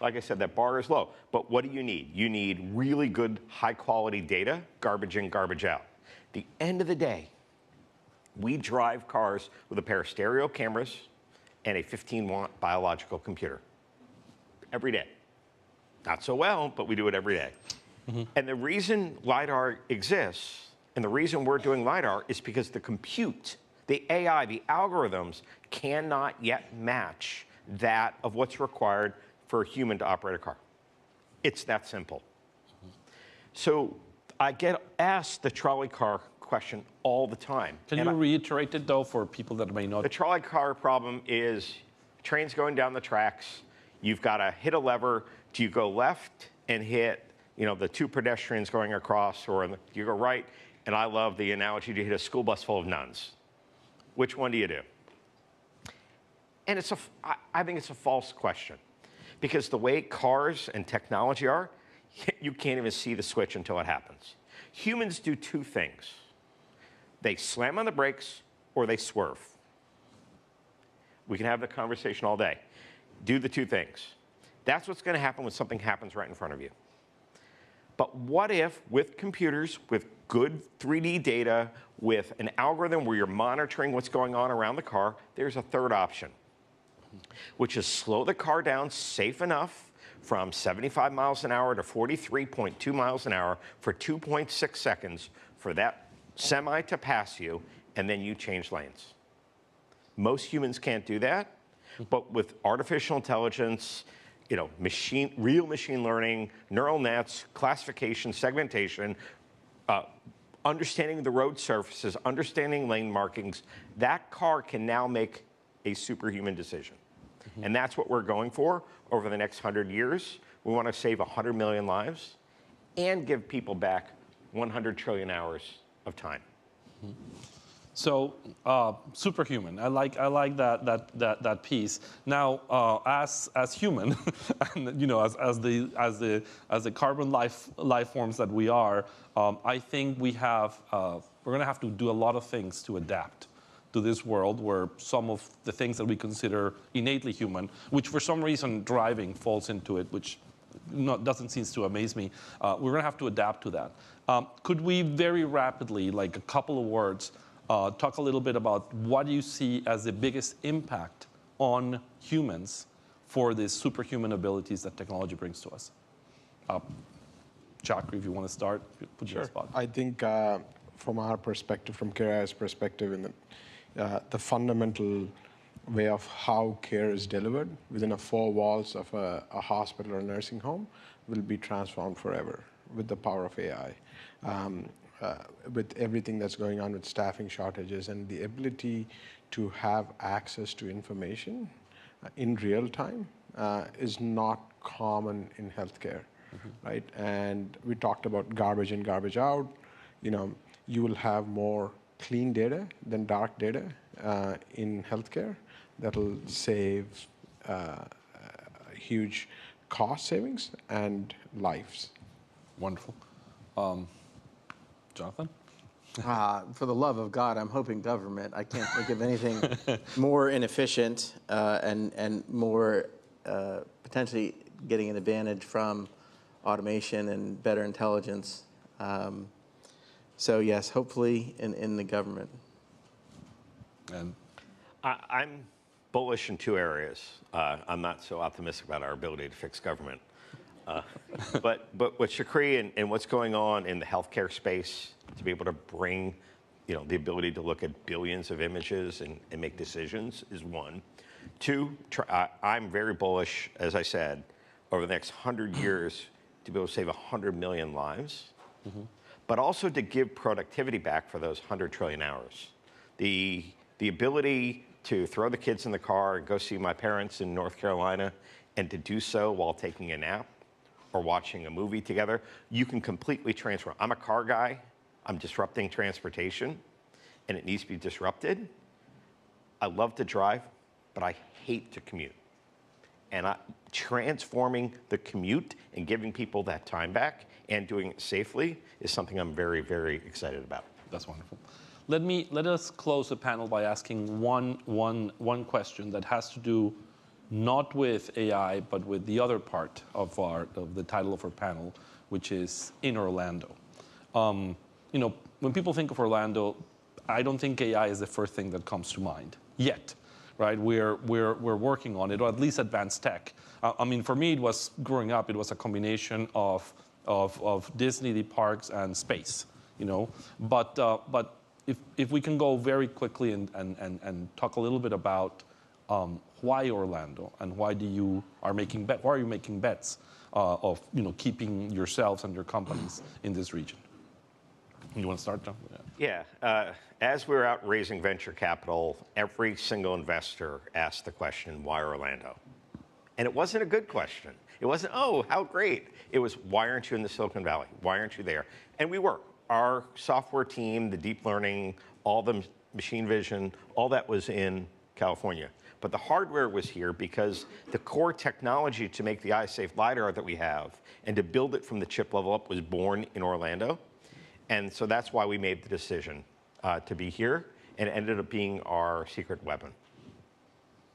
Like I said, that bar is low. But what do you need? You need really good, high-quality data, garbage in, garbage out. At the end of the day, we drive cars with a pair of stereo cameras and a 15-watt biological computer every day. Not so well, but we do it every day. And the reason LiDAR exists, and the reason we're doing LiDAR, is because the compute, the AI, the algorithms cannot yet match that of what's required for a human to operate a car. It's that simple. So I get asked the trolley car question all the time. Can you reiterate it, though, for people that may not? The trolley car problem is trains going down the tracks. You've got to hit a lever. Do you go left and hit, the 2 pedestrians going across, or do you go right? And I love the analogy to hit a school bus full of nuns. Which one do you do? And I think it's a false question. Because the way cars and technology are, you can't even see the switch until it happens. Humans do 2 things. They slam on the brakes or they swerve. We can have the conversation all day. Do the 2 things. That's what's going to happen when something happens right in front of you. But what if, with computers, with good 3D data, with an algorithm where you're monitoring what's going on around the car, there's a third option, which is slow the car down safe enough from 75 miles an hour to 43.2 miles an hour for 2.6 seconds for that semi to pass you, and then you change lanes. Most humans can't do that, but with artificial intelligence, real machine learning, neural nets, classification, segmentation, understanding the road surfaces, understanding lane markings, that car can now make a superhuman decision. And that's what we're going for over the next 100 years. We want to save 100 million lives and give people back 100 trillion hours of time. So superhuman. I like that piece. Now, as human, and you know, as the carbon life forms that we are, I think we're going to have to do a lot of things to adapt to this world where some of the things that we consider innately human, which for some reason driving falls into it, which doesn't seem to amaze me. We're going to have to adapt to that. Could we very rapidly, like a couple of words, talk a little bit about what you see as the biggest impact on humans for these superhuman abilities that technology brings to us? Chakri, if you want to start, put you on the spot. I think from our perspective, from CareAI's perspective, in the fundamental way of how care is delivered within the four walls of a hospital or a nursing home will be transformed forever with the power of AI. With everything that's going on with staffing shortages and the ability to have access to information in real time is not common in healthcare, right? And we talked about garbage in, garbage out. You know, you will have more clean data than dark data in healthcare that'll save huge cost savings and lives. Wonderful. Jonathan? For the love of God, I'm hoping government. I can't think of anything more inefficient and more potentially getting an advantage from automation and better intelligence. So yes, hopefully in the government. And I'm bullish in two areas. I'm not so optimistic about our ability to fix government. But with Chakri and what's going on in the healthcare space, to be able to bring, you know, the ability to look at billions of images and make decisions is one. Two, I'm very bullish, as I said, over the next 100 years to be able to save 100 million lives, but also to give productivity back for those 100 trillion hours. The ability to throw the kids in the car and go see my parents in North Carolina and to do so while taking a nap or watching a movie together, you can completely transform. I'm a car guy. I'm disrupting transportation, and it needs to be disrupted. I love to drive, but I hate to commute. And transforming the commute and giving people that time back and doing it safely is something I'm very, very excited about. That's wonderful. Let us close the panel by asking one question that has to do not with AI, but with the other part of the title of our panel, which is in Orlando. You know, when people think of Orlando, I don't think AI is the first thing that comes to mind yet, right? We're working on it, or at least advanced tech. I mean, for me, it was growing up. It was a combination of Disney, the parks, and space. You know, but if we can go very quickly and talk a little bit about why Orlando and why are you making bets of, you know, keeping yourselves and your companies in this region? You want to start, John? Yeah. As we're out raising venture capital, every single investor asked the question, why Orlando? And it wasn't a good question. It wasn't, oh, how great. It was, why aren't you in the Silicon Valley? Why aren't you there? And we were. Our software team, the deep learning, all the machine vision, all that was in California. But the hardware was here because the core technology to make the eye-safe LiDAR that we have and to build it from the chip level up was born in Orlando. And so that's why we made the decision to be here, and it ended up being our secret weapon.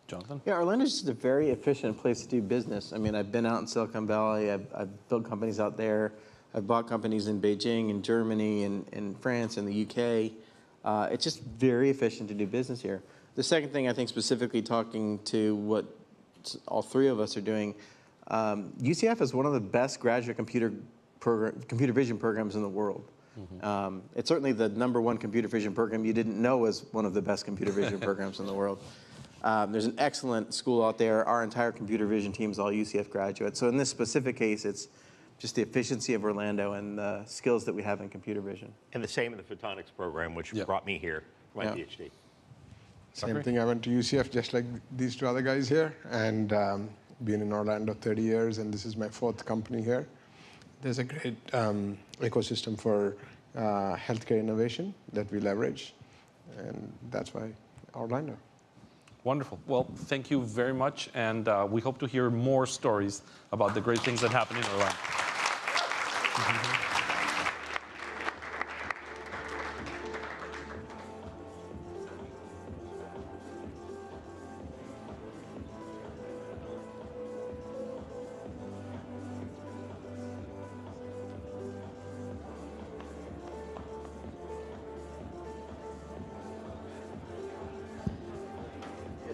Jonathan? Yeah, Orlando's just a very efficient place to do business. I mean, I've been out in Silicon Valley. I've built companies out there. I've bought companies in Beijing, in Germany, in France, in the UK. It's just very efficient to do business here. The second thing, I think, specifically talking to what all three of us are doing, UCF is one of the best graduate computer vision programs in the world. It's certainly the #1 computer vision program you didn't know was one of the best computer vision programs in the world. There's an excellent school out there. Our entire computer vision team is all UCF graduates. So in this specific case, it's just the efficiency of Orlando and the skills that we have in computer vision. And the same in the photonics program, which brought me here for my PhD. Same thing. I went to UCF just like these two other guys here, and been in Orlando 30 years, and this is my 4th company here. There's a great ecosystem for healthcare innovation that we leverage. And that's why Orlando. Wonderful. Well, thank you very much, and we hope to hear more stories about the great things that happen in Orlando.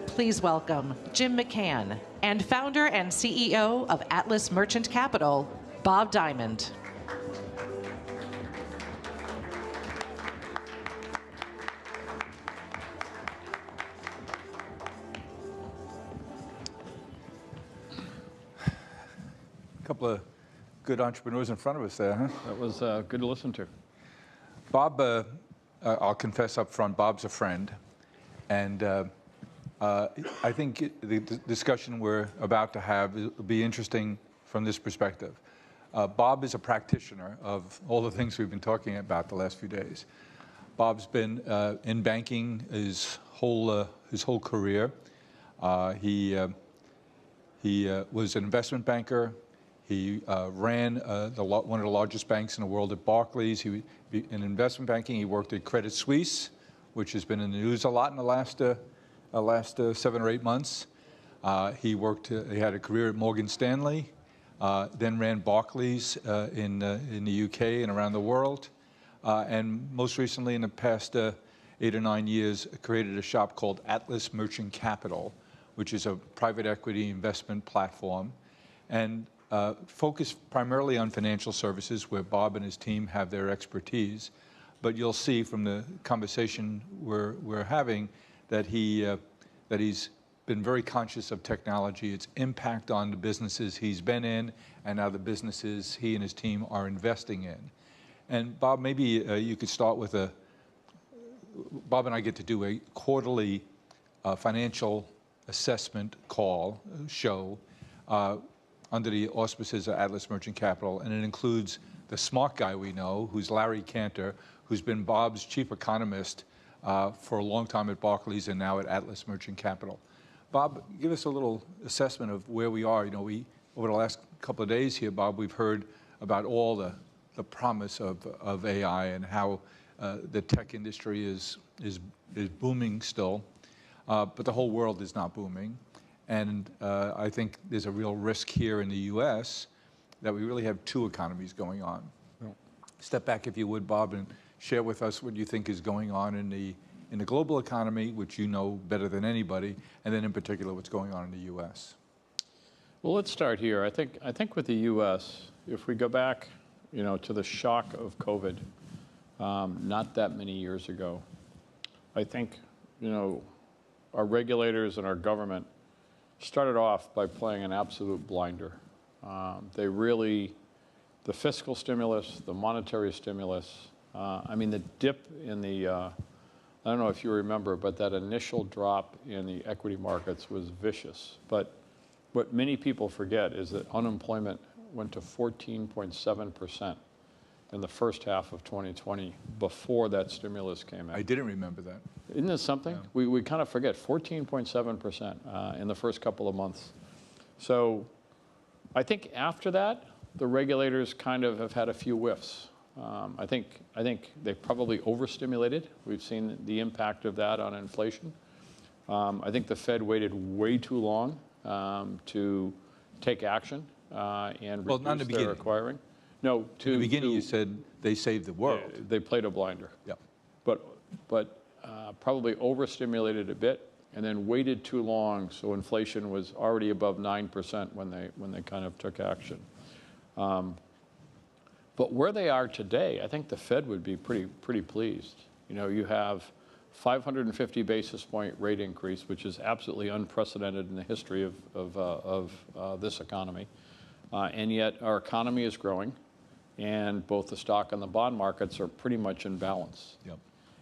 Please welcome Jim McCann and founder and CEO of Atlas Merchant Capital, Bob Diamond. A couple of good entrepreneurs in front of us there, huh? That was good to listen to. Bob, I'll confess up front, Bob's a friend. And I think the discussion we're about to have will be interesting from this perspective. Bob is a practitioner of all the things we've been talking about the last few days. Bob's been in banking his whole career. He was an investment banker. He ran one of the largest banks in the world at Barclays. In investment banking, he worked at Credit Suisse, which has been in the news a lot in the last 7 or 8 months. He had a career at Morgan Stanley, then ran Barclays in the UK and around the world. And most recently, in the past 8 or 9 years, created a shop called Atlas Merchant Capital, which is a private equity investment platform, and focused primarily on financial services, where Bob and his team have their expertise. But you'll see from the conversation we're having that he's been very conscious of technology, its impact on the businesses he's been in, and now the businesses he and his team are investing in. And Bob, maybe you could start with Bob and I get to do a quarterly financial assessment show under the auspices of Atlas Merchant Capital, and it includes the smart guy we know, who's Larry Cantor, who's been Bob's chief economist for a long time at Barclays and now at Atlas Merchant Capital. Bob, give us a little assessment of where we are. Over the last couple of days here, Bob, we've heard about all the promise of AI and how the tech industry is booming still, but the whole world is not booming. And I think there's a real risk here in the U.S. that we really have two economies going on. Step back, if you would, Bob, and share with us what you think is going on in the global economy, which you know better than anybody, and then in particular what's going on in the U.S. Well, let's start here. I think with the U.S., if we go back, to the shock of COVID, not that many years ago, I think, our regulators and our government started off by playing an absolute blinder. The fiscal stimulus, the monetary stimulus, the dip in the, I don't know if you remember, but that initial drop in the equity markets was vicious. But what many people forget is that unemployment went to 14.7% in the first half of 2020 before that stimulus came in. I didn't remember that. Isn't this something? Yeah. We kind of forget, 14.7% in the first couple of months. So I think after that, the regulators kind of have had a few whiffs. I think they probably overstimulated. We've seen the impact of that on inflation. I think the Fed waited way too long to take action and reduce their acquiring. No, in the beginning you said they saved the world. They played a blinder. Yep. But probably overstimulated a bit and then waited too long, so inflation was already above 9% when they kind of took action. But where they are today, I think the Fed would be pretty pleased. You have 550 basis point rate increase, which is absolutely unprecedented in the history of this economy. And yet our economy is growing, and both the stock and the bond markets are pretty much in balance. Yep.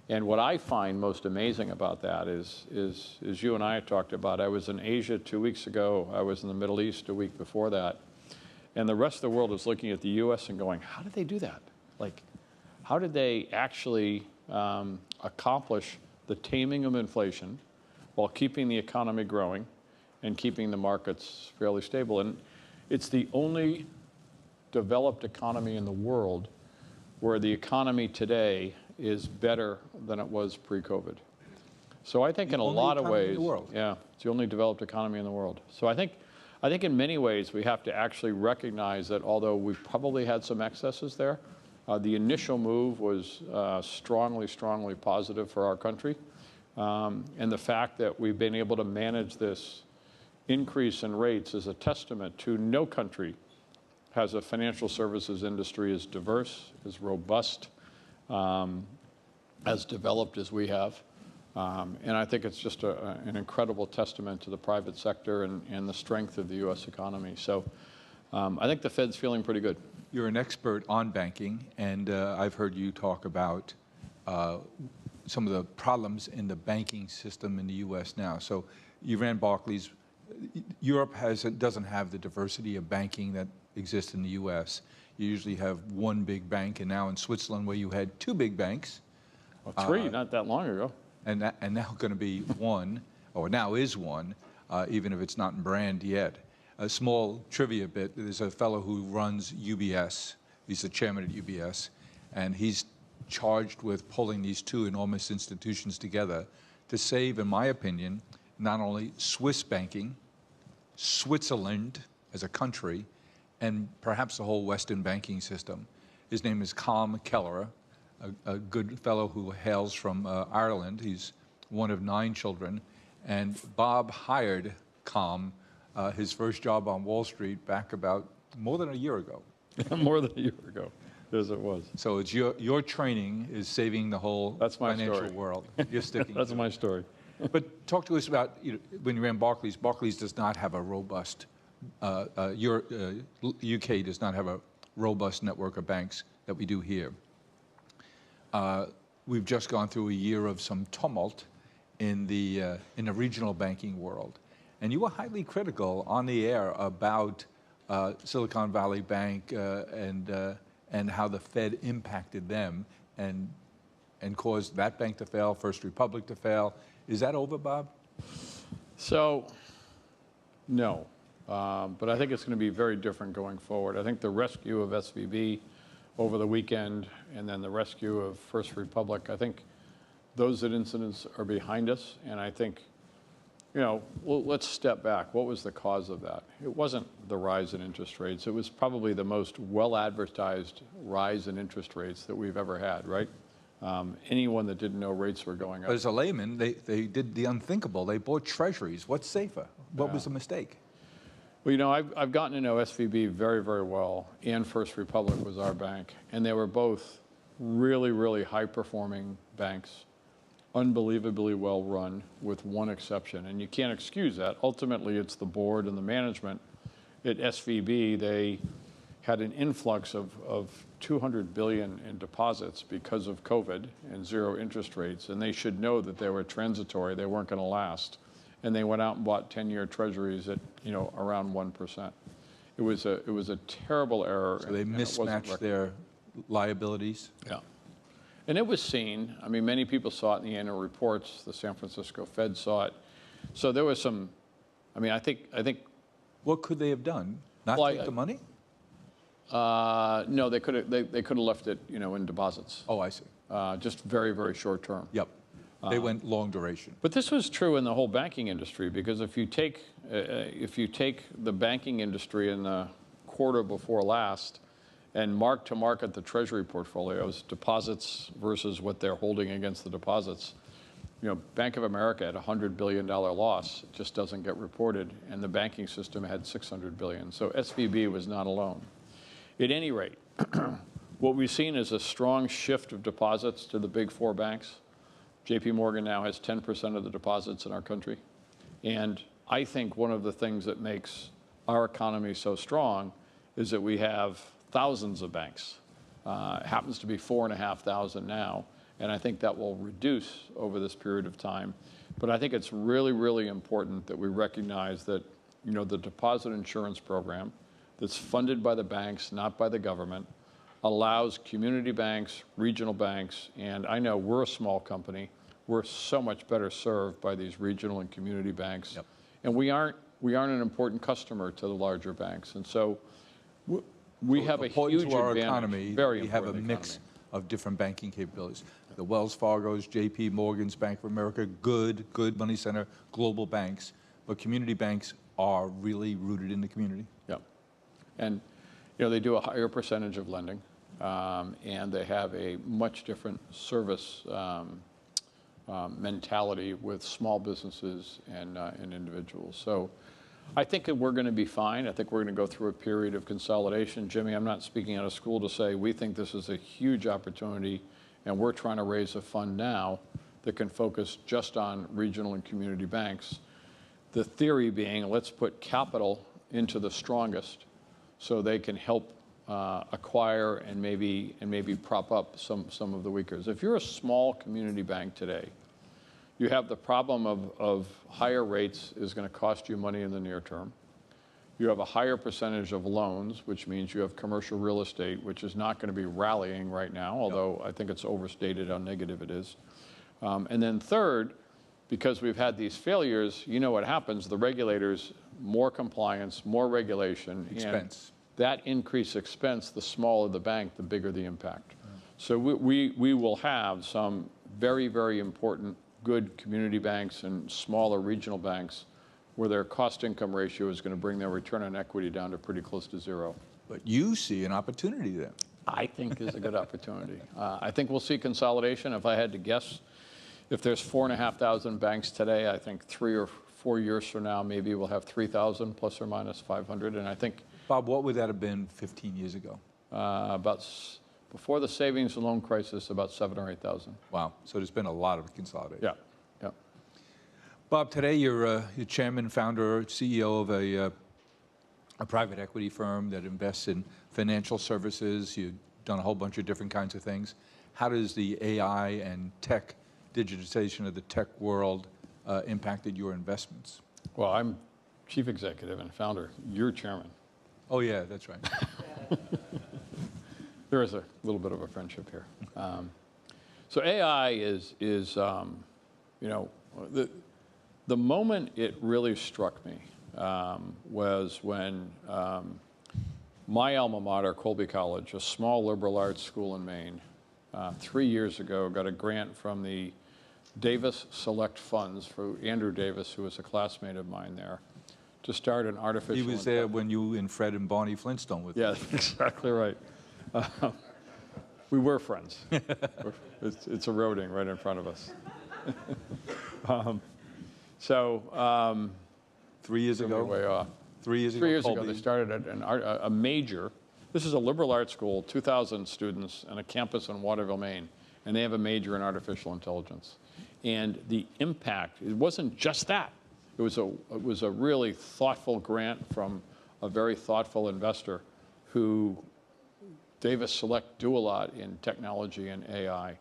And what I find most amazing about that is you and I talked about, I was in Asia 2 weeks ago, I was in the Middle East a week before that, and the rest of the world is looking at the U.S. and going, how did they do that? Like, how did they actually accomplish the taming of inflation while keeping the economy growing and keeping the markets fairly stable. And it's the only developed economy in the world where the economy today is better than it was pre-COVID. So I think in a lot of ways, yeah, it's the only developed economy in the world. So I think in many ways we have to actually recognize that although we've probably had some excesses there, the initial move was strongly, strongly positive for our country. And the fact that we've been able to manage this increase in rates is a testament to no country has a financial services industry as diverse, as robust, as developed as we have. And I think it's just an incredible testament to the private sector and the strength of the U.S. economy. So I think the Fed's feeling pretty good. You're an expert on banking, and I've heard you talk about some of the problems in the banking system in the U.S. now. So you ran Barclays. Europe doesn't have the diversity of banking that exists in the U.S. You usually have one big bank, and now in Switzerland, where you had two big banks. Well, three, not that long ago. And now going to be one, or now is one, even if it's not in brand yet. A small trivia bit, there's a fellow who runs UBS. He's the chairman at UBS, and he's charged with pulling these two enormous institutions together to save, in my opinion, not only Swiss banking, Switzerland as a country, and perhaps the whole Western banking system. His name is Colm Kelleher, a good fellow who hails from Ireland. He's one of 9 children. And Bob hired Colm, his first job on Wall Street, back about more than a year ago. More than a year ago, as it was. So it's your training is saving the whole financial world. You're sticking That's my story. But talk to us about, when you ran Barclays. Barclays does not have a robust, UK does not have a robust network of banks that we do here. We've just gone through a year of some tumult in the regional banking world. And you were highly critical on the air about Silicon Valley Bank and how the Fed impacted them and caused that bank to fail, First Republic to fail. Is that over, Bob? So, no. But I think it's going to be very different going forward. I think the rescue of SVB over the weekend and then the rescue of First Republic, I think those incidents are behind us. And I think, let's step back. What was the cause of that? It wasn't the rise in interest rates. It was probably the most well-advertised rise in interest rates that we've ever had, right? Anyone that didn't know rates were going up. But as a layman, they did the unthinkable. They bought treasuries. What's safer? What was the mistake? Well, I've gotten to know SVB very, very well, and First Republic was our bank. And they were both really, really high-performing banks, unbelievably well-run, with one exception. And you can't excuse that. Ultimately, it's the board and the management. At SVB, they had an influx of $200 billion in deposits because of COVID and zero interest rates. And they should know that they were transitory. They weren't going to last. And they went out and bought 10-year treasuries at, around 1%. It was a terrible error. So they mismatched their liabilities? Yeah. And it was seen. I mean, many people saw it in the annual reports. The San Francisco Fed saw it. So there was some, I think. What could they have done? Not take the money? No, they could have left it, in deposits. Oh, I see. Just very, very short term. Yep. They went long duration. But this was true in the whole banking industry, because if you take the banking industry in the quarter before last and mark to market the treasury portfolios, deposits versus what they're holding against the deposits, Bank of America had a $100 billion loss. It just doesn't get reported, and the banking system had $600 billion. So SVB was not alone. At any rate, what we've seen is a strong shift of deposits to the big 4 banks. JP Morgan now has 10% of the deposits in our country. And I think one of the things that makes our economy so strong is that we have thousands of banks. It happens to be 4,500 now. And I think that will reduce over this period of time. But I think it's really, really important that we recognize that, the deposit insurance program that's funded by the banks, not by the government, allows community banks, regional banks, and I know we're a small company, we're so much better served by these regional and community banks. And we aren't an important customer to the larger banks. And so we have a huge to our advantage. economy. Very we have a important mix economy. of different banking capabilities. The Wells Fargo's, J.P. Morgan's, Bank of America, good money center, global banks. But community banks are really rooted in the community. Yeah. And they do a higher percentage of lending, and they have a much different service mentality with small businesses and individuals. So I think that we're going to be fine. I think we're going to go through a period of consolidation. Jimmy, I'm not speaking out of school to say we think this is a huge opportunity, and we're trying to raise a fund now that can focus just on regional and community banks. The theory being, let's put capital into the strongest so they can help acquire and maybe prop up some of the weakers. If you're a small community bank today, you have the problem of higher rates is going to cost you money in the near term. You have a higher percentage of loans, which means you have commercial real estate, which is not going to be rallying right now, although I think it's overstated how negative it is. And then third, because we've had these failures, you know what happens, the regulators, more compliance, more regulation. Expense. And that increased expense, the smaller the bank, the bigger the impact. So we will have some very, very important good community banks and smaller regional banks where their cost-income ratio is going to bring their return on equity down to pretty close to zero. But you see an opportunity there. I think is a good opportunity. I think we'll see consolidation. If I had to guess, if there's 4,500 banks today, I think 3 or 4 years from now, maybe we'll have 3,000 plus or minus 500. And I think, Bob, what would that have been 15 years ago? Before the savings and loan crisis, about 7,000 or 8,000. Wow. So there's been a lot of consolidation. Yeah. Yeah. Bob, today you're chairman, founder, CEO of a private equity firm that invests in financial services. You've done a whole bunch of different kinds of things. How does the AI and tech, digitization of the tech world impacted your investments? Well, I'm chief executive and founder. You're chairman. Oh, yeah, that's right. There is a little bit of a friendship here. So AI is the moment it really struck me was when my alma mater, Colby College, a small liberal arts school in Maine, 3 years ago got a grant from the Davis Select Funds for Andrew Davis, who was a classmate of mine there, to start an artificial He was there when you and Fred and Barney Flintstone were there. Yeah, exactly right. We were friends. It's eroding right in front of us. 3 years ago? Way off. 3 years ago, 3 years ago, Colby. they started a major. This is a liberal arts school, 2,000 students, and a campus in Waterville, Maine, and they have a major in artificial intelligence. And the impact, it wasn't just that. It was a really thoughtful grant from a very thoughtful investor who Davis Select do a lot in technology and AI.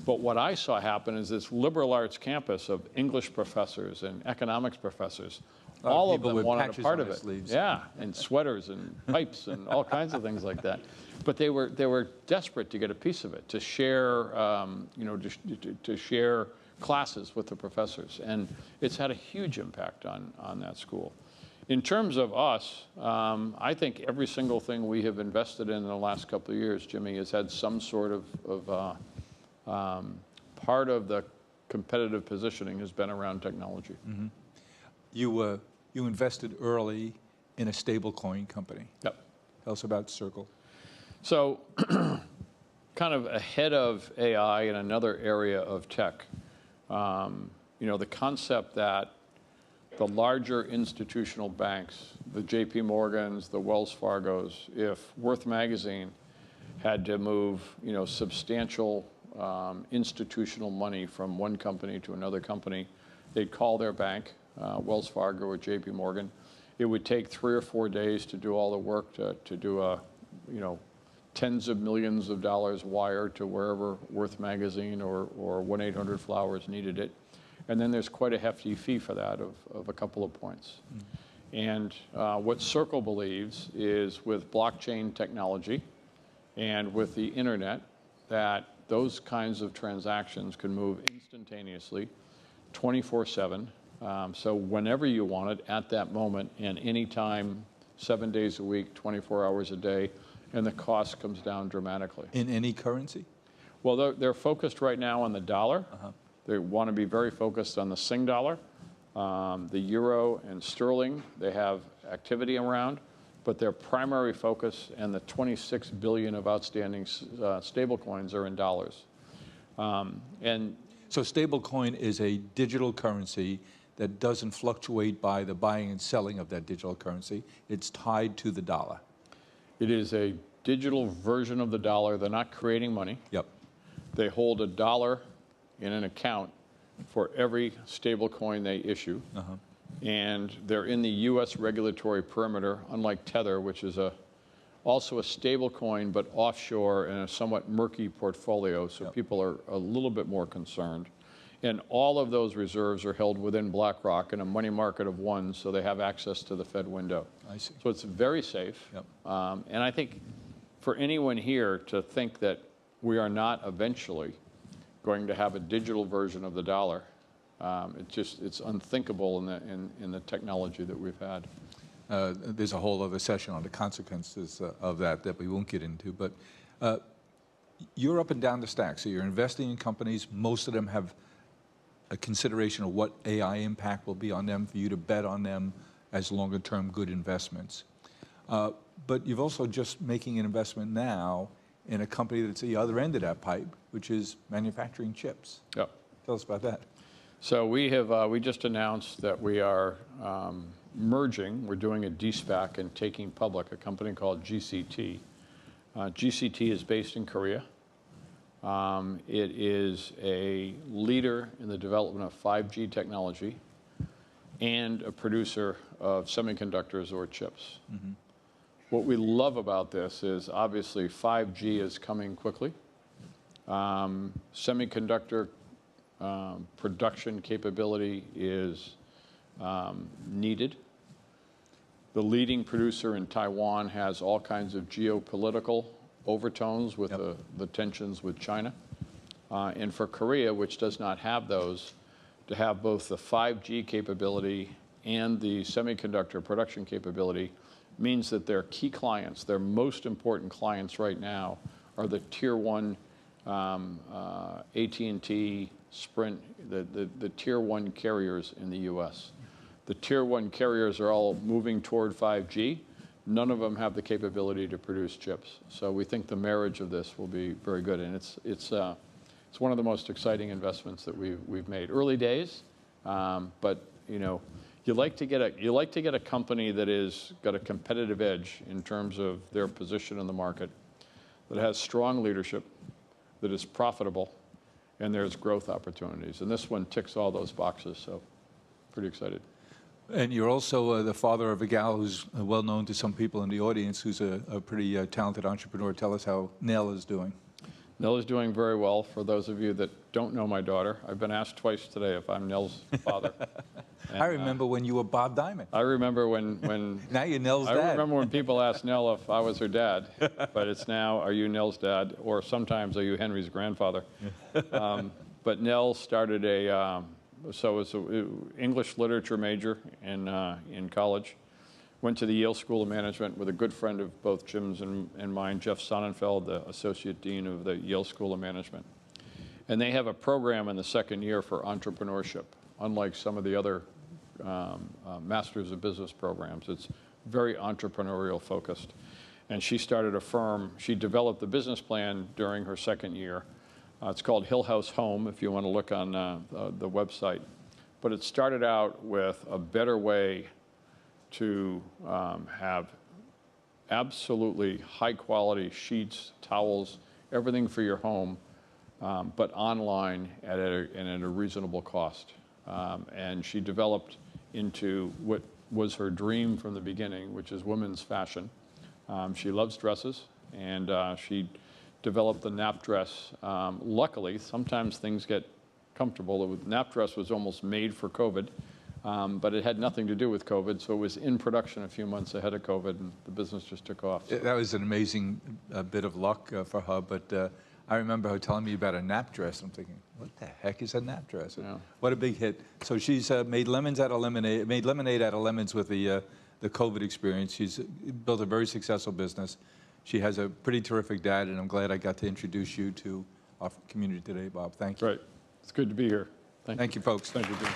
But what I saw happen is this liberal arts campus of English professors and economics professors, all of them wanted a part of it. Yeah, and sweaters and pipes and all kinds of things like that. But they were desperate to get a piece of it, to share, to share classes with the professors. And it's had a huge impact on that school. In terms of us, I think every single thing we have invested in the last couple of years, Jimmy, has had some sort of part of the competitive positioning has been around technology. Mm-hmm. You invested early in a stablecoin company. Yep. Tell us about Circle. So kind of ahead of AI in another area of tech, the concept that the larger institutional banks, the J.P. Morgans, the Wells Fargos, if Worth Magazine had to move, substantial institutional money from one company to another company, they'd call their bank, Wells Fargo or J.P. Morgan. It would take 3 or 4 days to do all the work to do a, tens of millions of dollars wire to wherever Worth Magazine or 1-800-Flowers needed it. And then there's quite a hefty fee for that of a couple of points. Mm-hmm. And what Circle believes is with blockchain technology and with the internet that those kinds of transactions can move instantaneously, 24/7. So whenever you want it, at that moment, and anytime, 7 days a week, 24 hours a day, and the cost comes down dramatically. In any currency? Well, they're focused right now on the dollar. They want to be very focused on the Sing dollar, the euro and sterling. They have activity around, but their primary focus and the 26 billion of outstanding stable coins are in dollars. And so stablecoin is a digital currency that doesn't fluctuate by the buying and selling of that digital currency. It's tied to the dollar. It is a digital version of the dollar. They're not creating money. Yep. They hold a dollar in an account for every stable coin they issue. And they're in the U.S. regulatory perimeter, unlike Tether, which is also a stable coin, but offshore in a somewhat murky portfolio, so people are a little bit more concerned. And all of those reserves are held within BlackRock in a money market of one, so they have access to the Fed window. I see. So it's very safe. And I think for anyone here to think that we are not eventually going to have a digital version of the dollar, it's unthinkable in the technology that we've had. There's a whole other session on the consequences of that we won't get into, but you're up and down the stack, so you're investing in companies. Most of them have a consideration of what AI impact will be on them for you to bet on them as longer-term good investments. But you've also just making an investment now in a company that's the other end of that pipe, which is manufacturing chips. Yep. Tell us about that. So we just announced that we are merging. We're doing a de-SPAC and taking public a company called GCT. GCT is based in Korea. It is a leader in the development of 5G technology and a producer of semiconductors or chips. What we love about this is obviously 5G is coming quickly. Semiconductor production capability is needed. The leading producer in Taiwan has all kinds of geopolitical overtones with the tensions with China. And for Korea, which does not have those, to have both the 5G capability and the semiconductor production capability means that their key clients, their most important clients right now, are the tier one AT&T, Sprint, the tier one carriers in the US. The tier one carriers are all moving toward 5G. None of them have the capability to produce chips. So we think the marriage of this will be very good. And it's one of the most exciting investments that we've made. Early days, but you like to get a company that is got a competitive edge in terms of their position in the market, that has strong leadership, that is profitable, and there's growth opportunities. And this one ticks all those boxes, so pretty excited. And you're also the father of a gal who's well known to some people in the audience, who's a pretty talented entrepreneur. Tell us how Nell is doing. Nell is doing very well. For those of you that don't know my daughter, I've been asked twice today if I'm Nell's father. And, I remember when you were Bob Diamond. I remember when now you're Nell's dad. I remember when people asked Nell if I was her dad, but it's now, are you Nell's dad? Or sometimes, are you Henry's grandfather? But Nell started so it's an English literature major in college. Went to the Yale School of Management with a good friend of both Jim's and mine, Jeff Sonnenfeld, the Associate Dean of the Yale School of Management. And they have a program in the second year for entrepreneurship, unlike some of the other Masters of Business programs. It's very entrepreneurial focused. And she started a firm. She developed the business plan during her second year. It's called Hill House Home, if you want to look on the website. But it started out with a better way to have absolutely high-quality sheets, towels, everything for your home, but online and at a reasonable cost. And she developed into what was her dream from the beginning, which is women's fashion. She loves dresses, and she developed the nap dress. Luckily, sometimes things get comfortable. The nap dress was almost made for COVID, but it had nothing to do with COVID, so it was in production a few months ahead of COVID, and the business just took off. So. That was an amazing bit of luck for her, but I remember her telling me about a nap dress. I'm thinking, what the heck is a nap dress? What a big hit. So she's made lemonade out of lemons with the COVID experience. She's built a very successful business. She has a pretty terrific dad, and I'm glad I got to introduce you to our community today, Bob. Thank you. Right. It's good to be here. Thank you, folks. Thank you, Dean.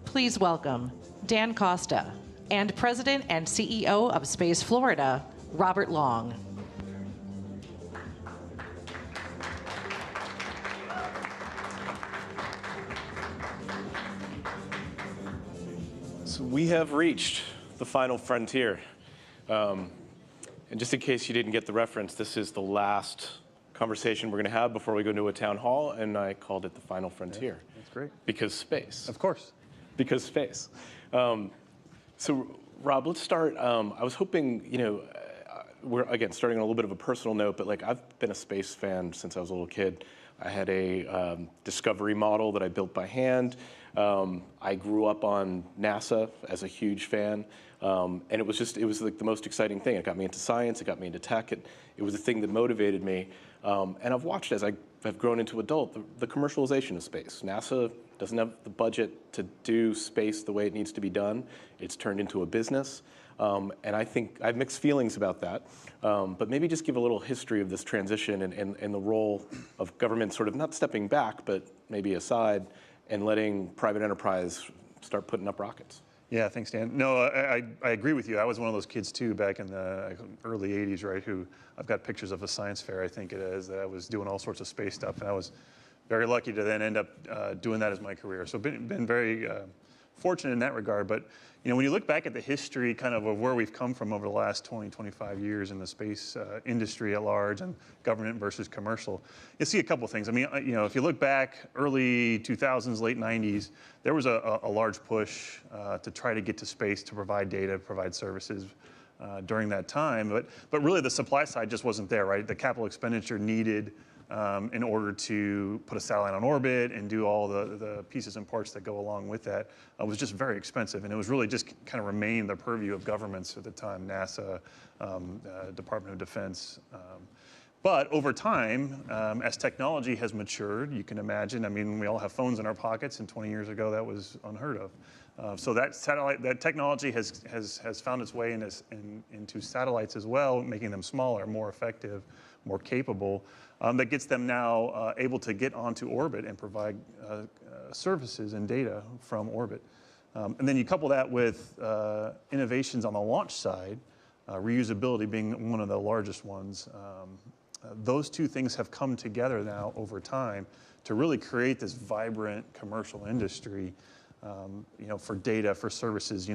Please welcome Dan Costa and President and CEO of Space Florida, Robert Long. So we have reached the final frontier. And just in case you didn't get the reference, this is the last conversation we're going to have before we go to a town hall, and I called it the final frontier. Yeah, that's great. Because space. Of course. Because space. So Rob, let's start. I was hoping, we're again starting on a little bit of a personal note, but like I've been a space fan since I was a little kid. I had a Discovery model that I built by hand. I grew up on NASA as a huge fan, and it was like the most exciting thing. It got me into science. It got me into tech. It was a thing that motivated me. And I've watched as I've grown into adult the commercialization of space. NASA doesn't have the budget to do space the way it needs to be done. It's turned into a business. And I think I have mixed feelings about that. But maybe just give a little history of this transition and the role of government sort of not stepping back, but maybe aside and letting private enterprise start putting up rockets. Yeah, thanks, Dan. No, I agree with you. I was one of those kids too back in the early 80s, right, who I've got pictures of a science fair, I think it is, that I was doing all sorts of space stuff. And I was very lucky to then end up doing that as my career. So been very fortunate in that regard. But when you look back at the history kind of where we've come from over the last 20, 25 years in the space industry at large and government versus commercial, you see a couple of things. I mean, if you look back early 2000s, late 90s, there was a large push to try to get to space to provide data, provide services during that time. But really the supply side just wasn't there, right? The capital expenditure needed in order to put a satellite on orbit and do all the pieces and parts that go along with that was just very expensive. And it was really just kind of remained the purview of governments at the time, NASA, Department of Defense. But over time, as technology has matured, you can imagine, I mean, we all have phones in our pockets, and 20 years ago that was unheard of. So that technology has found its way into satellites as well, making them smaller, more effective, more capable. That gets them now able to get onto orbit and provide services and data from orbit. And then you couple that with innovations on the launch side, reusability being one of the largest ones. Those two things have come together now over time to really create this vibrant commercial industry, for data, for services.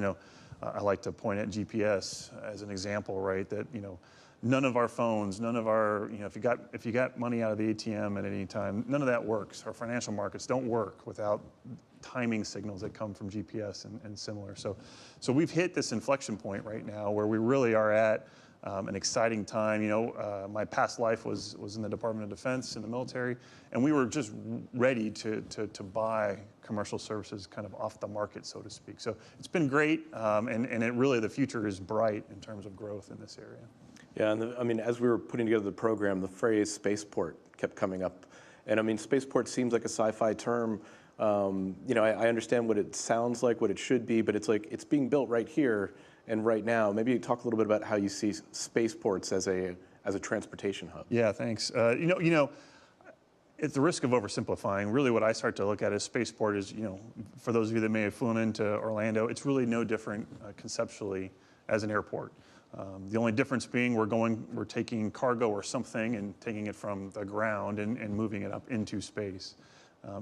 I like to point at GPS as an example, right? That none of our phones, none of our, if you got money out of the ATM at any time, none of that works. Our financial markets don't work without timing signals that come from GPS and similar. So we've hit this inflection point right now where we really are at an exciting time. My past life was in the Department of Defense in the military, and we were just ready to buy commercial services kind of off the market, so to speak. So it's been great, and it really, the future is bright in terms of growth in this area. Yeah, and as we were putting together the program, the phrase spaceport kept coming up. And I mean, spaceport seems like a sci-fi term. I understand what it sounds like, what it should be, but it's like it's being built right here and right now. Maybe you talk a little bit about how you see spaceports as a transportation hub. Yeah, thanks. At the risk of oversimplifying, really what I start to look at as spaceport is, for those of you that may have flown into Orlando, it's really no different conceptually as an airport. The only difference being we're taking cargo or something and taking it from the ground and moving it up into space.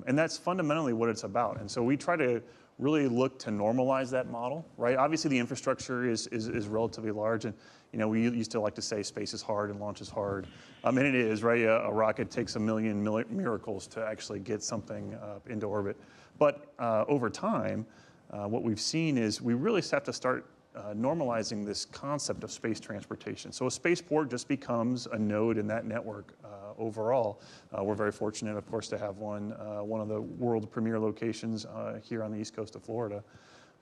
And that's fundamentally what it's about. And so we try to really look to normalize that model, right? Obviously the infrastructure is relatively large, and we used to like to say space is hard and launch is hard. And it is, right? A rocket takes a million miracles to actually get something into orbit. But over time, what we've seen is we really have to start normalizing this concept of space transportation. So a spaceport just becomes a node in that network overall. We're very fortunate, of course, to have one of the world premier locations here on the east coast of Florida.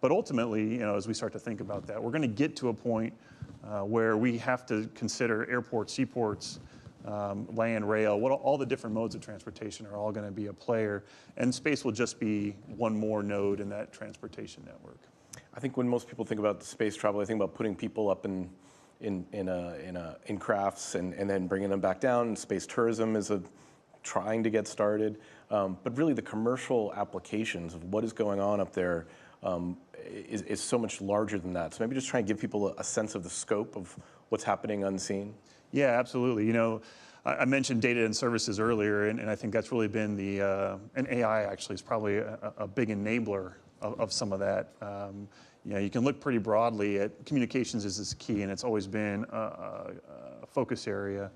But ultimately, as we start to think about that, we're going to get to a point where we have to consider airports, seaports, land, rail, all the different modes of transportation are all going to be a player, and space will just be one more node in that transportation network. I think when most people think about space travel, they think about putting people up in crafts and then bringing them back down. Space tourism is trying to get started, but really the commercial applications of what is going on up there is so much larger than that. So maybe just try and give people a sense of the scope of what's happening unseen. Yeah, absolutely. I mentioned data and services earlier, and I think that's really been and AI actually is probably a big enabler of some of that. You can look pretty broadly at communications is key, and it's always been a focus area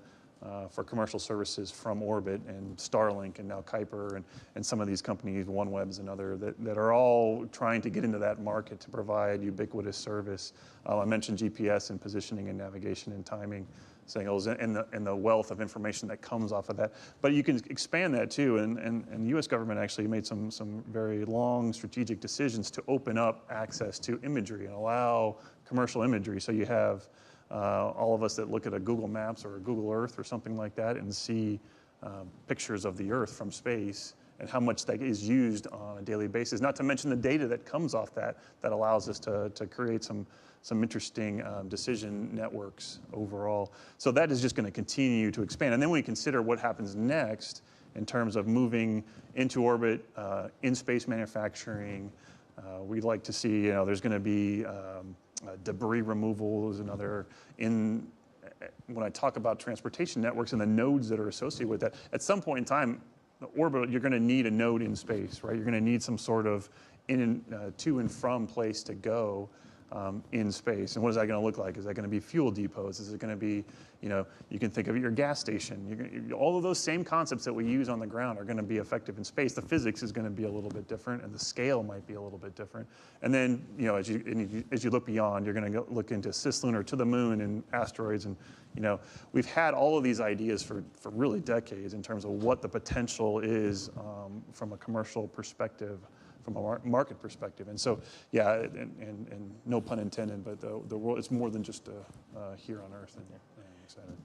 for commercial services from orbit, and Starlink, and now Kuiper, and some of these companies, OneWeb is another, that are all trying to get into that market to provide ubiquitous service. I mentioned GPS and positioning and navigation and timing signals, and the wealth of information that comes off of that. But you can expand that too, and the U.S. government actually made some very long strategic decisions to open up access to imagery and allow commercial imagery. So you have all of us that look at a Google Maps or a Google Earth or something like that and see pictures of the Earth from space, and how much that is used on a daily basis. Not to mention the data that comes off that allows us to create some interesting decision networks overall. So that is just going to continue to expand. And then when we consider what happens next in terms of moving into orbit, in-space manufacturing, we'd like to see, there's going to be debris removal is another. When I talk about transportation networks and the nodes that are associated with that, at some point in time, the orbit, you're going to need a node in space, right? You're going to need some sort of to and from place to go in space. And what is that going to look like? Is that going to be fuel depots? Is it going to be, you can think of your gas station. All of those same concepts that we use on the ground are going to be effective in space. The physics is going to be a little bit different, and the scale might be a little bit different. And then, as you look beyond, you're going to look into cislunar, to the moon, and asteroids. And we've had all of these ideas for really decades in terms of what the potential is from a commercial perspective, from a market perspective. And so, yeah, and no pun intended, but the world, it's more than just here on Earth. And I'm excited.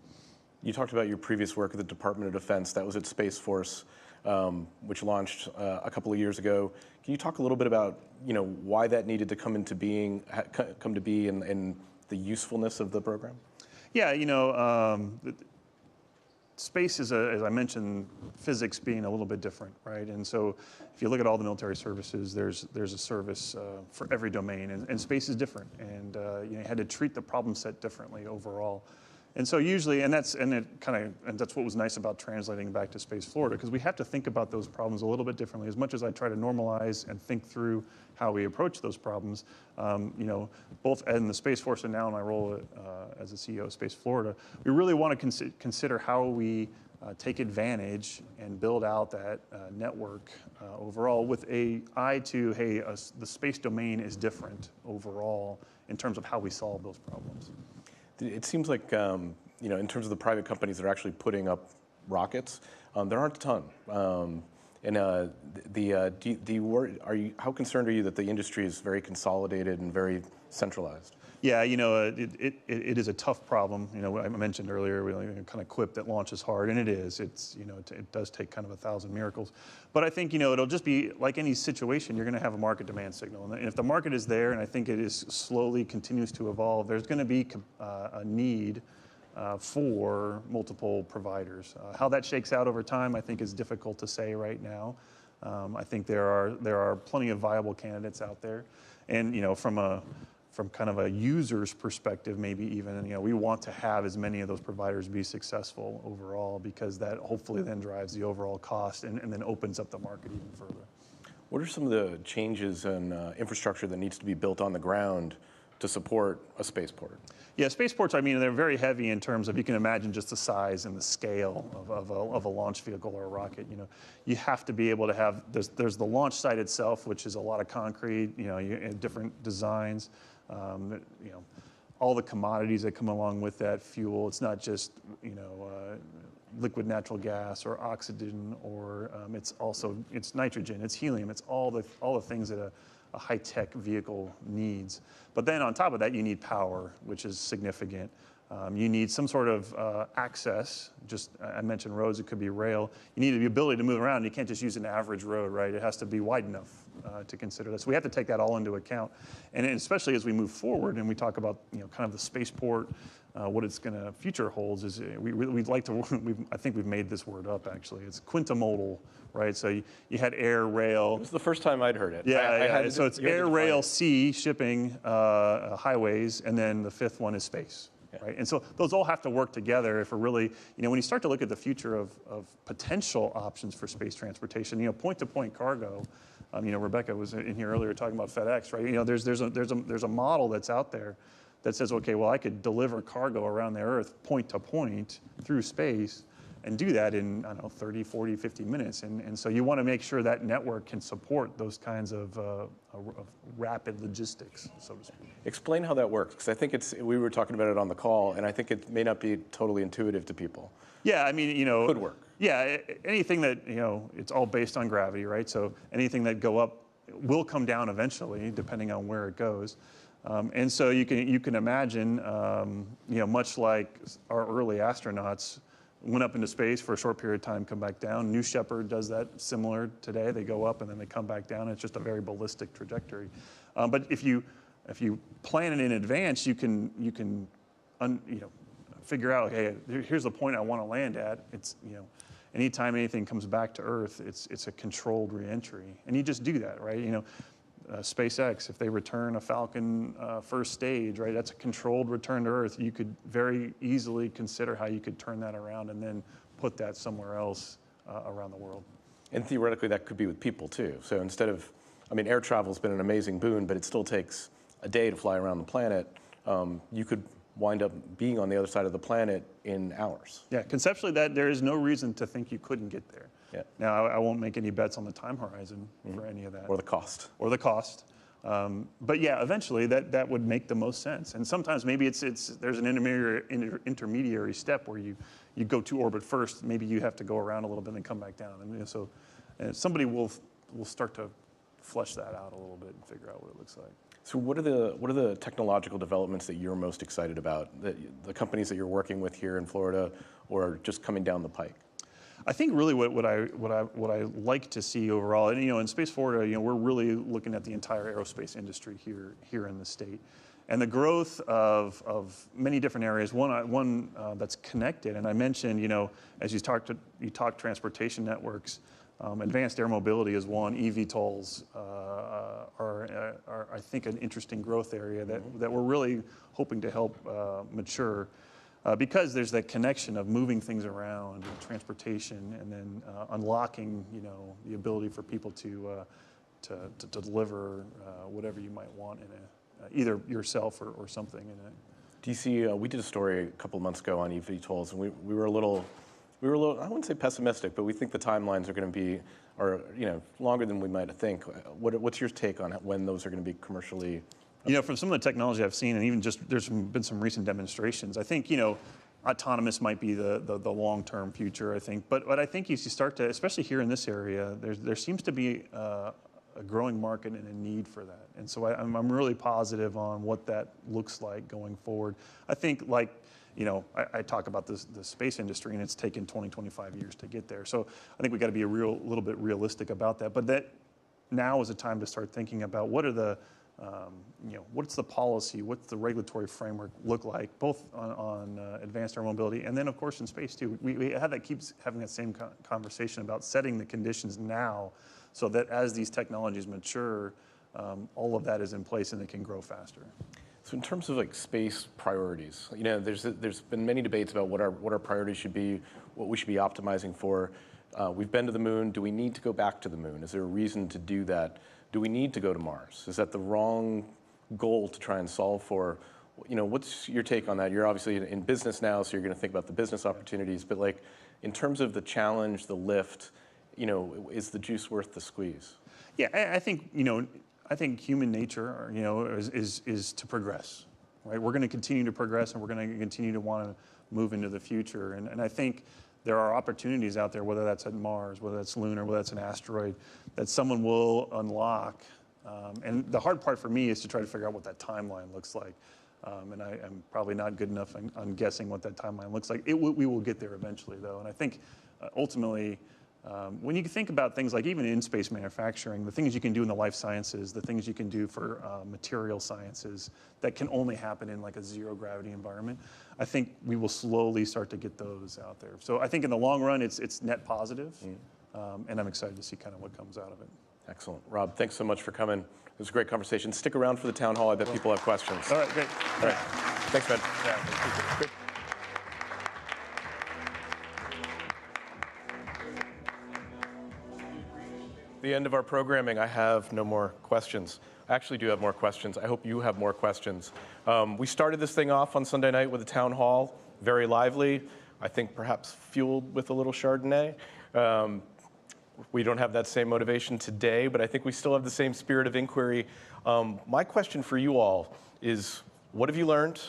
You talked about your previous work at the Department of Defense. That was at Space Force, which launched a couple of years ago. Can you talk a little bit about why that needed to come to be, and the usefulness of the program? Yeah, space is, as I mentioned, physics being a little bit different, right? And so if you look at all the military services, there's a service for every domain, and space is different, and you had to treat the problem set differently overall. And so usually, and that's what was nice about translating back to Space Florida, because we have to think about those problems a little bit differently. As much as I try to normalize and think through how we approach those problems, both in the Space Force and now in my role as the CEO of Space Florida, we really want to consider how we take advantage and build out that network overall with an eye to, hey, the space domain is different overall in terms of how we solve those problems. It seems like, in terms of the private companies that are actually putting up rockets, there aren't a ton. How concerned are you that the industry is very consolidated and very centralized? Yeah, it is a tough problem. I mentioned earlier, we kind of quip that launch is hard, and it is. It does take kind of 1,000 miracles. But I think, it'll just be like any situation, you're going to have a market demand signal. And if the market is there, and I think it is slowly continues to evolve, there's going to be a need for multiple providers. How that shakes out over time, I think, is difficult to say right now. I think there are plenty of viable candidates out there. And, from kind of a user's perspective, maybe even, we want to have as many of those providers be successful overall, because that hopefully then drives the overall cost and then opens up the market even further. What are some of the changes in infrastructure that needs to be built on the ground to support a spaceport? Yeah, spaceports, they're very heavy in terms of, you can imagine just the size and the scale of a launch vehicle or a rocket. You have to be able to have, there's the launch site itself, which is a lot of concrete, different designs. All the commodities that come along with that fuel. It's not just, liquid natural gas or oxygen, or it's nitrogen, it's helium, it's all the things that a high-tech vehicle needs. But then on top of that, you need power, which is significant. You need some sort of access. I mentioned roads, it could be rail. You need the ability to move around. You can't just use an average road, right? It has to be wide enough to consider that. So we have to take that all into account. And especially as we move forward and we talk about, kind of the spaceport, what it's going to future holds is we'd like to, I think we've made this word up actually. It's quintamodal, right? So you had air, rail. It was the first time I'd heard it. Yeah, so it's air, rail, sea, shipping, highways, and then the fifth one is space. Yeah. Right? And so those all have to work together if we're really, when you start to look at the future of potential options for space transportation, point-to-point cargo, Rebecca was in here earlier talking about FedEx, right? There's a model that's out there that says, okay, well, I could deliver cargo around the Earth point to point through space and do that in, 30, 40, 50 minutes. And so you want to make sure that network can support those kinds of rapid logistics, so to speak. Explain how that works, because I think we were talking about it on the call, and I think it may not be totally intuitive to people. Yeah, I mean, Could work. Yeah, anything that, it's all based on gravity, right? So anything that go up will come down eventually, depending on where it goes. And so you can imagine, much like our early astronauts went up into space for a short period of time, come back down. New Shepard does that similar today. They go up and then they come back down. It's just a very ballistic trajectory. But if you plan it in advance, you can figure out, hey, here's the point I want to land at. It's anytime anything comes back to Earth, it's a controlled reentry, and you just do that, right? SpaceX, if they return a Falcon first stage, right, that's a controlled return to Earth. You could very easily consider how you could turn that around and then put that somewhere else around the world. And theoretically, that could be with people too. So instead of, air travel's been an amazing boon, but it still takes a day to fly around the planet. You could wind up being on the other side of the planet in hours. Yeah, conceptually, there is no reason to think you couldn't get there. Yeah. Now, I won't make any bets on the time horizon for any of that. Or the cost. Or the cost. But yeah, eventually that would make the most sense. And sometimes maybe there's an intermediary step where you go to orbit first. Maybe you have to go around a little bit and come back down. And so somebody will start to flesh that out a little bit and figure out what it looks like. So what are the technological developments that you're most excited about, the companies that you're working with here in Florida or just coming down the pike? I think really what I like to see overall, and in Space Florida, we're really looking at the entire aerospace industry here in the state, and the growth of many different areas. One that's connected, and I mentioned, as you talk transportation networks, advanced air mobility is one. eVTOLs are I think an interesting growth area that we're really hoping to help mature. Because there's that connection of moving things around and transportation, and then unlocking, the ability for people to deliver whatever you might want in either yourself or something in it. Do you see? We did a story a couple of months ago on eVTOLs, and we were a little. I wouldn't say pessimistic, but we think the timelines are going to be, longer than we might think. What's your take on when those are going to be commercially? From some of the technology I've seen, and even just there's been some recent demonstrations, I think, autonomous might be the long-term future, I think. But I think as you start to, especially here in this area, there seems to be a growing market and a need for that. And so I'm really positive on what that looks like going forward. I think, I talk about the space industry, and it's taken 20, 25 years to get there. So I think we got to be little bit realistic about that. But that now is a time to start thinking about what are the what's the policy, what's the regulatory framework look like, both on advanced air mobility, and then of course in space too. We keeps having that same conversation about setting the conditions now, so that as these technologies mature, all of that is in place and it can grow faster. So in terms of space priorities, there's been many debates about what our priorities should be, what we should be optimizing for. We've been to the moon. Do we need to go back to the moon? Is there a reason to do that? Do we need to go to Mars? Is that the wrong goal to try and solve for? What's your take on that? You're obviously in business now, so you're going to think about the business opportunities. But in terms of the challenge, the lift, is the juice worth the squeeze? Yeah, I think human nature, is to progress, right? We're going to continue to progress, and we're going to continue to want to move into the future. And I think there are opportunities out there, whether that's at Mars, whether that's lunar, whether that's an asteroid, that someone will unlock And the hard part for me is to try to figure out what that timeline looks like. And I'm probably not good enough on guessing what that timeline looks like. We will get there eventually, though. And I think ultimately, when you think about things like even in space manufacturing, the things you can do in the life sciences, the things you can do for material sciences that can only happen in like a zero gravity environment, I think we will slowly start to get those out there. So I think in the long run, it's net positive, and I'm excited to see kind of what comes out of it. Excellent. Rob, thanks so much for coming. It was a great conversation. Stick around for the town hall. I bet people have questions. All right, great. All right. Thanks, Ben. Yeah, thank you. The end of our programming, I have no more questions. I actually do have more questions. I hope you have more questions. We started this thing off on Sunday night with a town hall, very lively, I think perhaps fueled with a little Chardonnay. We don't have that same motivation today, but I think we still have the same spirit of inquiry. My question for you all is, what have you learned?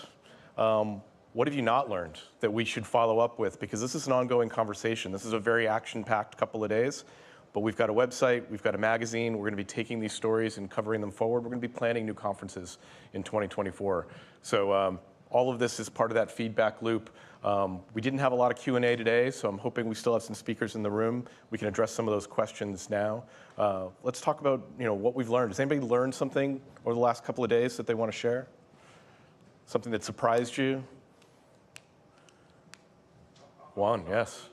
What have you not learned that we should follow up with? Because this is an ongoing conversation. This is a very action-packed couple of days. But we've got a website, we've got a magazine, we're going to be taking these stories and covering them forward. We're going to be planning new conferences in 2024. So all of this is part of that feedback loop. We didn't have a lot of Q&A today, so I'm hoping we still have some speakers in the room. We can address some of those questions now. Let's talk about what we've learned. Has anybody learned something over the last couple of days that they want to share? Something that surprised you? Juan, yes.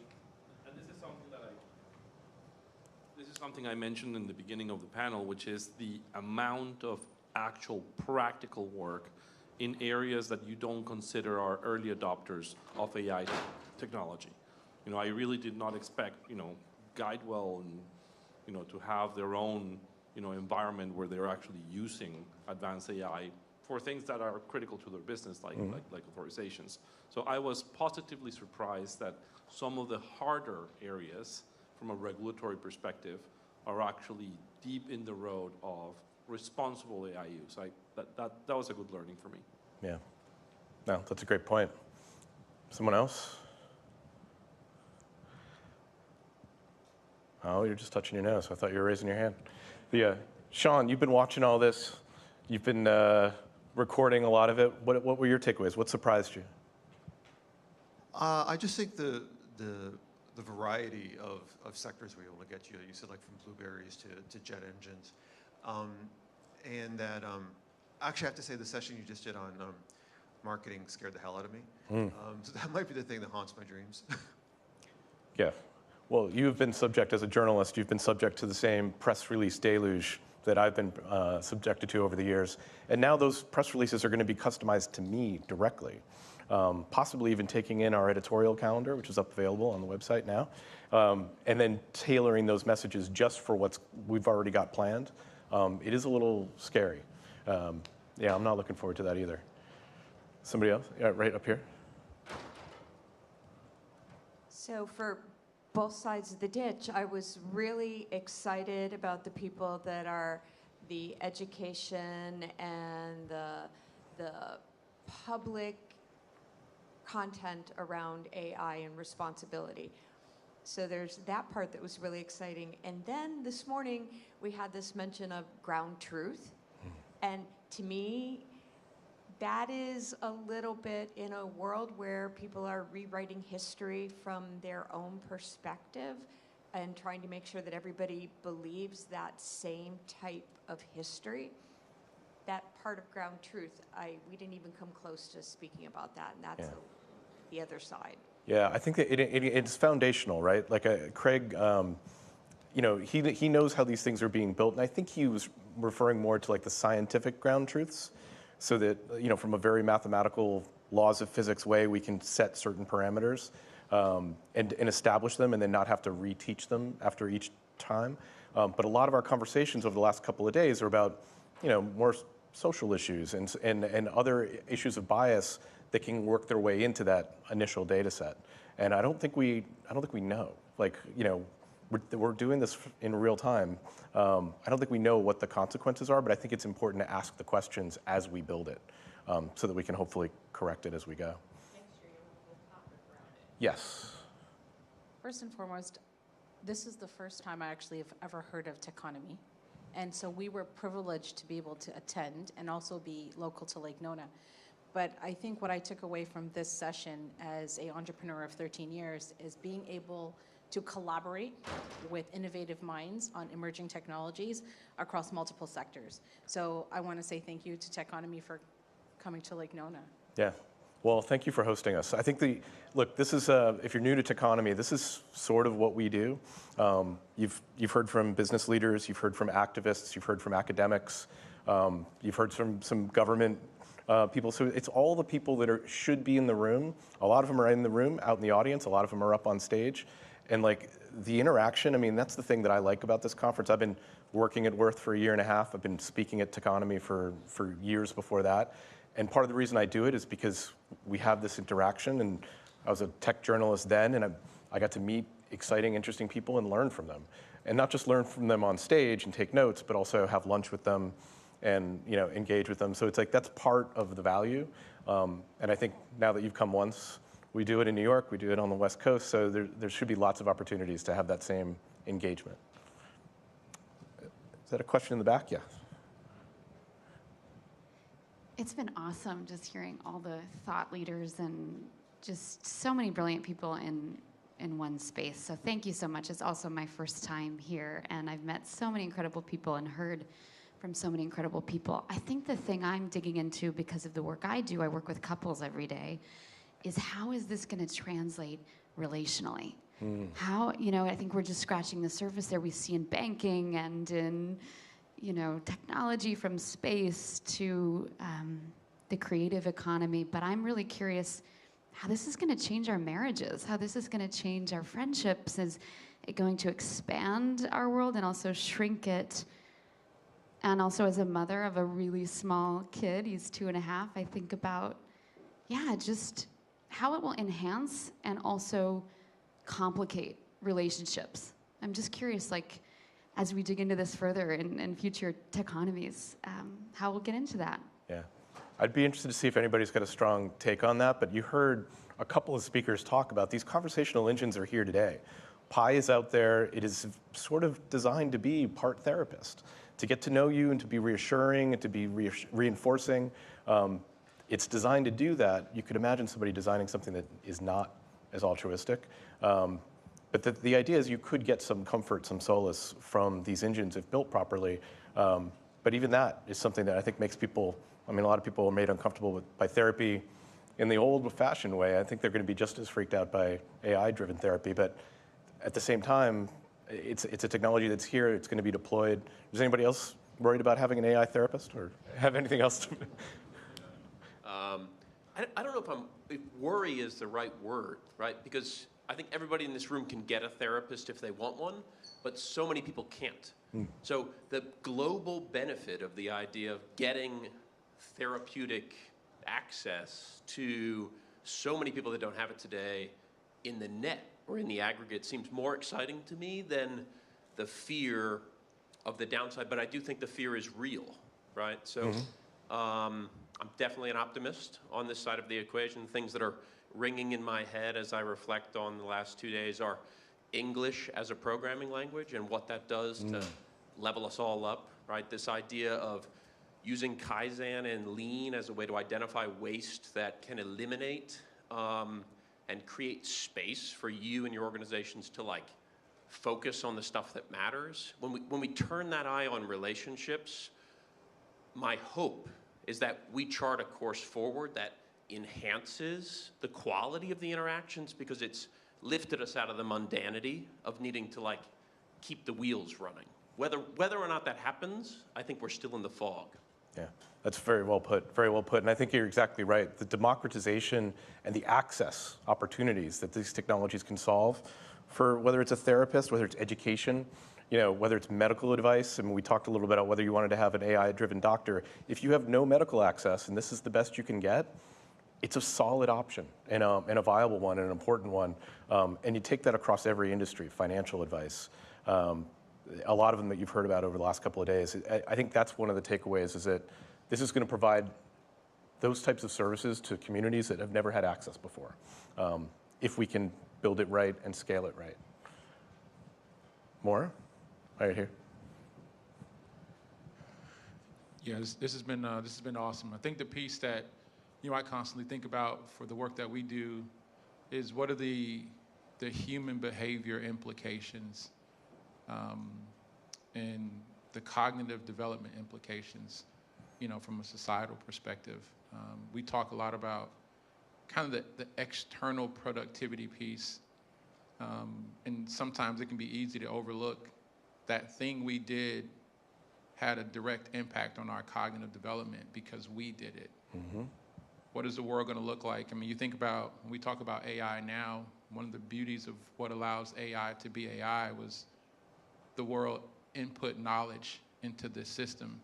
Something I mentioned in the beginning of the panel, which is the amount of actual practical work in areas that you don't consider are early adopters of AI technology. I really did not expect, Guidewell and, to have their own, environment where they're actually using advanced AI for things that are critical to their business, like authorizations. So I was positively surprised that some of the harder areas from a regulatory perspective are actually deep in the road of responsible AI use. That was a good learning for me. Yeah. No, that's a great point. Someone else? Oh, you're just touching your nose. I thought you were raising your hand. Sean, you've been watching all this. You've been recording a lot of it. What were your takeaways? What surprised you? I just think the variety of sectors we're able to get you. You said like from blueberries to jet engines. And that, actually I have to say the session you just did on marketing scared the hell out of me. So that might be the thing that haunts my dreams. Yeah. Well, you've been subject, as a journalist, you've been subject to the same press release deluge that I've been subjected to over the years. And now those press releases are going to be customized to me directly. Possibly even taking in our editorial calendar, which is available on the website now, and then tailoring those messages just for what we've already got planned. It is a little scary. Yeah, I'm not looking forward to that either. Somebody else? Yeah, right up here. So for both sides of the ditch, I was really excited about the people that are the education and the public content around AI and responsibility. So there's that part that was really exciting. And then this morning, we had this mention of ground truth. And to me, that is a little bit in a world where people are rewriting history from their own perspective and trying to make sure that everybody believes that same type of history. That part of ground truth, we didn't even come close to speaking about that, and that's the other side. Yeah, I think that it's foundational, right? Like Craig, he knows how these things are being built, and I think he was referring more to like the scientific ground truths, so that from a very mathematical laws of physics way, we can set certain parameters and establish them, and then not have to reteach them after each time. But a lot of our conversations over the last couple of days are about more social issues and other issues of bias that can work their way into that initial data set. And I don't think we know. Like, we're doing this in real time. I don't think we know what the consequences are, but I think it's important to ask the questions as we build it, so that we can hopefully correct it as we go. Yes. First and foremost, this is the first time I actually have ever heard of Techonomy. And so we were privileged to be able to attend and also be local to Lake Nona. But I think what I took away from this session as an entrepreneur of 13 years is being able to collaborate with innovative minds on emerging technologies across multiple sectors. So I want to say thank you to Techonomy for coming to Lake Nona. Yeah. Well, thank you for hosting us. I think look, this is, if you're new to Techonomy, this is sort of what we do. You've heard from business leaders, you've heard from activists, you've heard from academics, you've heard from some government people. So it's all the people that should be in the room. A lot of them are in the room, out in the audience. A lot of them are up on stage. And like the interaction, I mean, that's the thing that I like about this conference. I've been working at Worth for 1.5 years. I've been speaking at Techonomy for years before that. And part of the reason I do it is because we have this interaction, and I was a tech journalist then, and I got to meet exciting, interesting people and learn from them. And not just learn from them on stage and take notes, but also have lunch with them and engage with them. So it's like that's part of the value. And I think now that you've come once, we do it in New York, we do it on the West Coast, so there should be lots of opportunities to have that same engagement. Is that a question in the back? Yeah. It's been awesome just hearing all the thought leaders and just so many brilliant people in one space. So thank you so much. It's also my first time here, and I've met so many incredible people and heard from so many incredible people. I think the thing I'm digging into because of the work I do, I work with couples every day, is how is this going to translate relationally? How, I think we're just scratching the surface there. We see in banking and in technology from space to the creative economy. But I'm really curious how this is going to change our marriages, how this is going to change our friendships. Is it going to expand our world and also shrink it? And also as a mother of a really small kid, he's 2.5, I think about, just how it will enhance and also complicate relationships. I'm just curious, as we dig into this further in future Techonomies, how we'll get into that. Yeah. I'd be interested to see if anybody's got a strong take on that, but you heard a couple of speakers talk about these conversational engines are here today. Pi is out there. It is sort of designed to be part therapist, to get to know you and to be reassuring and to be reinforcing. It's designed to do that. You could imagine somebody designing something that is not as altruistic. But the idea is you could get some comfort, some solace from these engines if built properly. But even that is something that I think makes people, a lot of people are made uncomfortable by therapy in the old-fashioned way. I think they're going to be just as freaked out by AI-driven therapy. But at the same time, it's a technology that's here. It's going to be deployed. Is anybody else worried about having an AI therapist or have anything else to... I don't know if worry is the right word, right? Because I think everybody in this room can get a therapist if they want one, but so many people can't. So the global benefit of the idea of getting therapeutic access to so many people that don't have it today in the net or in the aggregate seems more exciting to me than the fear of the downside. But I do think the fear is real, right? So I'm definitely an optimist on this side of the equation. Things that are ringing in my head as I reflect on the last 2 days are English as a programming language and what that does to level us all up, right? This idea of using Kaizen and Lean as a way to identify waste that can eliminate and create space for you and your organizations to focus on the stuff that matters. When we turn that eye on relationships, my hope is that we chart a course forward that enhances the quality of the interactions because it's lifted us out of the mundanity of needing to keep the wheels running. Whether or not that happens, I think we're still in the fog. Yeah, that's very well put, very well put. And I think you're exactly right. The democratization and the access opportunities that these technologies can solve for whether it's a therapist, whether it's education, whether it's medical advice. I mean, we talked a little bit about whether you wanted to have an AI-driven doctor. If you have no medical access and this is the best you can get, it's a solid option and a viable one and an important one. And you take that across every industry, financial advice, a lot of them that you've heard about over the last couple of days. I think that's one of the takeaways is that this is going to provide those types of services to communities that have never had access before, if we can build it right and scale it right. More? Right here. Yeah, this has been awesome. I think the piece that I constantly think about for the work that we do is what are the human behavior implications and the cognitive development implications, from a societal perspective. We talk a lot about kind of the external productivity piece, and sometimes it can be easy to overlook that thing we did had a direct impact on our cognitive development because we did it. Mm-hmm. What is the world going to look like? I mean, you think about, when we talk about AI now, one of the beauties of what allows AI to be AI was the world input knowledge into the system.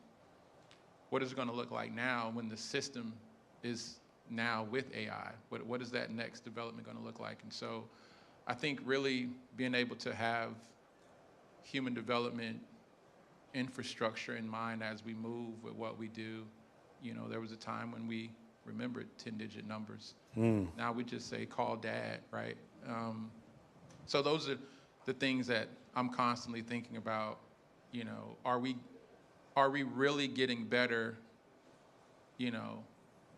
What is it going to look like now when the system is now with AI? What is that next development going to look like? And so I think really being able to have human development infrastructure in mind as we move with what we do. There was a time when we remembered 10-digit numbers. Now we just say, call dad, right? So those are the things that I'm constantly thinking about. Are we really getting better,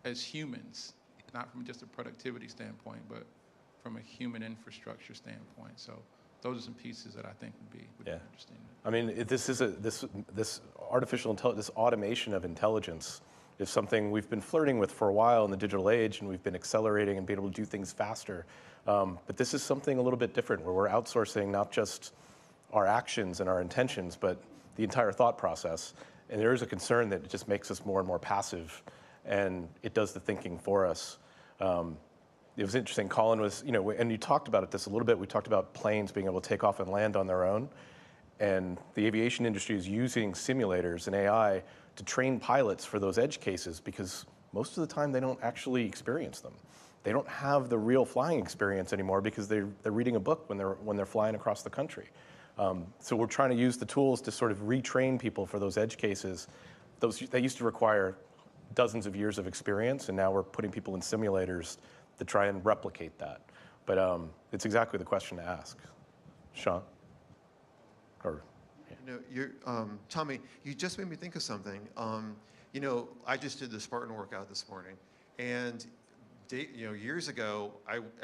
as humans, not from just a productivity standpoint, but from a human infrastructure standpoint? So those are some pieces that I think would be interesting. I mean, this artificial intelligence, this automation of intelligence is something we've been flirting with for a while in the digital age, and we've been accelerating and being able to do things faster. But this is something a little bit different, where we're outsourcing not just our actions and our intentions, but the entire thought process. And there is a concern that it just makes us more and more passive, and it does the thinking for us. It was interesting, Colin was, and you talked about this a little bit. We talked about planes being able to take off and land on their own. And the aviation industry is using simulators and AI to train pilots for those edge cases, because most of the time they don't actually experience them. They don't have the real flying experience anymore because they're reading a book when they're flying across the country. So we're trying to use the tools to sort of retrain people for those edge cases. They used to require dozens of years of experience, and now we're putting people in simulators to try and replicate that. But it's exactly the question to ask. Sean? Tommy, you just made me think of something. I just did the Spartan workout this morning, and years ago,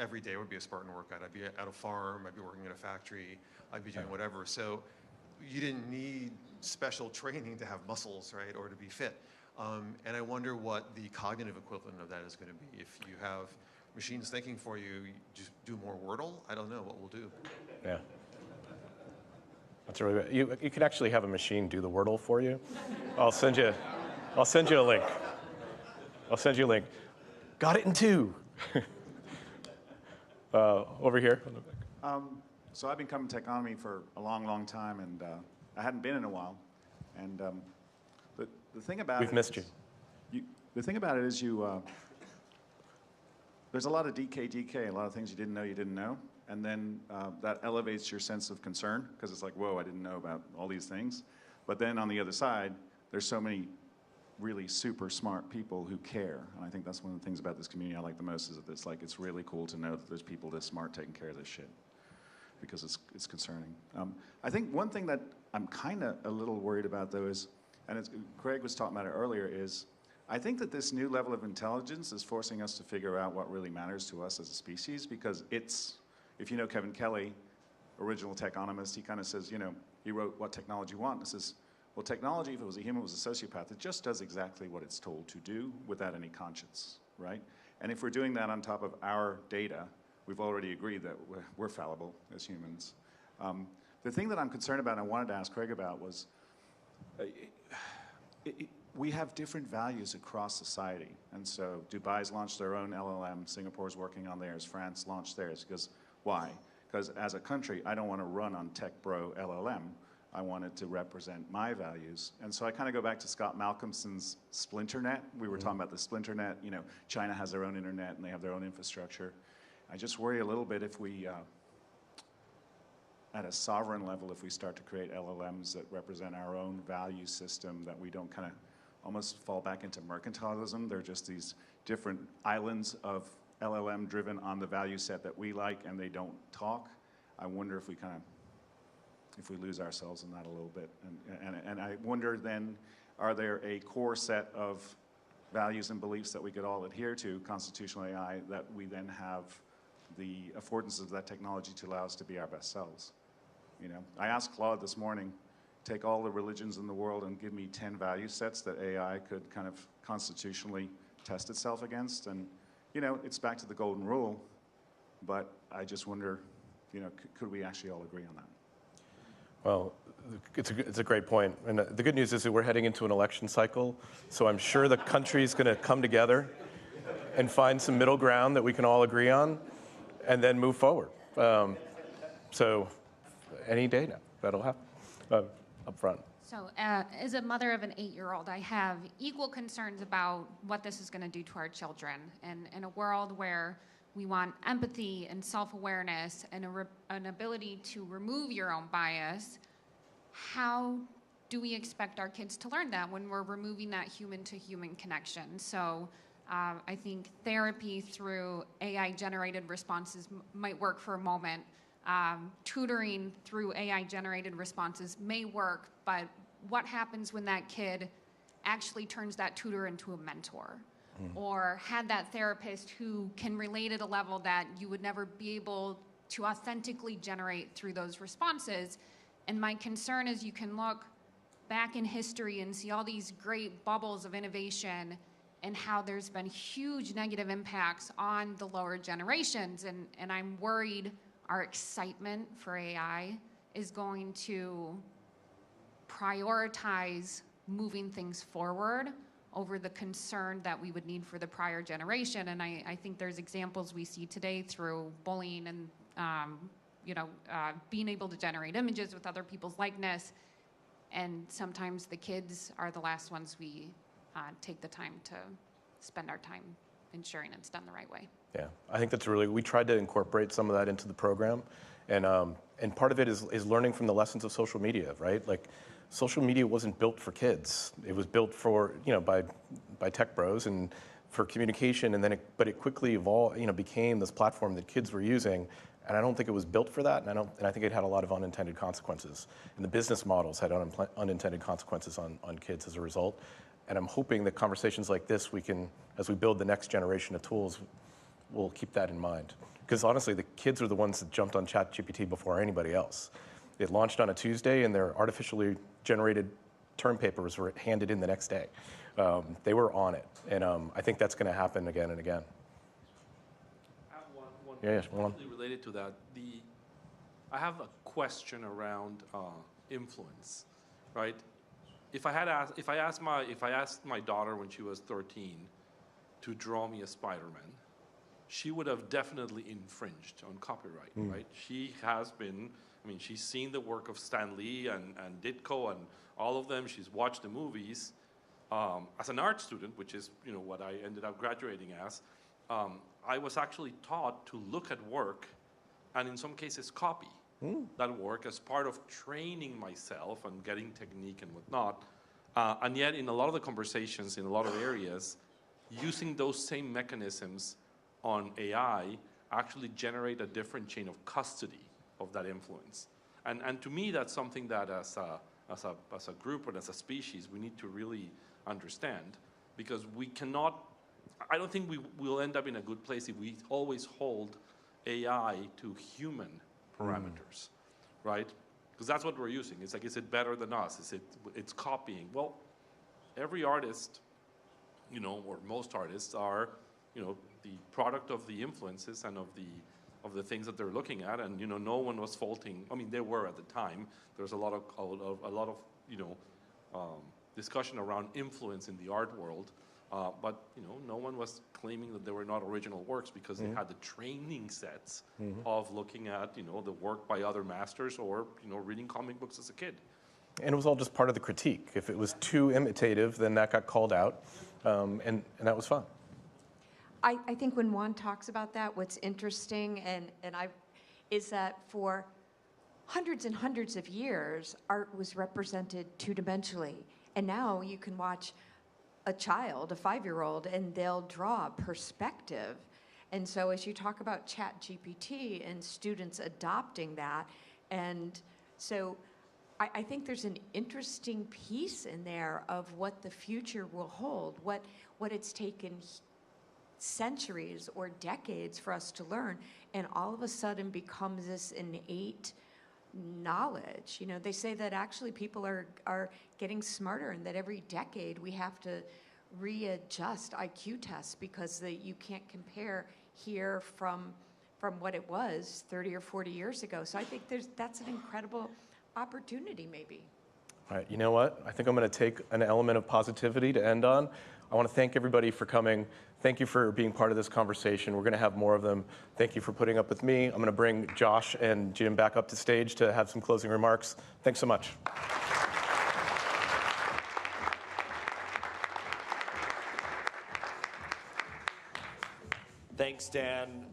every day would be a Spartan workout. I'd be at a farm, I'd be working at a factory, I'd be doing whatever. So you didn't need special training to have muscles, right, or to be fit. And I wonder what the cognitive equivalent of that is going to be. If you have machines thinking for you, just do more Wordle? I don't know what we'll do. Yeah. That's really good. You can actually have a machine do the Wordle for you. I'll send you a link. I'll send you a link. Got it in 2. Over here. So I've been coming to Techonomy for a long, long time, and I hadn't been in a while. And the thing about We've missed you. The thing about it is there's a lot of DK, a lot of things you didn't know. And then that elevates your sense of concern, because it's like, whoa, I didn't know about all these things. But then on the other side, there's so many really super smart people who care. And I think that's one of the things about this community I like the most, is that it's really cool to know that there's people this smart taking care of this shit, because it's concerning. I think one thing that I'm kind of a little worried about, though, is, and Craig was talking about it earlier, is I think that this new level of intelligence is forcing us to figure out what really matters to us as a species, because if you know Kevin Kelly, original techonomist, he kind of says, he wrote What Technology You Want. And it says, well, technology, if it was a human, it was a sociopath. It just does exactly what it's told to do without any conscience, right? And if we're doing that on top of our data, we've already agreed that we're fallible as humans. The thing that I'm concerned about and I wanted to ask Craig about was, we have different values across society. And so Dubai's launched their own LLM, Singapore's working on theirs, France launched theirs. Because why? Because as a country, I don't want to run on tech bro LLM. I want it to represent my values. And so I kind of go back to Scott Malcolmson's Splinternet. We were talking about the Splinternet. China has their own internet and they have their own infrastructure. I just worry a little bit if we, at a sovereign level, if we start to create LLMs that represent our own value system, that we don't kind of almost fall back into mercantilism. They're just these different islands of LLM driven on the value set that we like, and they don't talk. I wonder if we lose ourselves in that a little bit. And I wonder then, are there a core set of values and beliefs that we could all adhere to, constitutional AI, that we then have the affordances of that technology to allow us to be our best selves? You know, I asked Claude this morning, take all the religions in the world and give me 10 value sets that AI could kind of constitutionally test itself against. And, you know, it's back to the golden rule, but I just wonder, you know, could we actually all agree on that? Well, it's a great point. And the good news is that we're heading into an election cycle, so I'm sure the country's going to come together and find some middle ground that we can all agree on and then move forward. So any day now, that'll happen up front. So as a mother of an 8-year-old, I have equal concerns about what this is going to do to our children. And in a world where we want empathy and self-awareness and an ability to remove your own bias, how do we expect our kids to learn that when we're removing that human-to-human connection? So I think therapy through AI-generated responses might work for a moment. Tutoring through AI-generated responses may work, but what happens when that kid actually turns that tutor into a mentor? Or had that therapist who can relate at a level that you would never be able to authentically generate through those responses? And my concern is you can look back in history and see all these great bubbles of innovation and how there's been huge negative impacts on the lower generations. And I'm worried our excitement for AI is going to prioritize moving things forward over the concern that we would need for the prior generation. And I think there's examples we see today through bullying and being able to generate images with other people's likeness. And sometimes the kids are the last ones we take the time to spend our time ensuring it's done the right way. Yeah, I think that's we tried to incorporate some of that into the program. And part of it is learning from the lessons of social media, right? Like, social media wasn't built for kids. It was built for, by tech bros and for communication, and then but it quickly evolved, became this platform that kids were using. And I don't think it was built for that, and I think it had a lot of unintended consequences. And the business models had unintended consequences on kids as a result. And I'm hoping that conversations like this, as we build the next generation of tools, we'll keep that in mind. Because honestly, the kids are the ones that jumped on ChatGPT before anybody else. It launched on a Tuesday, and their artificially generated term papers were handed in the next day. They were on it, and I think that's going to happen again and again. Related to that, I have a question around influence, right? If I asked my daughter when she was 13 to draw me a Spider-Man, she would have definitely infringed on copyright, right? She has been, she's seen the work of Stan Lee and Ditko and all of them. She's watched the movies. As an art student, which is what I ended up graduating as, I was actually taught to look at work and in some cases copy that work as part of training myself and getting technique and whatnot. And yet in a lot of the conversations in a lot of areas, using those same mechanisms on AI actually generate a different chain of custody of that influence. And to me, that's something that as a group and as a species, we need to really understand, because we cannot, I don't think we will end up in a good place if we always hold AI to human parameters, right? Because that's what we're using. It's like, is it better than us? It's copying. Well, every artist, or most artists are, the product of the influences and of the things that they're looking at, and no one was faulting. They were at the time. There's a lot of discussion around influence in the art world. But no one was claiming that they were not original works because they had the training sets of looking at the work by other masters or reading comic books as a kid. And it was all just part of the critique. If it was too imitative, then that got called out, and that was fun. I think when Juan talks about that, what's interesting is that for hundreds and hundreds of years, art was represented two-dimensionally, and now you can watch a child, a 5-year-old, and they'll draw perspective. And so as you talk about ChatGPT and students adopting that, and so I think there's an interesting piece in there of what the future will hold, what it's taken centuries or decades for us to learn, and all of a sudden becomes this innate knowledge. You know, they say that actually people are getting smarter, and that every decade we have to readjust IQ tests because you can't compare here from what it was 30 or 40 years ago. So I think that's an incredible opportunity, maybe. All right, you know what? I think I'm going to take an element of positivity to end on. I want to thank everybody for coming. Thank you for being part of this conversation. We're going to have more of them. Thank you for putting up with me. I'm going to bring Josh and Jim back up to stage to have some closing remarks. Thanks so much. Thanks, Dan.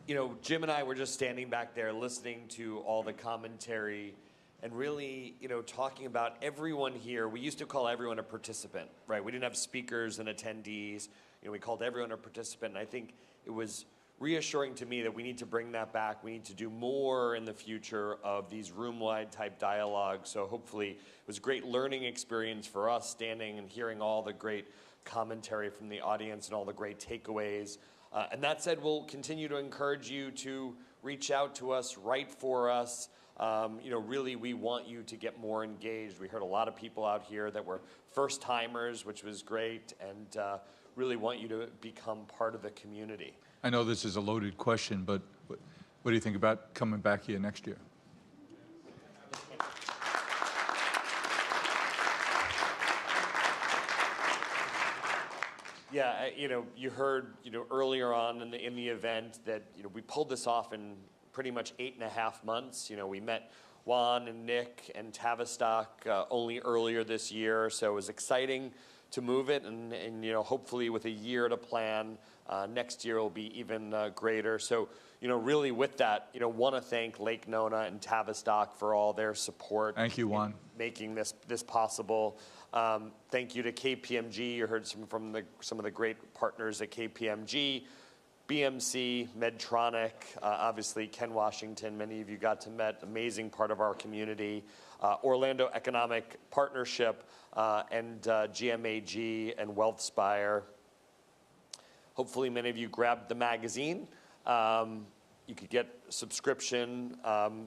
You know, Jim and I were just standing back there listening to all the commentary and really, you know, talking about everyone here. We used to call everyone a participant, right? We didn't have speakers and attendees. You know, we called everyone a participant. And I think it was reassuring to me that we need to bring that back. We need to do more in the future of these room-wide type dialogues. So hopefully it was a great learning experience for us, standing and hearing all the great commentary from the audience and all the great takeaways. And that said, we'll continue to encourage you to reach out to us, write for us. You know, really, we want you to get more engaged. We heard a lot of people out here that were first-timers, which was great, and really want you to become part of the community. I know this is a loaded question, but what do you think about coming back here next year? Yeah, you know, you heard, you know, earlier on in the event that, you know, we pulled this off in pretty much 8.5 months. You know, we met Juan and Nick and Tavistock only earlier this year, so it was exciting to move it, and you know, hopefully with a year to plan, next year will be even greater. So, you know, really with that, you know, want to thank Lake Nona and Tavistock for all their support. Thank you, Juan. Making this possible. Thank you to KPMG. You heard some of the great partners at KPMG, BMC, Medtronic, obviously Ken Washington. Many of you got to meet, amazing part of our community. Orlando Economic Partnership and GMAG and WealthSpire. Hopefully many of you grabbed the magazine. You could get a subscription,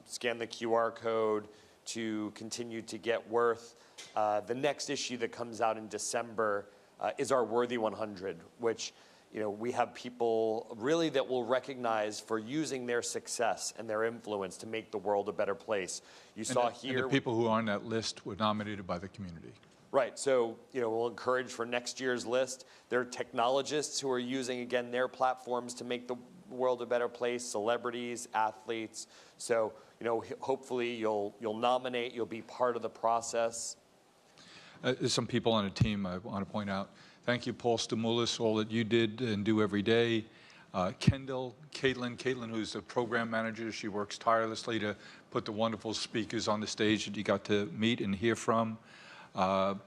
scan the QR code to continue to get worth. The next issue that comes out in December is our Worthy 100, which, you know, we have people really that will recognize for using their success and their influence to make the world a better place. You saw here. And the people who are on that list were nominated by the community. Right, so, you know, we'll encourage for next year's list. There are technologists who are using, again, their platforms to make the world a better place, celebrities, athletes. So, you know, hopefully you'll nominate, you'll be part of the process. There's some people on the team I want to point out. Thank you, Paul Stamoulis, all that you did and do every day. Kendall, Caitlin, who's the program manager, she works tirelessly to put the wonderful speakers on the stage that you got to meet and hear from. Paul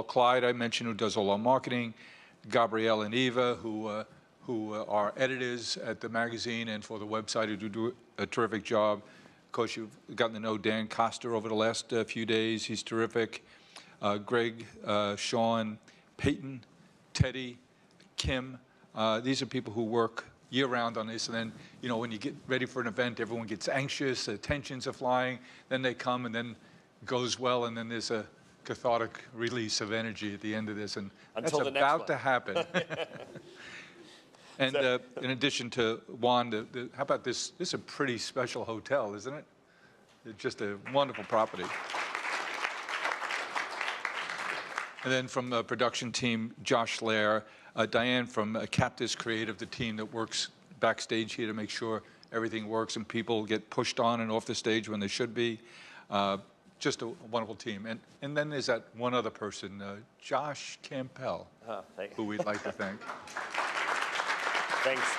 Clyde, I mentioned, who does all our marketing. Gabrielle and Eva, who are editors at the magazine and for the website, who do a terrific job. Of course, you've gotten to know Dan Coster over the last few days. He's terrific. Greg, Sean, Peyton, Teddy, Kim. These are people who work year-round on this. And then, you know, when you get ready for an event, everyone gets anxious, the tensions are flying. Then they come, and then it goes well, and then there's a cathartic release of energy at the end of this. And Until that's about to happen. And in addition to Juan, how about this? This is a pretty special hotel, isn't it? It's just a wonderful property. And then from the production team, Josh Lair, Diane from Captis Creative, the team that works backstage here to make sure everything works and people get pushed on and off the stage when they should be. Just a wonderful team. And then there's that one other person, Josh Campbell, who we'd like to thank. Thanks.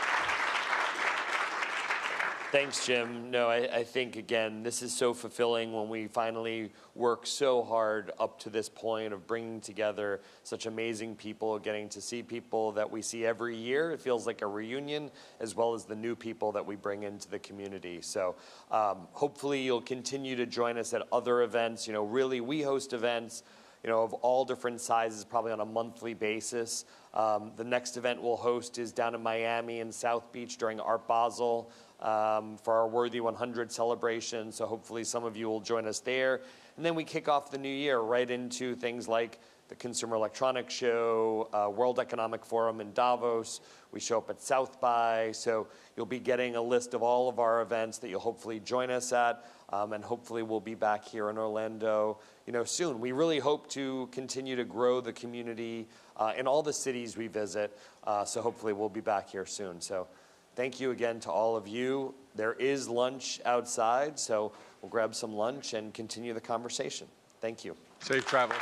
Thanks, Jim. No, I think, again, this is so fulfilling when we finally work so hard up to this point of bringing together such amazing people, getting to see people that we see every year. It feels like a reunion, as well as the new people that we bring into the community. So hopefully you'll continue to join us at other events. Really, we host events of all different sizes, probably on a monthly basis. The next event we'll host is down in Miami and South Beach during Art Basel for our Worthy 100 celebration. So hopefully some of you will join us there. And then we kick off the new year right into things like the Consumer Electronics Show, World Economic Forum in Davos. We show up at South by. So you'll be getting a list of all of our events that you'll hopefully join us at. And hopefully we'll be back here in Orlando soon. We really hope to continue to grow the community in all the cities we visit. So hopefully we'll be back here soon. So thank you again to all of you. There is lunch outside, so we'll grab some lunch and continue the conversation. Thank you. Safe travels.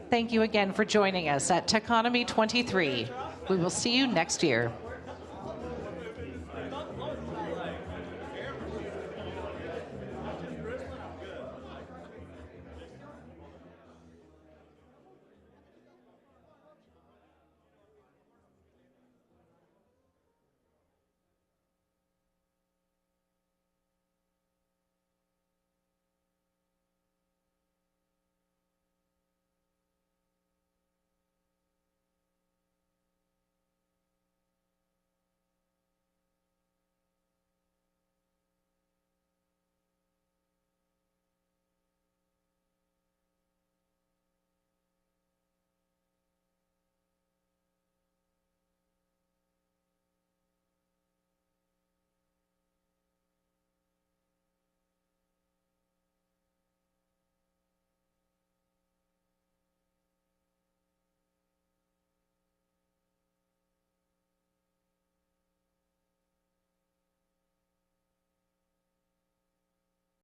Thank you again for joining us at Techonomy 23. We will see you next year.